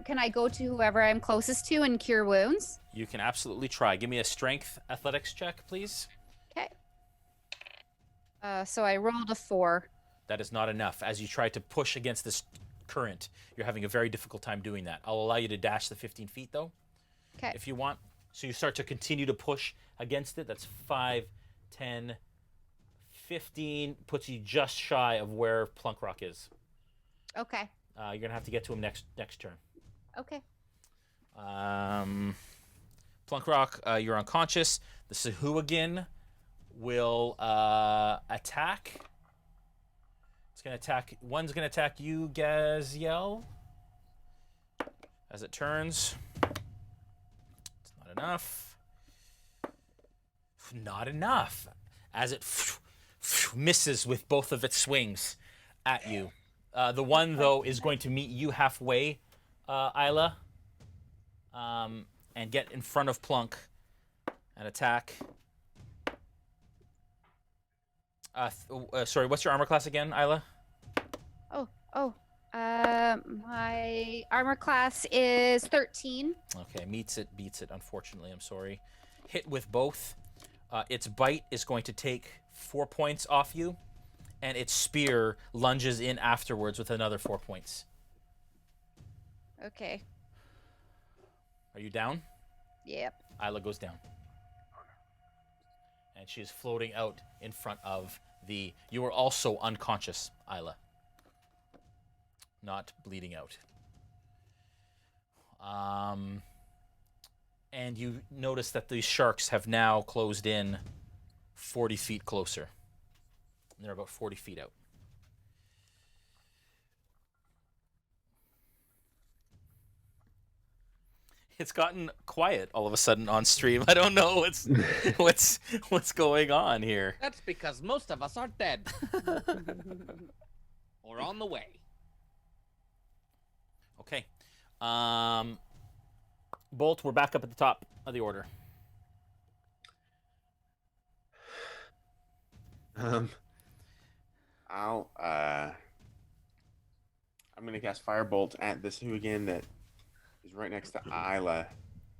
can I go to whoever I'm closest to and cure wounds? You can absolutely try. Give me a strength athletics check, please. Okay. So I rolled a 4. That is not enough. As you try to push against this current, you're having a very difficult time doing that. I'll allow you to dash the 15 feet, though, Okay. if you want. So you start to continue to push against it. That's 5, 10, 15, puts you just shy of where Plunkrawk is. Okay. You're going to have to get to him next turn. Okay. Plunkrawk, you're unconscious. The Sahuagin will attack. It's going to attack. One's going to attack you, Gaziel. As it turns. It's not enough. Not enough. As it misses with both of its swings at you. The one, though, is going to meet you halfway, Aella, and get in front of Plunk and attack. Sorry, what's your armor class again, Aella? My armor class is 13. Okay, meets it, beats it, unfortunately. I'm sorry. Hit with both. Its bite is going to take 4 points off you, and its spear lunges in afterwards with another 4 points. Okay. Are you down? Yep. Aella goes down. And she is floating out in front of the... You are also unconscious, Aella. Not bleeding out. And you notice that these sharks have now closed in 40 feet closer. They're about 40 feet out. It's gotten quiet all of a sudden on stream. I don't know what's going on here. That's because most of us are dead. Or on the way. Okay. Bolt, we're back up at the top of the order. I'm gonna cast Firebolt at this Sahuagin that is right next to Aella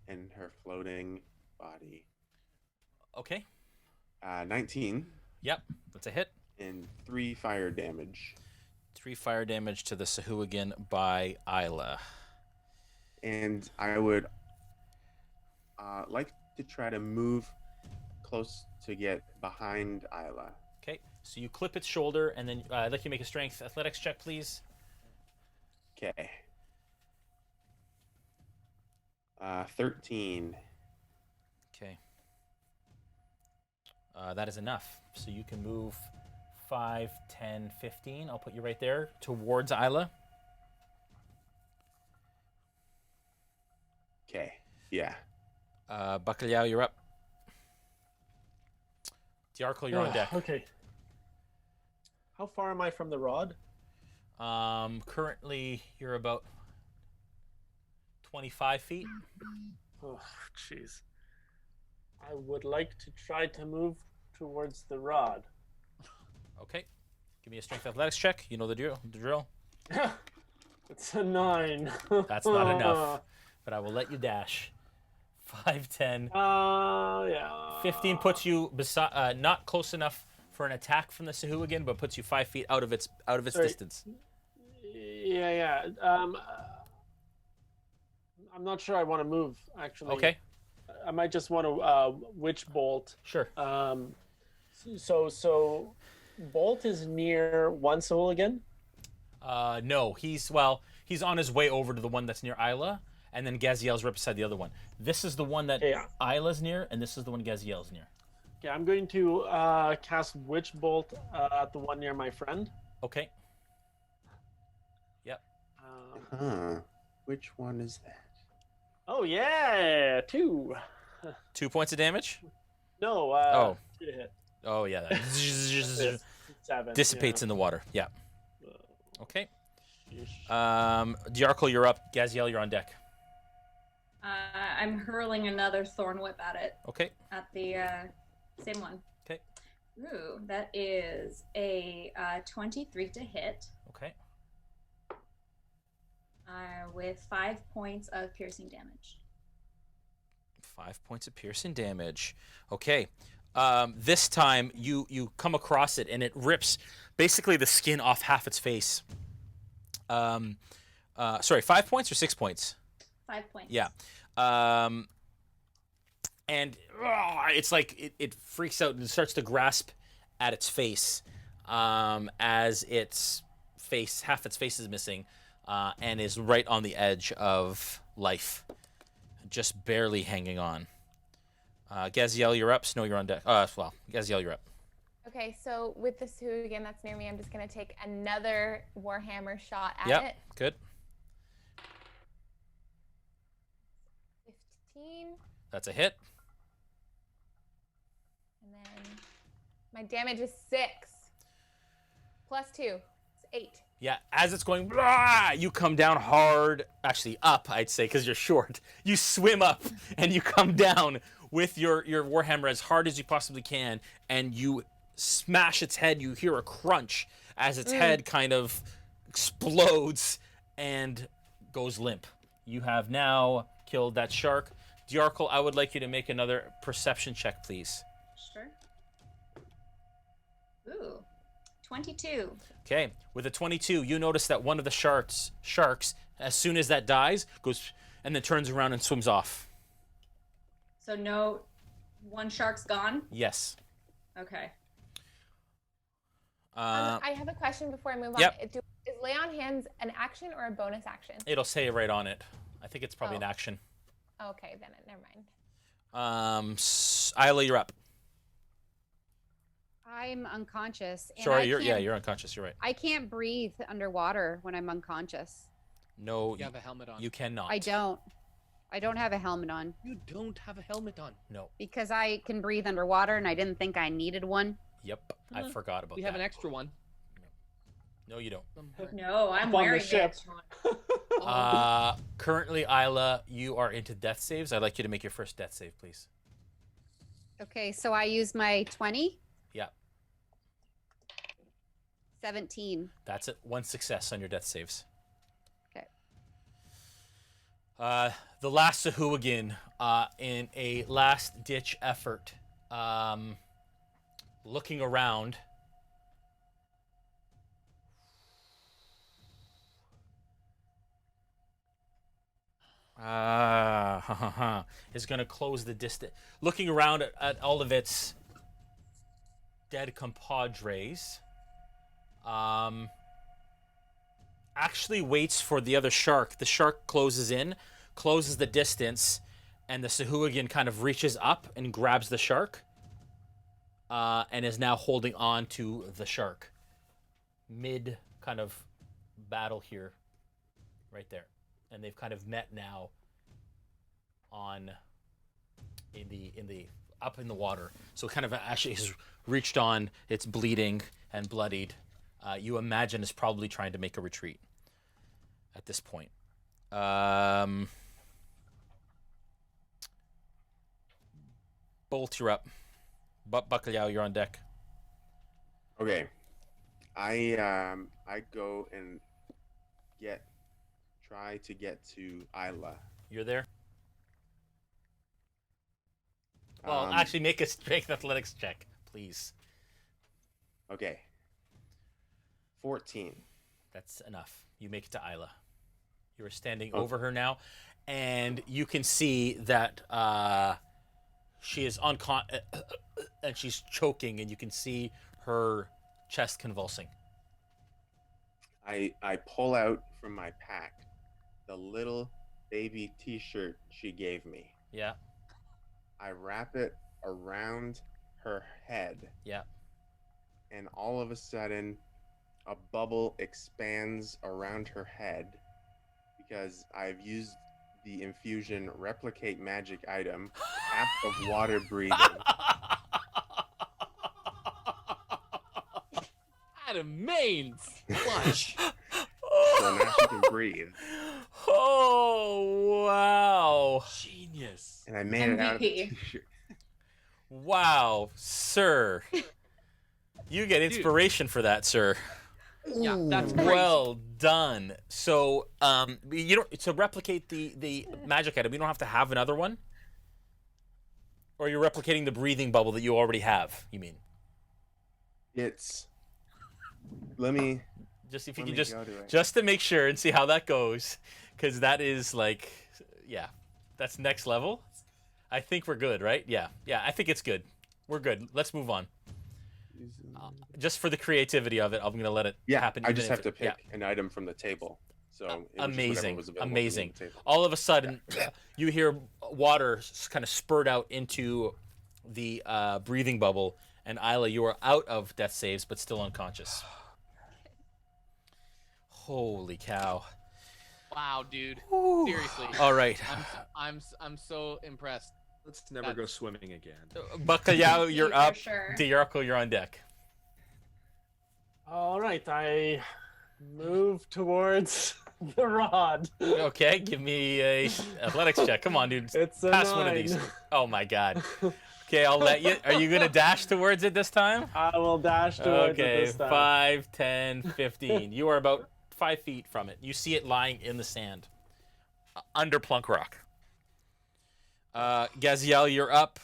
and her floating body. Okay. 19. Yep, that's a hit. And 3 fire damage. 3 fire damage to the Sahuagin by Aella. And I would like to try to move close to get behind Aella. Okay, so you clip its shoulder, and then I'd like you to make a strength athletics check, please. Okay. 13. Okay. That is enough. So you can move 5, 10, 15. I'll put you right there towards Aella. Okay. Yeah. Bacalhau, you're up. Dajarkal, you're on deck. Okay. How far am I from the rod? Currently, you're about 25 feet. Oh, jeez. I would like to try to move towards the rod. Okay. Give me a strength athletics check. You know the drill. It's a 9. That's not enough. But I will let you dash. 5, 10. Yeah. 15 puts you not close enough for an attack from the Sahuagin, but puts you 5 feet out of its distance. Yeah. I'm not sure I want to move, actually. Okay. I might just want to witch bolt. Sure. So Bolt is near one Sahuagin? No, he's on his way over to the one that's near Aella, and then Gaziel's right beside the other one. This is the one that Aila's near, and this is the one Gaziel's near. Okay, I'm going to cast Witch Bolt at the one near my friend. Okay. Yep. Which one is that? Oh, yeah! 2. 2 points of damage? No, 2 to hit. Oh, yeah. That 7. dissipates in the water. Yeah. Okay. Dajarkal, you're up. Gaziel, you're on deck. I'm hurling another thorn whip at it. Okay. At the same one. Okay. Ooh, that is a 23 to hit. Okay. With 5 points of piercing damage. 5 points of piercing damage. Okay. This time you come across it and it rips basically the skin off half its face. Sorry, 5 points or 6 points? 5 points. Yeah. And it's like it freaks out and starts to grasp at its face as its face, half its face is missing, and is right on the edge of life, just barely hanging on. Gaziel, you're up. Snow, you're on deck. Well, Gaziel, you're up. Okay, so with the Sahuagin that's near me, I'm just going to take another Warhammer shot at Yep, it. good. 15. That's a hit. And then my damage is 6. Plus 2. It's 8. Yeah, as it's going, blah, you come down hard, actually up, I'd say, because you're short. You swim up and you come down with your Warhammer as hard as you possibly can, and you smash its head. You hear a crunch as its head kind of explodes and goes limp. You have now killed that shark. Dajarkal, I would like you to make another perception check, please. Sure. Ooh, 22. Okay, with a 22, you notice that one of the sharks, as soon as that dies, goes and then turns around and swims off. So no, one shark's gone? Yes. Okay. I have a question before I move on. Yep. Is lay on hands an action or a bonus action? It'll say it right on it. I think it's probably an action. Okay, then never mind. Aella, you're up. I'm unconscious. And Sorry, you're unconscious. You're right. I can't breathe underwater when I'm unconscious. No, You have a helmet on. you cannot. I don't have a helmet on You don't have a helmet on. No. because I can breathe underwater and I didn't think I needed one. Yep, I forgot about We that. have an extra one. No, you don't. No, I'm Up on the wearing the ship. extra one. Currently, Aella, you are into death saves. I'd like you to make your first death save, please. Okay, so I use my 20. Yeah, 17. that's it. One success on your death saves. Okay. The last Sahuagin, in a last-ditch effort, looking around, is going to close the distance. Looking around at all of its dead compadres, actually waits for the other shark. The shark closes in, closes the distance, and the Sahuagin kind of reaches up and grabs the shark, and is now holding on to the shark. Mid kind of battle here, right there. And they've kind of met now in the up in the water. So it kind of actually has reached on, it's bleeding and bloodied. You imagine it's probably trying to make a retreat at this point. Bolt, you're up. Bacalhau, you're on deck. Okay. I go and try to get to Aella. You're there? Well, Um, actually, make a strength athletics check, please. Okay. 14. That's enough. You make it to Aella. You are standing over her now, and you can see that she is and she's choking, and you can see her chest convulsing. I pull out from my pack the little baby t-shirt she gave me. Yeah, I wrap it around her head, yeah. and all of a sudden a bubble expands around her head because I've used the infusion replicate magic item, half of water breathing. Adam Mainse. Flush. So now she can breathe. Oh, wow. Genius. And I made it out of the MVP. t-shirt. Wow, sir. You get inspiration for that, sir. Yeah, that's crazy. Well done. So, you don't to replicate the magic item. You don't have to have another one, or you're replicating the breathing bubble that you already have. You mean? It's. Let me. Just if you Let can me go to it. just to make sure and see how that goes, because that is like, yeah, that's next level. I think we're good, right? Yeah, I think it's good. We're good. Let's move on. Just for the creativity of it, I'm gonna let it happen. I just have to pick an item from the table. So it was just whatever amazing, was available amazing. from the table. All of a sudden, you hear water kind of spurt out into the breathing bubble, and Aella, you are out of death saves, but still unconscious. Holy cow! Wow, dude. Seriously. All right, I'm so impressed. Let's never go swimming again. Bacalhau, you're For up. sure. Dajarkal, you're on deck. All right, I move towards the rod. Okay, give me a athletics check. Come on, dude. It's a Pass 9. one of these. Oh my god. Okay, I'll let you. Are you gonna dash towards it this time? I will dash towards it Okay, this time. 5, 10, 15. You are about 5 feet from it. You see it lying in the sand under Plunkrawk. Gaziel, you're up.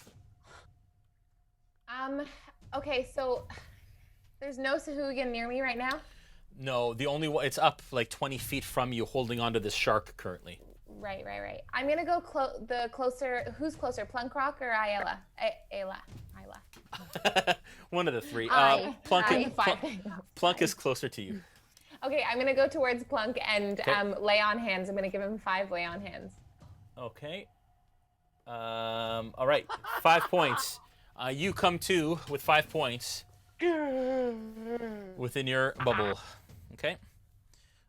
Okay, so there's no Sahuagin near me right now? No, the only one, it's up like 20 feet from you, holding onto this shark currently. Right. I'm gonna go closer. Who's closer, Plunkrawk or Aella? Aella. One of the three. Fine. Plunk is closer to you. Okay, I'm gonna go towards Plunk and Okay. lay on hands. I'm gonna give him 5 lay on hands. Okay. All right, 5 points. You come to with 5 points within your bubble. Okay.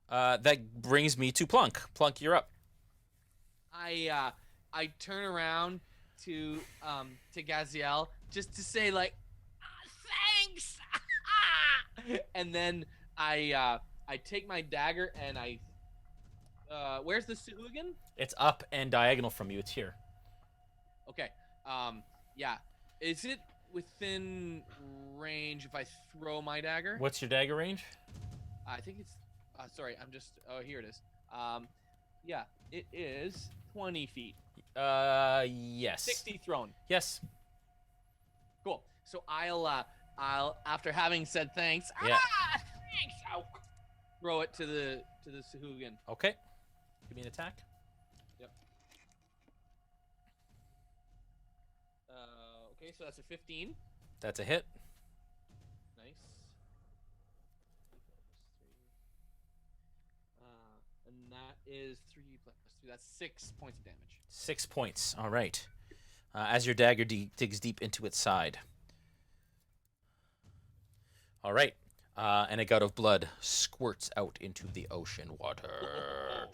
That brings me to Plunk. Plunk, you're up. I turn around to Gaziel just to say like, thanks, and then I take my dagger and I. Where's the Sahuagin? It's up and diagonal from you. It's here. Okay. Yeah. Is it within range if I throw my dagger? What's your dagger range? I think it's. Sorry, I'm just. Oh, here it is. Yeah, it is 20 feet. Yes. 60 thrown. Yes. Cool. So I'll after having said thanks. Yeah. Thanks. I'll throw it to the Sahuagin. Okay. Give me an attack. Yep. Okay, so that's a 15. That's a hit. Nice. And that is 3 plus 2. That's 6 points of damage. 6 points. All right. As your dagger digs deep into its side. All right. And a gout of blood squirts out into the ocean water.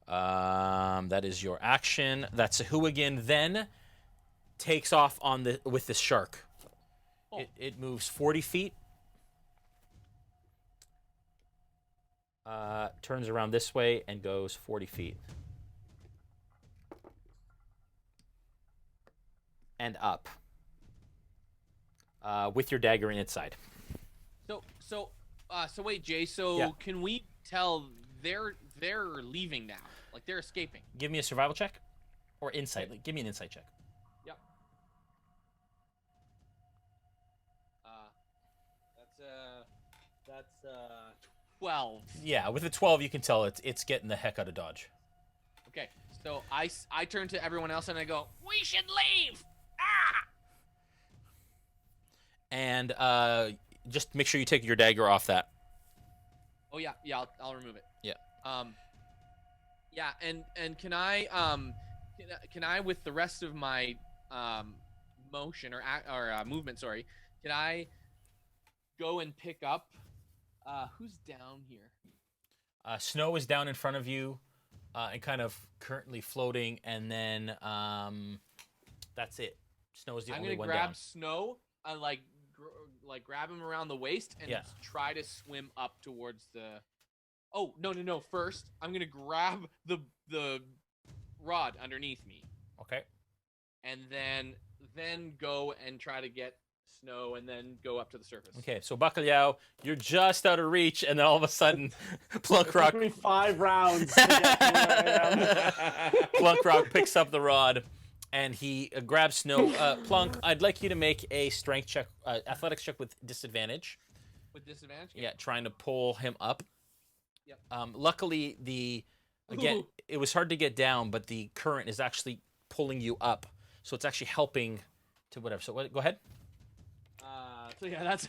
That is your action. That Sahuagin then takes off with this shark. Oh. It moves 40 feet. Turns around this way and goes 40 feet. And up. With your dagger in its side. So wait, Jay. So Yeah. can we tell they're leaving now? Like they're escaping? Give me a survival check, or insight. Like, give me an insight check. Yep. That's 12. Yeah, with a 12, you can tell it's getting the heck out of Dodge. Okay. So I turn to everyone else and I go, we should leave. Ah! And just make sure you take your dagger off that. Oh yeah, I'll remove it. Yeah. Yeah, and can I with the rest of my motion or movement, sorry, can I go and pick up who's down here? Snow is down in front of you, and kind of currently floating, and then that's it. Snow is the only one down. I'm gonna grab Snow and like grab him around the waist and try to swim up towards the. Oh no! First, I'm gonna grab the rod underneath me. Okay. And then go and try to get snow and then go up to the surface. Okay, so Bacalhau, you're just out of reach, and then all of a sudden, It Plunkrawk took me 5 rounds to get to where I am. Plunkrawk picks up the rod, and he grabs Snow. Plunk, I'd like you to make a strength check, athletics check with disadvantage. With disadvantage? Yeah, trying to pull him up. Yep. Luckily, it was hard to get down, but the current is actually pulling you up, so it's actually helping to whatever. So go ahead. So yeah, that's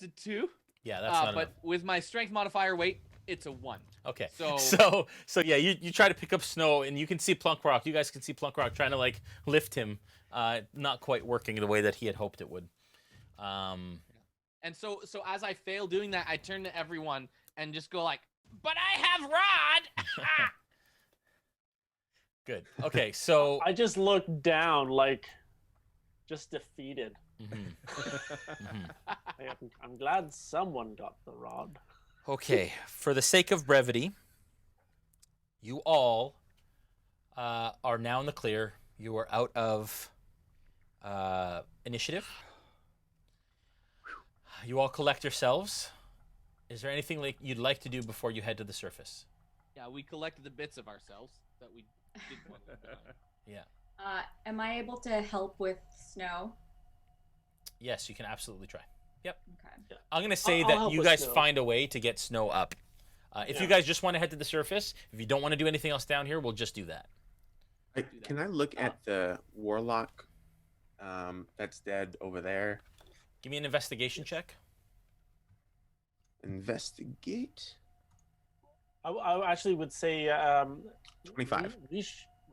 a 2. Yeah, that's not but enough. with my strength modifier weight, it's a 1. Okay. So yeah, you try to pick up Snow, and you can see Plunkrawk. You guys can see Plunkrawk trying to like lift him, not quite working the way that he had hoped it would. And so as I fail doing that, I turn to everyone and just go like, "But I have rod." Good. Okay, so I just looked down, like, just defeated. I'm glad someone got the rod. Okay, for the sake of brevity, you all are now in the clear. You are out of initiative. You all collect yourselves. Is there anything like you'd like to do before you head to the surface? Yeah, we collected the bits of ourselves that we didn't want to die. Yeah. Am I able to help with snow? Yes, you can absolutely try. Yep. Okay. I'm going to say I'll that help you with guys Snow. find a way to get Snow up. If you guys just want to head to the surface, if you don't want to do anything else down here, we'll just do that. Can I look at the warlock that's dead over there? Give me an investigation check. Investigate. I actually would say 25. We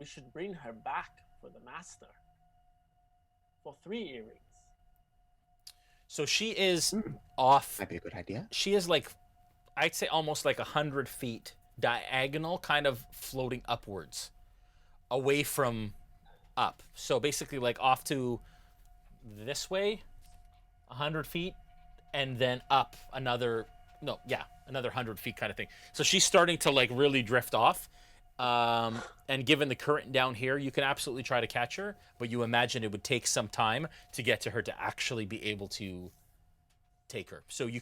should bring her back for the master for 3 earrings. So she is off. Might be a good idea. She is like, I'd say almost like 100 feet diagonal, kind of floating upwards, away from up. So basically like off to this way, 100 feet, and then up another 100 feet kind of thing. So she's starting to like really drift off. And given the current down here, you can absolutely try to catch her, but you imagine it would take some time to get to her to actually be able to take her. So you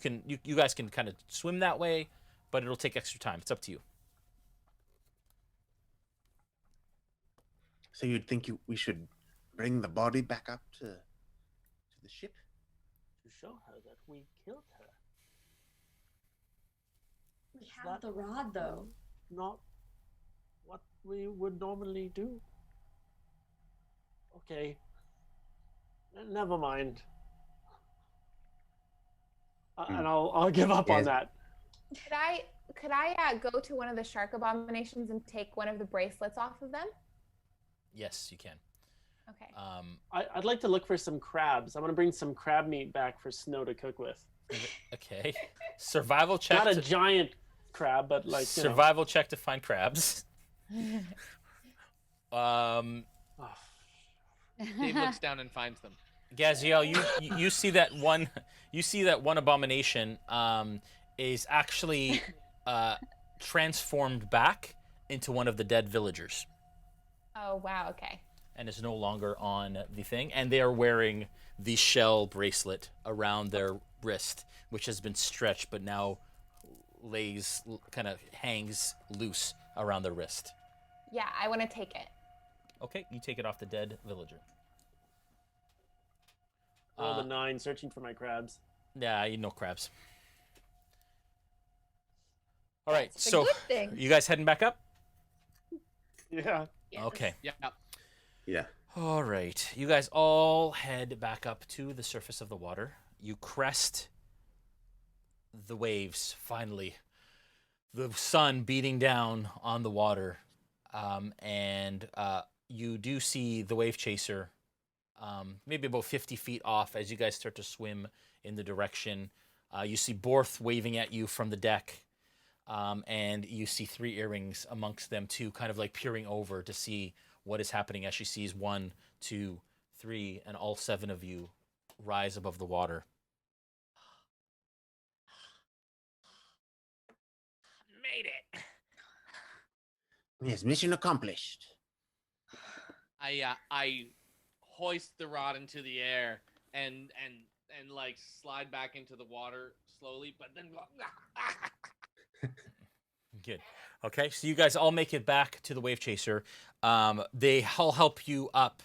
guys can kind of swim that way, but it'll take extra time. It's up to you. So you'd think we should bring the body back up to the ship? To show her that we killed her. We have the rod, though. Not what we would normally do. Okay. Never mind. And I'll give up on that. Could I go to one of the shark abominations and take one of the bracelets off of them? Yes, you can. Okay. I'd like to look for some crabs. I'm gonna bring some crab meat back for Snow to cook with. Okay. Survival check. Not a giant crab, but like survival check to find crabs. Dave looks down and finds them. Gaziel, you see that one. You see that one abomination is actually transformed back into one of the dead villagers. Oh wow! Okay. And is no longer on the thing, and they are wearing the shell bracelet around their wrist, which has been stretched, but now kind of hangs loose around their wrist. Yeah, I want to take it. Okay, you take it off the dead villager. Roll the 9, searching for my crabs. Yeah, no crabs. All right, That's a so good thing. you guys heading back up? Yeah. Yes. Okay. Yeah. All right, you guys all head back up to the surface of the water. You crest the waves, finally. The sun beating down on the water. And you do see the wave chaser maybe about 50 feet off as you guys start to swim in the direction. You see Borth waving at you from the deck. And you see 3 earrings amongst them too, kind of like peering over to see what is happening as she sees 1, 2, 3, and all 7 of you rise above the water. Made it. Yes, mission accomplished. I hoist the rod into the air and like slide back into the water slowly, but then go. Good. Okay, so you guys all make it back to the wave chaser. They all help you up,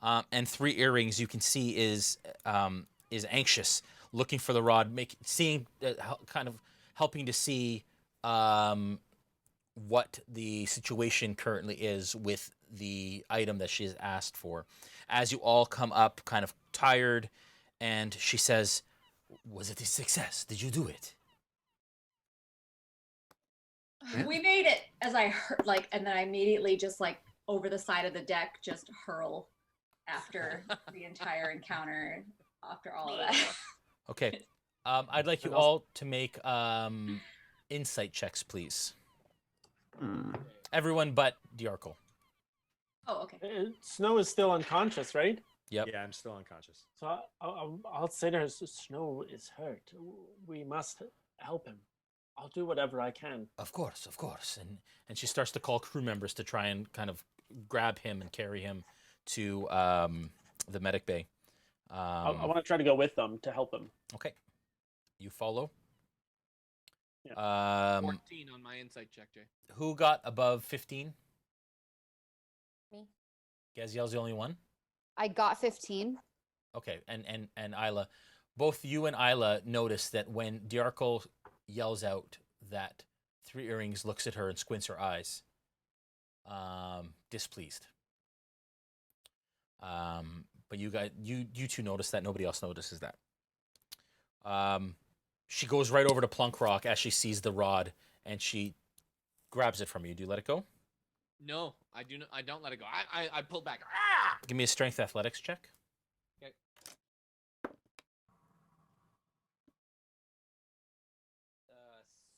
and 3 earrings you can see is anxious, looking for the rod, kind of helping to see what the situation currently is with the item that she's asked for. As you all come up, kind of tired, and she says, "Was it a success? Did you do it?" We made it. As I heard, and then I immediately just over the side of the deck, just hurl after the entire encounter. After all of that. Okay, I'd like you all to make insight checks, please. Everyone but Dajarkal. Oh, okay. Snow is still unconscious, right? Yep. Yeah, I'm still unconscious. So I'll say to her, Snow is hurt. We must help him. I'll do whatever I can. Of course. And she starts to call crew members to try and kind of grab him and carry him to the medic bay. I want to try to go with them to help him. Okay. You follow? Yeah. 14 on my insight check, Jay. Who got above 15? Me. Gaziel's the only one? I got 15. Okay, and Aella. Both you and Aella notice that when Dajarkal yells out that 3 earrings looks at her and squints her eyes, displeased. But you guys, you two notice that. Nobody else notices that. She goes right over to Plunkrawk as she sees the rod, and she grabs it from you. Do you let it go? No, I do not. I don't let it go. I pull back. Ah! Give me a strength athletics check. Okay.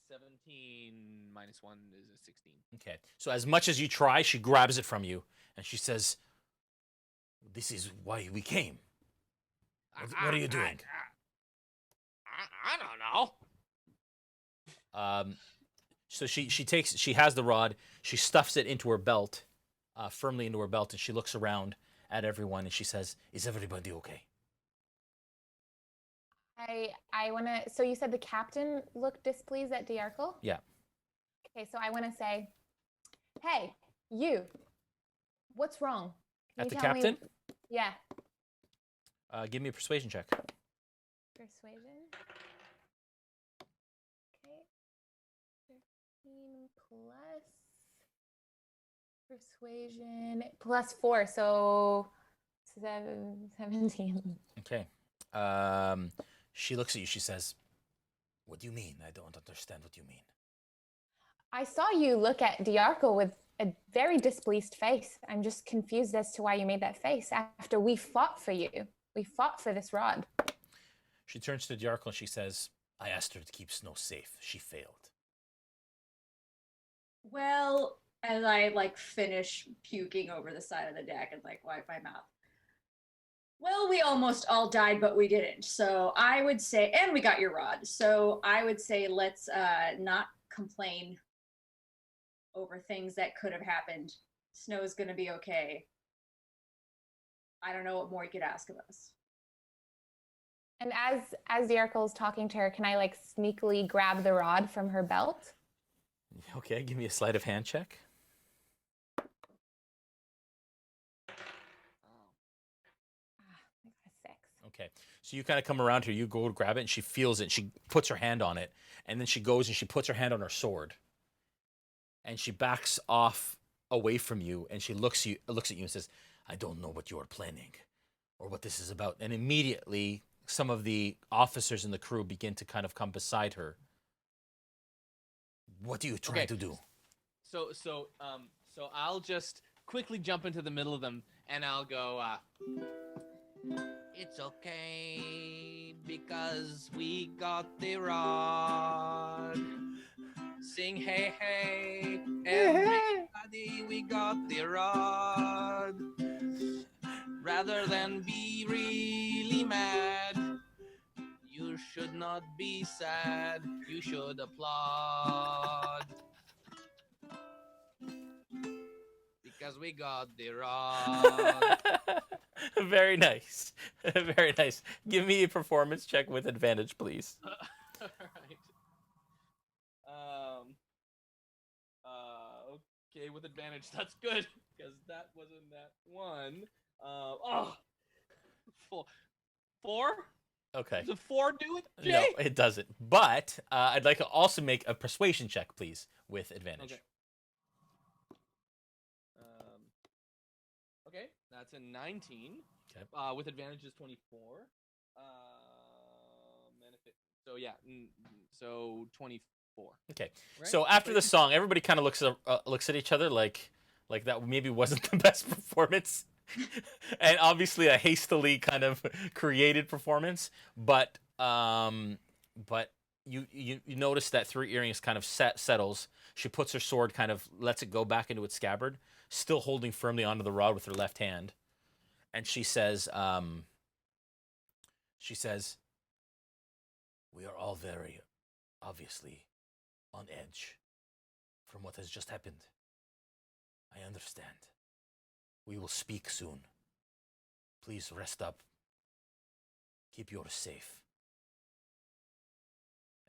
17 minus 1 is a 16. Okay. So as much as you try, she grabs it from you, and she says, "This is why we came. What are you doing?" I don't know. So she has the rod, she stuffs it into her belt, firmly into her belt, and she looks around at everyone and she says, "Is everybody okay?" I want to. So you said the captain looked displeased at Dajarkal? Yeah. Okay, so I want to say, "Hey, you. What's wrong?" Can At you the tell me- captain? Yeah. Give me a persuasion check. Persuasion. Okay. 13 plus persuasion plus 4, so 17. Okay. She looks at you. She says, "What do you mean? I don't understand what you mean." I saw you look at Dajarkal with a very displeased face. I'm just confused as to why you made that face after we fought for you. We fought for this rod. She turns to Dajarkal and she says, "I asked her to keep Snow safe. She failed." Well, as I finish puking over the side of the deck and wipe my mouth. Well, we almost all died, but we didn't. So I would say, and we got your rod. So I would say let's not complain over things that could have happened. Snow's gonna be okay. I don't know what more you could ask of us. And as Dajarkal is talking to her, can I sneakily grab the rod from her belt? Okay, give me a sleight of hand check. I got a 6. Okay, so you kind of come around her, you go to grab it, and she feels it, she puts her hand on it, and then she goes and she puts her hand on her sword. And she backs off away from you, and she looks at you and says, "I don't know what you are planning or what this is about." And immediately, some of the officers in the crew begin to kind of come beside her. "What are you trying to do?" So I'll just quickly jump into the middle of them, and I'll go, "It's okay, because we got the rod. Sing hey, hey, everybody, we got the rod. Rather than be really mad, you should not be sad, you should applaud. 'cause we got the rod. Very nice. Very nice. Give me a performance check with advantage, please. Alright. Okay, with advantage, that's good, because that wasn't that one. Four? Okay. Does 4 do it, Jay? No, it doesn't. But I'd like to also make a persuasion check, please, with advantage. Okay. Okay, that's a 19. Okay. With advantage is 24. So yeah, so 24. Okay. Right? So after the song, everybody kind of looks at each other like that maybe wasn't the best performance, and obviously a hastily kind of created performance. But you notice that Three Earrings kind of settles. She puts her sword, kind of lets it go back into its scabbard, still holding firmly onto the rod with her left hand, and she says, "We are all very obviously on edge from what has just happened. I understand. We will speak soon. Please rest up. Keep yours safe.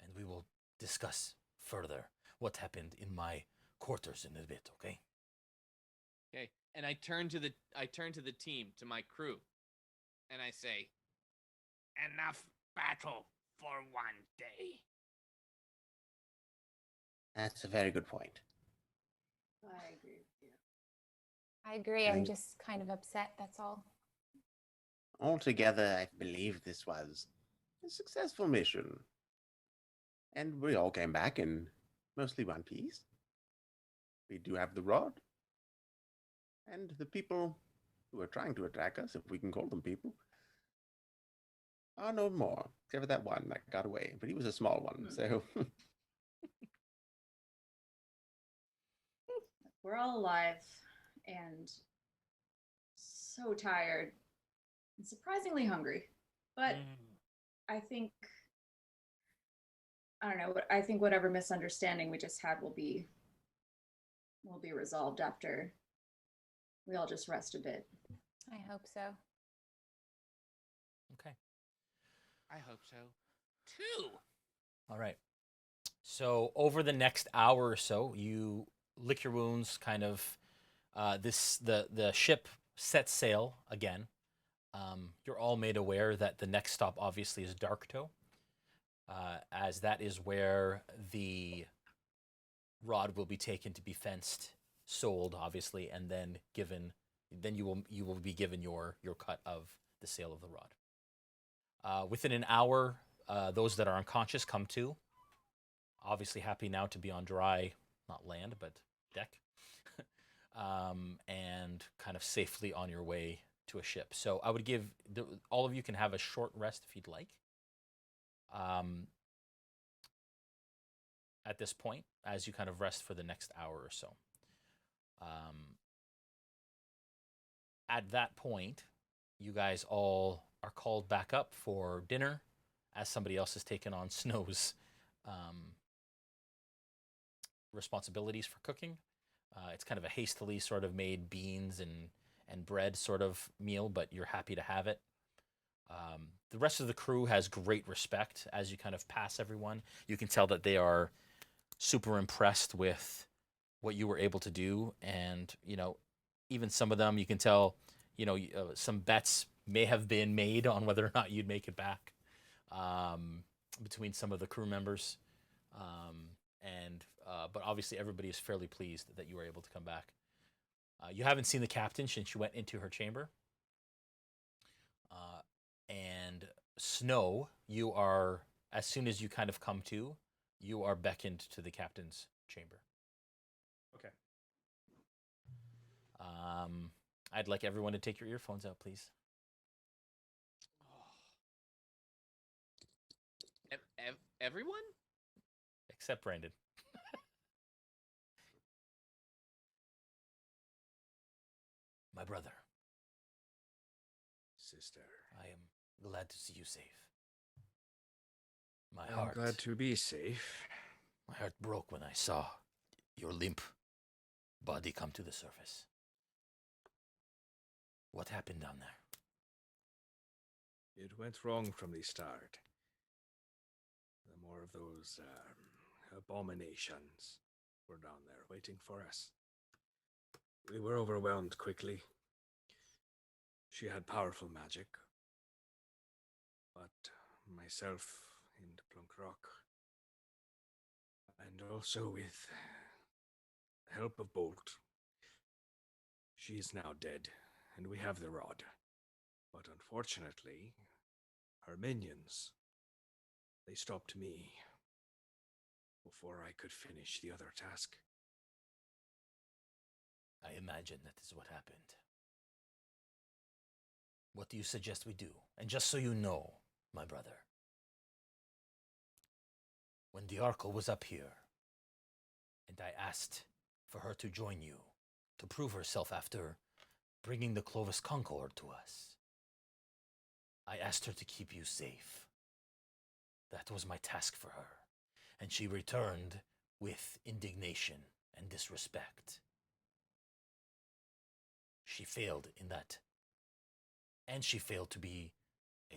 And we will discuss further what happened in my quarters in a bit, okay?" Okay. And I turn to the team, to my crew, and I say, "Enough battle for one day." That's a very good point. I agree with you. I agree. I'm just kind of upset. That's all. Altogether, I believe this was a successful mission. And we all came back in mostly one piece. We do have the rod. And the people who are trying to attack us, if we can call them people, are no more. Except for that one that got away. But he was a small one, so... We're all alive and so tired and surprisingly hungry. But I think, I don't know, I think whatever misunderstanding we just had will be resolved after we all just rest a bit. I hope so. Okay. I hope so, too. All right. So over the next hour or so, you lick your wounds, kind of. The ship sets sail again. You're all made aware that the next stop obviously is Darktoe, as that is where the rod will be taken to be fenced, sold obviously, and then given. Then you will be given your cut of the sale of the rod. Within an hour, those that are unconscious come to. Obviously happy now to be on dry, not land, but deck, and kind of safely on your way to a ship. So I would give all of you can have a short rest if you'd like. At this point, as you kind of rest for the next hour or so. At that point, you guys all are called back up for dinner, as somebody else has taken on Snow's responsibilities for cooking. It's kind of a hastily sort of made beans and bread sort of meal, but you're happy to have it. The rest of the crew has great respect as you kind of pass everyone. You can tell that they are super impressed with what you were able to do, and even some of them, you can tell, some bets may have been made on whether or not you'd make it back, between some of the crew members. But obviously everybody is fairly pleased that you were able to come back. You haven't seen the captain since you went into her chamber. And Snow, you are, as soon as you kind of come to, you are beckoned to the captain's chamber. Okay. I'd like everyone to take your earphones out, please. Everyone? Except Brandon. My brother. Sister. I am glad to see you safe. I'm glad to be safe. My heart broke when I saw your limp body come to the surface. What happened down there? It went wrong from the start. The more of those abominations were down there waiting for us. We were overwhelmed quickly. She had powerful magic. But myself and Plunkrawk, and also with the help of Bolt, she is now dead, and we have the rod. But unfortunately, her minions, they stopped me before I could finish the other task. I imagine that is what happened. What do you suggest we do? And just so you know, my brother, when Dajarkal was up here, and I asked for her to join you, to prove herself after bringing the Clovis Concord to us, I asked her to keep you safe. That was my task for her, and she returned with indignation and disrespect. She failed in that, and she failed to be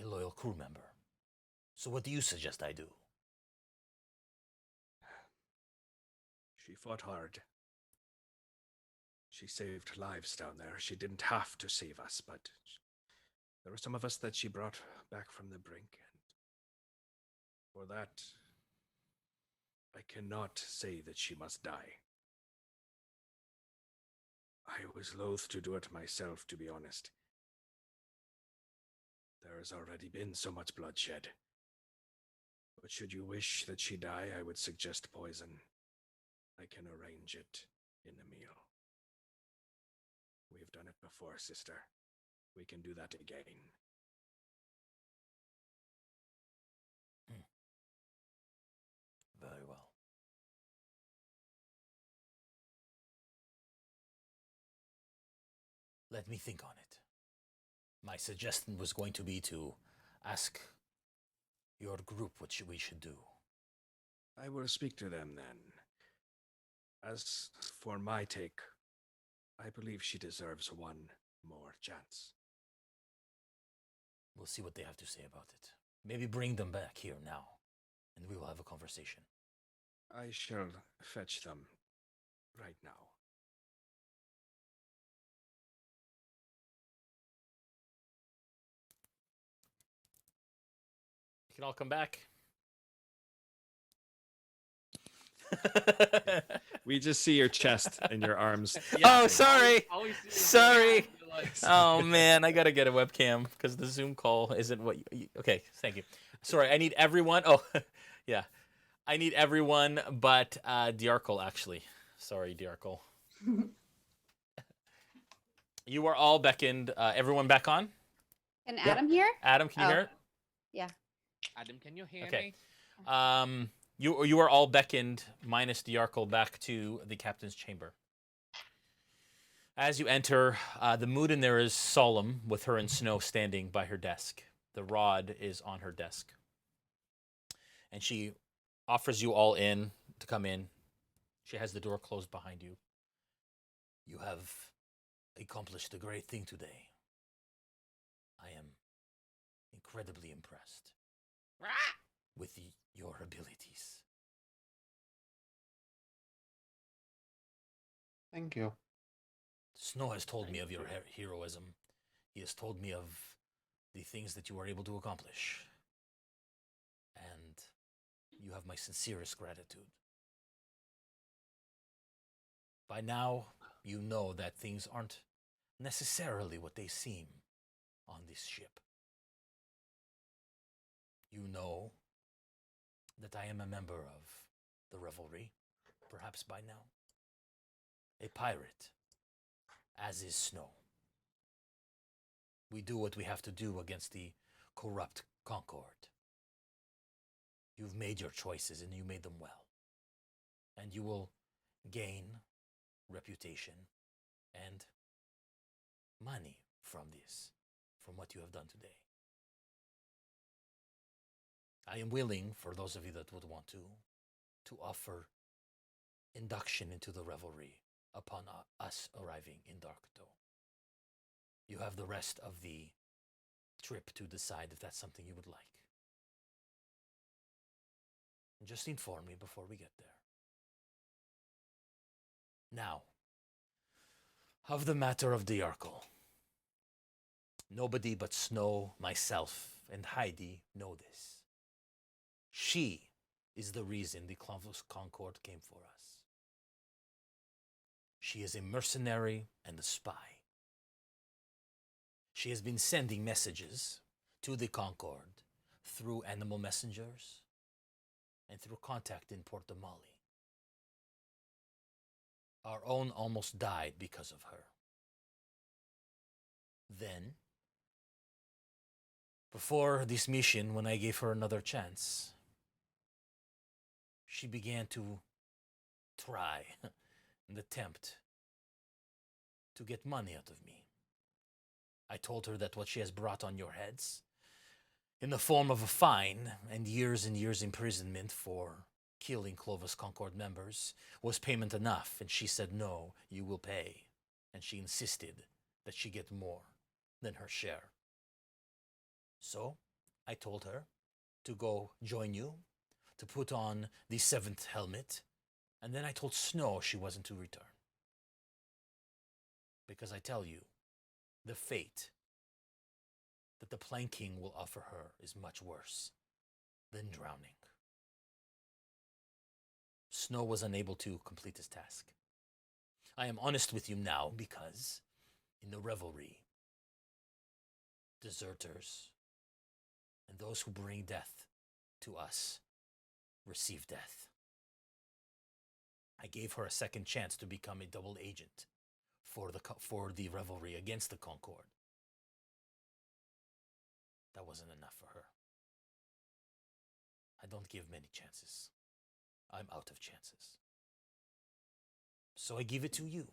a loyal crew member. So what do you suggest I do? She fought hard. She saved lives down there. She didn't have to save us, but there were some of us that she brought back from the brink, and for that, I cannot say that she must die. I was loath to do it myself, to be honest. There has already been so much bloodshed. But should you wish that she die, I would suggest poison. I can arrange it in a meal. We've done it before, sister. We can do that again. Very well. Let me think on it. My suggestion was going to be to ask your group what we should do. I will speak to them then. As for my take, I believe she deserves one more chance. We'll see what they have to say about it. Maybe bring them back here now, and we will have a conversation. I shall fetch them right now. You can all come back. We just see your chest and your arms. Oh, sorry. Sorry. Like, Oh, man. I got to get a webcam because the Zoom call isn't what you... Okay, thank you. Sorry, I need everyone. Oh, yeah. I need everyone but Dajarkal, actually. Sorry, Dajarkal. You are all beckoned. Everyone back on? Can Adam hear? Adam, can you hear it? Yeah. Adam, can you hear Okay. me? You are all beckoned, minus Dajarkal, back to the captain's chamber. As you enter, the mood in there is solemn, with her and Snow standing by her desk. The rod is on her desk. And she offers you all in to come in. She has the door closed behind you. You have accomplished a great thing today. I am incredibly impressed with your abilities. Thank you. Snow has told me of your heroism. He has told me of the things that you were able to accomplish. And you have my sincerest gratitude. By now, you know that things aren't necessarily what they seem on this ship. You know that I am a member of the Revelry, perhaps by now. A pirate, as is Snow. We do what we have to do against the corrupt Concord. You've made your choices and you made them well. And you will gain reputation and money from this, from what you have done today. I am willing, for those of you that would want to offer induction into the Revelry upon us arriving in Darkto. You have the rest of the trip to decide if that's something you would like. And just inform me before we get there. Now, of the matter of Dajarkal. Nobody but Snow, myself, and Heidi know this. She is the reason the Clovis Concord came for us. She is a mercenary and a spy. She has been sending messages to the Concord through animal messengers and through contact in Port de Mali. Our own almost died because of her. Then, before this mission, when I gave her another chance, she began to try and attempt to get money out of me. I told her that what she has brought on your heads, in the form of a fine and years imprisonment for killing Clovis Concord members, was payment enough, and she said, no, you will pay. And she insisted that she get more than her share. So, I told her to go join you, to put on the 7th helmet, and then I told Snow she wasn't to return. Because I tell you, the fate that the planking will offer her is much worse than drowning. Snow was unable to complete his task. I am honest with you now because in the Revelry, deserters and those who bring death to us receive death. I gave her a second chance to become a double agent for the Revelry against the Concord. That wasn't enough for her. I don't give many chances. I'm out of chances. So I give it to you.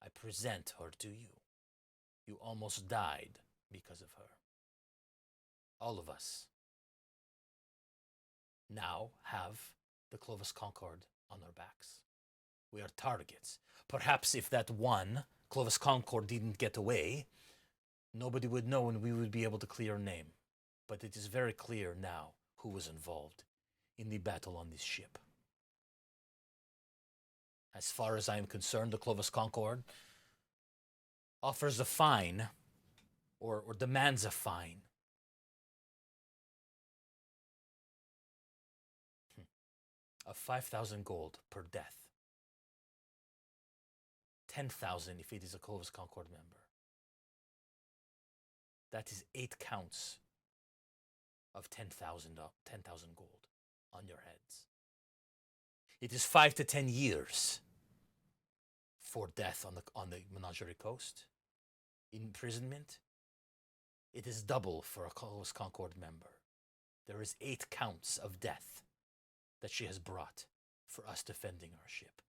I present her to you. You almost died because of her. All of us now have the Clovis Concord on our backs. We are targets. Perhaps if that one Clovis Concord didn't get away, nobody would know and we would be able to clear her name. But it is very clear now who was involved in the battle on this ship. As far as I am concerned, the Clovis Concord offers a fine or demands a fine of 5,000 gold per death. 10,000 if it is a Clovis Concord member. That is 8 counts of 10,000 gold on your heads. It is 5 to 10 years for death on the Menagerie Coast. Imprisonment, it is double for a Clovis Concord member. There is 8 counts of death that she has brought for us defending our ship.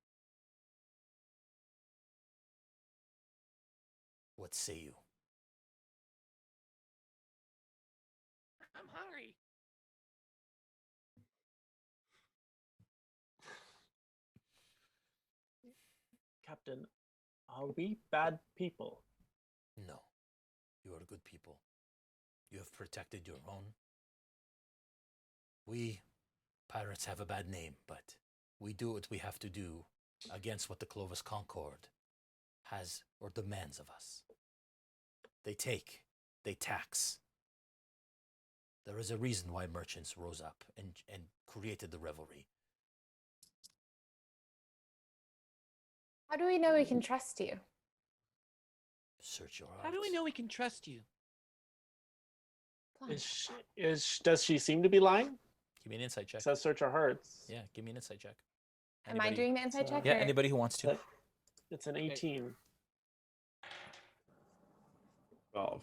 What say you? I'm hungry. Captain, are we bad people? No. You are good people. You have protected your own. We pirates have a bad name, but we do what we have to do against what the Clovis Concord has or demands of us. They take, they tax. There is a reason why merchants rose up and created the Revelry. How do we know we can trust you? Search your hearts. How do we know we can trust you? Does she seem to be lying? Give me an insight check. It says search our hearts. Yeah, give me an insight check. Am I doing the insight check? Yeah, or- anybody who wants to. It's an 18. 12.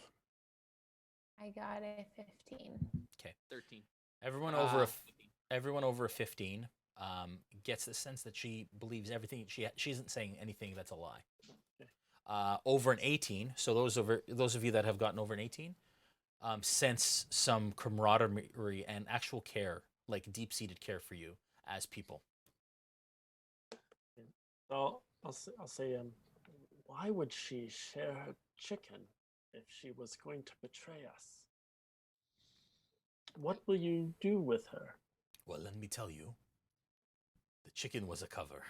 I got a 15. Okay. 13. Everyone over a 15 gets the sense that she believes everything. She isn't saying anything that's a lie. Over an 18, so those of you that have gotten over an 18, sense some camaraderie and actual care, like deep-seated care for you as people. So I'll say, why would she share her chicken if she was going to betray us. What will you do with her? Well, let me tell you. The chicken was a cover.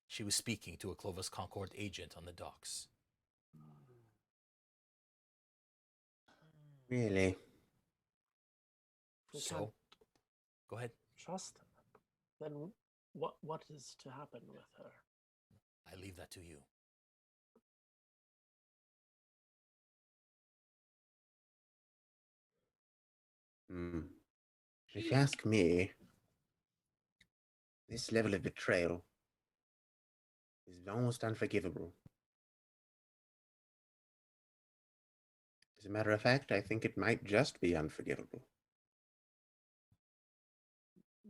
She was speaking to a Clovis Concord agent on the docks. Really? We So, can't go ahead. trust her. Then what is to happen with her? I leave that to you. If you ask me, this level of betrayal is almost unforgivable. As a matter of fact, I think it might just be unforgivable.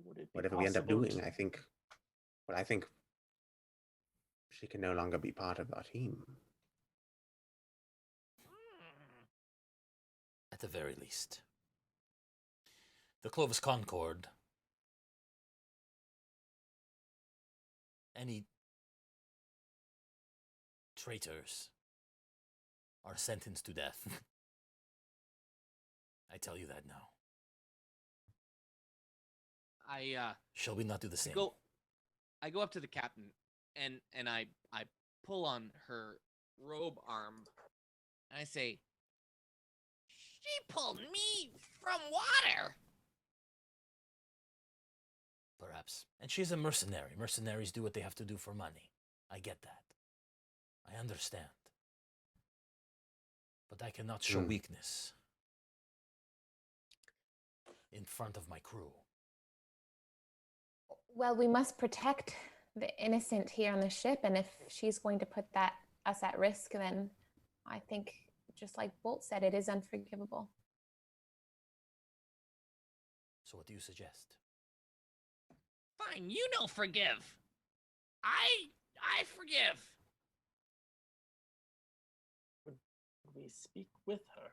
Would it be Whatever we end up possible doing, to- I think she can no longer be part of our team. At the very least. The Clovis Concord. Any traitors are sentenced to death. I tell you that now. Shall we not do the same? I go up to the captain and I pull on her robe arm and I say, "She pulled me from water." Perhaps. And she's a mercenary. Mercenaries do what they have to do for money. I get that. I understand. But I cannot show weakness in front of my crew. Well, we must protect the innocent here on the ship, and if she's going to put us at risk, then I think, just like Bolt said, it is unforgivable. So what do you suggest? Fine, you don't forgive. I forgive. Would we speak with her?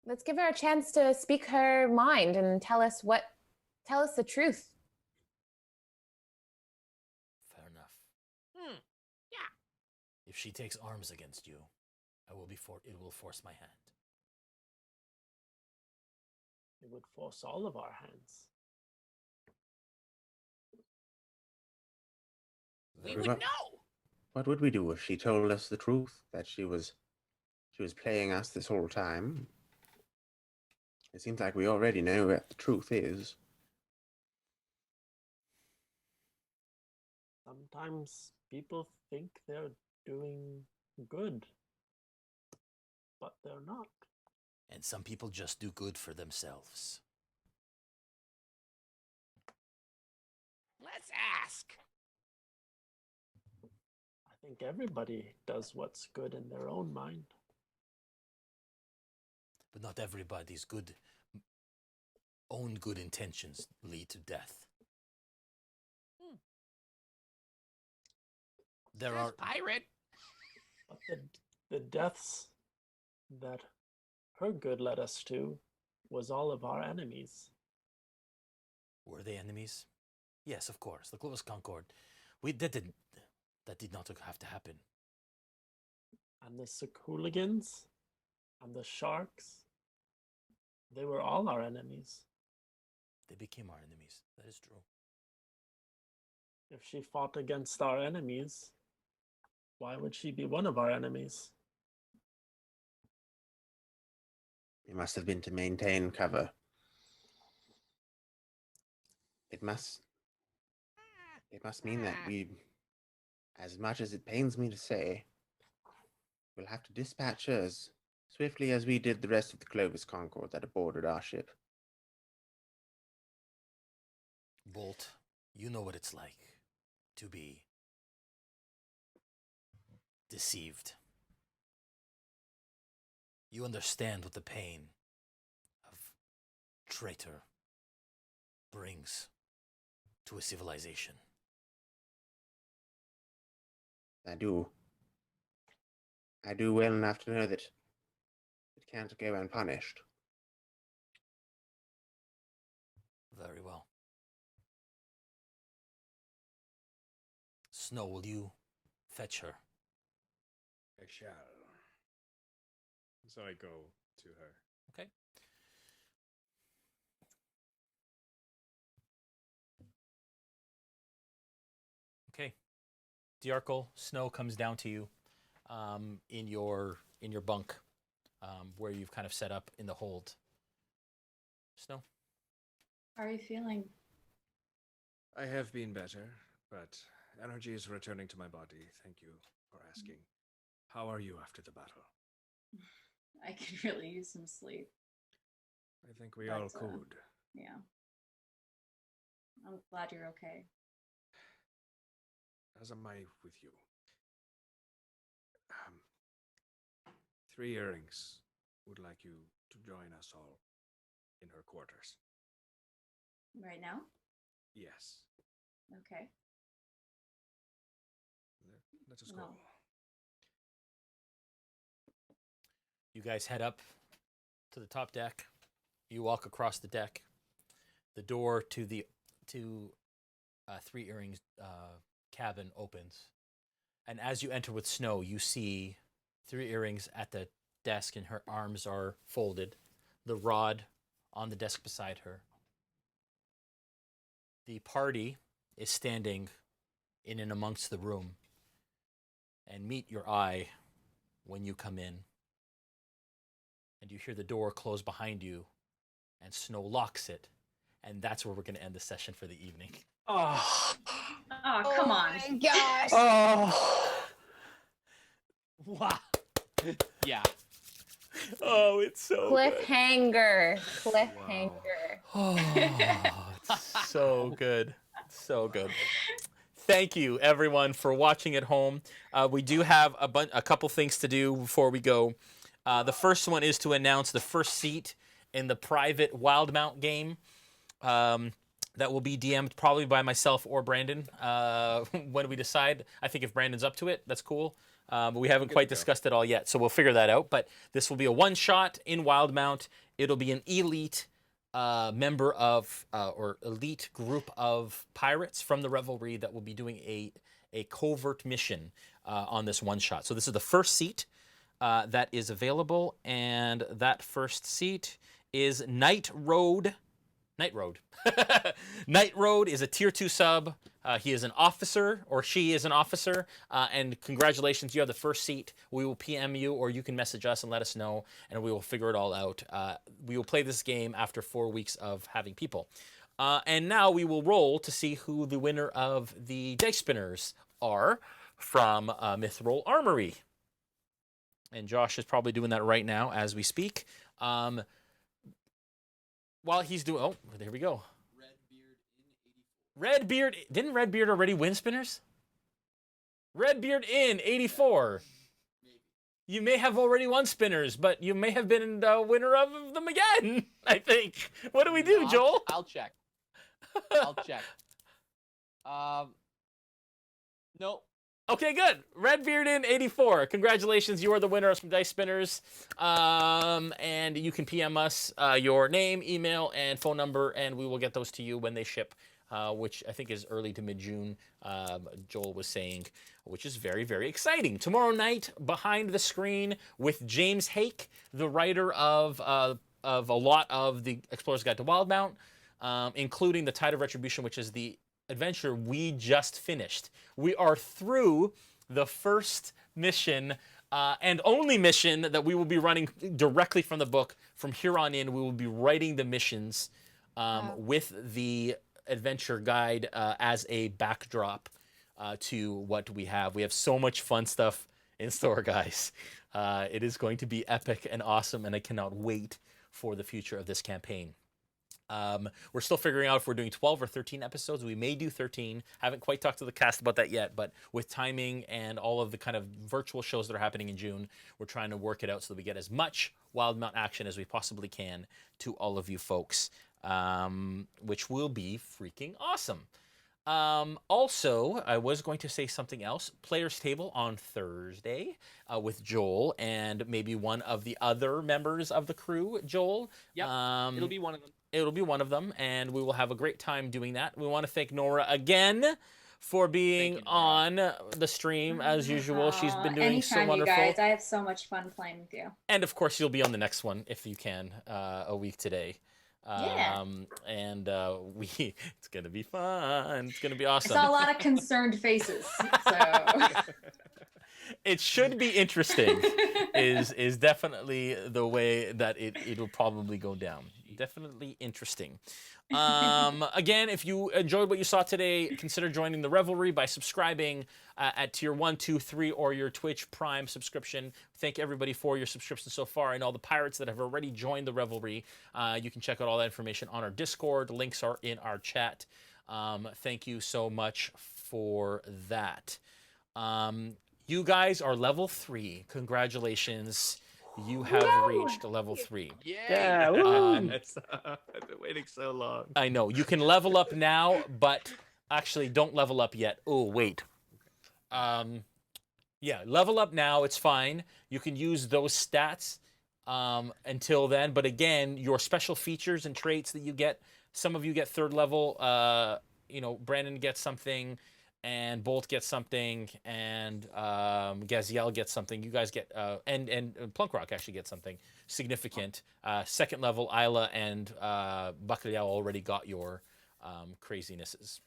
Let's give her a chance to speak her mind and tell us the truth. Fair enough. Yeah. If she takes arms against you, it will force my hand. It would force all of our hands. We would know. What would we do if she told us the truth, that she was playing us this whole time? It seems like we already know what the truth is. Sometimes people think they're doing good, but they're not. And some people just do good for themselves. Let's ask. I think everybody does what's good in their own mind. But not everybody's own good intentions lead to death. There are pirate. But the deaths that her good led us to was all of our enemies. Were they enemies? Yes, of course. The Clovis Concord. That did not have to happen. And the Sahuagins and the sharks, they were all our enemies. They became our enemies. That is true. If she fought against our enemies, why would she be one of our enemies? It must have been to maintain cover. It must mean that we, as much as it pains me to say, will have to dispatch her as swiftly as we did the rest of the Clovis Concord that boarded our ship. Bolt, you know what it's like to be deceived. You understand what the pain of traitor brings to a civilization. I do. I do well enough to know that it can't go unpunished. Very well. Snow, will you fetch her? I shall. So I go to her. Okay. Okay. Dajarkal, snow comes down to you in your bunk where you've kind of set up in the hold. Snow? How are you feeling? I have been better, but energy is returning to my body. Thank you for asking. How are you after the battle? I could really use some sleep. I think we all could. Yeah. I'm glad you're okay. As am I with you. 3 Earrings would like you to join us all in her quarters. Right now? Yes. Okay. Let us go. You guys head up to the top deck. You walk across the deck. The door to the 3 Earrings cabin opens. And as you enter with Snow, you see 3 Earrings at the desk and her arms are folded. The rod on the desk beside her. The party is standing in and amongst the room and meet your eye when you come in. And you hear the door close behind you and Snow locks it. And that's where we're going to end the session for the evening. Oh, come on. Oh my gosh. oh. Wow. Yeah. Oh, it's so Cliffhanger. Cliffhanger. Oh, it's so good. So good. Thank you, everyone, for watching at home. We do have a couple things to do before we go. The first one is to announce the first seat in the private Wildemount game. That will be DM'd probably by myself or Brandon when we decide. I think if Brandon's up to it, that's cool. But we haven't quite discussed it all yet, so we'll figure that out. But this will be a one-shot in Wildemount. It'll be an elite member of or elite group of pirates from the Revelry that will be doing a covert mission on this one-shot. So this is the first seat that is available, and that first seat is Night Road. Night Road. Night Road is a tier 2 sub. He is an officer, or she is an officer, and congratulations, you have the first seat. We will PM you, or you can message us and let us know, and we will figure it all out. We will play this game after 4 weeks of having people. And now we will roll to see who the winner of the dice spinners are from Mithril Armory. And Josh is probably doing that right now as we speak. While he's doing... Oh, there we go. Redbeard, didn't Redbeard already win spinners? Redbeard in 84. You may have already won spinners, but you may have been the winner of them again, I think. What do we do, Joel? I'll check. I'll check. Nope. Okay, good. Redbeard in 84. Congratulations, you are the winner of some dice spinners. And you can PM us your name, email, and phone number, and we will get those to you when they ship. Which I think is early to mid-June, Joel was saying, which is very, very exciting. Tomorrow night, behind the screen with James Hake, the writer of a lot of the Explorer's Guide to Wildemount, including the Tide of Retribution, which is the adventure we just finished. We are through the first mission and only mission that we will be running directly from the book. From here on in, we will be writing the missions with the adventure guide as a backdrop to what we have. We have so much fun stuff in store, guys. It is going to be epic and awesome, and I cannot wait for the future of this campaign. We're still figuring out if we're doing 12 or 13 episodes. We may do 13. Haven't quite talked to the cast about that yet, but with timing and all of the kind of virtual shows that are happening in June, we're trying to work it out so that we get as much Wildemount action as we possibly can to all of you folks. Which will be freaking awesome. Also, I was going to say something else. Players Table on Thursday with Joel and maybe one of the other members of the crew, Joel. Yep, it'll be one of them. It'll be one of them, and we will have a great time doing that. We want to thank Noura again for being on the stream as usual. She's been doing so anytime, wonderful. you guys. I have so much fun playing with you. And of course, you'll be on the next one if you can, a week today. Yeah. And it's gonna be fun. It's gonna be awesome. I saw a lot of concerned faces. So it should be interesting. is definitely the way that it'll probably go down. Definitely interesting. Again, if you enjoyed what you saw today, consider joining the Revelry by subscribing at tier 1, 2, 3, or your Twitch Prime subscription. Thank everybody for your subscription so far, and all the pirates that have already joined the Revelry. You can check out all that information on our Discord. Links are in our chat. Thank you so much for that. You guys are level 3. Congratulations. You have reached level 3. Yeah. I've been waiting so long. I know. You can level up now, but actually don't level up yet. Oh, wait. Yeah, level up now. It's fine. You can use those stats until then. But again, your special features and traits that you get, some of you get 3rd level. Brandon gets something, and Bolt gets something, and Gaziel gets something. You guys get, and Plunkrawk actually gets something significant. 2nd level, Aella and Bacalhau already got your crazinesses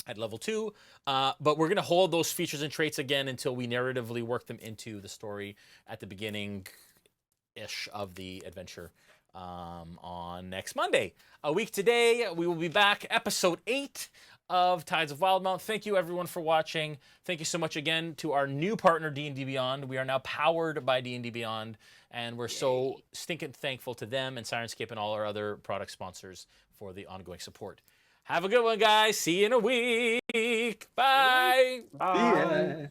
at level 2. But we're going to hold those features and traits again until we narratively work them into the story at the beginning-ish of the adventure on next Monday. A week today, we will be back, episode 8 of Tides of Wildemount. Thank you everyone for watching. Thank you so much again to our new partner D&D Beyond. We are now powered by D&D Beyond, and we're so stinking thankful to them and Sirenscape and all our other product sponsors for the ongoing support. Have a good one, guys. See you in a week. Bye. Bye.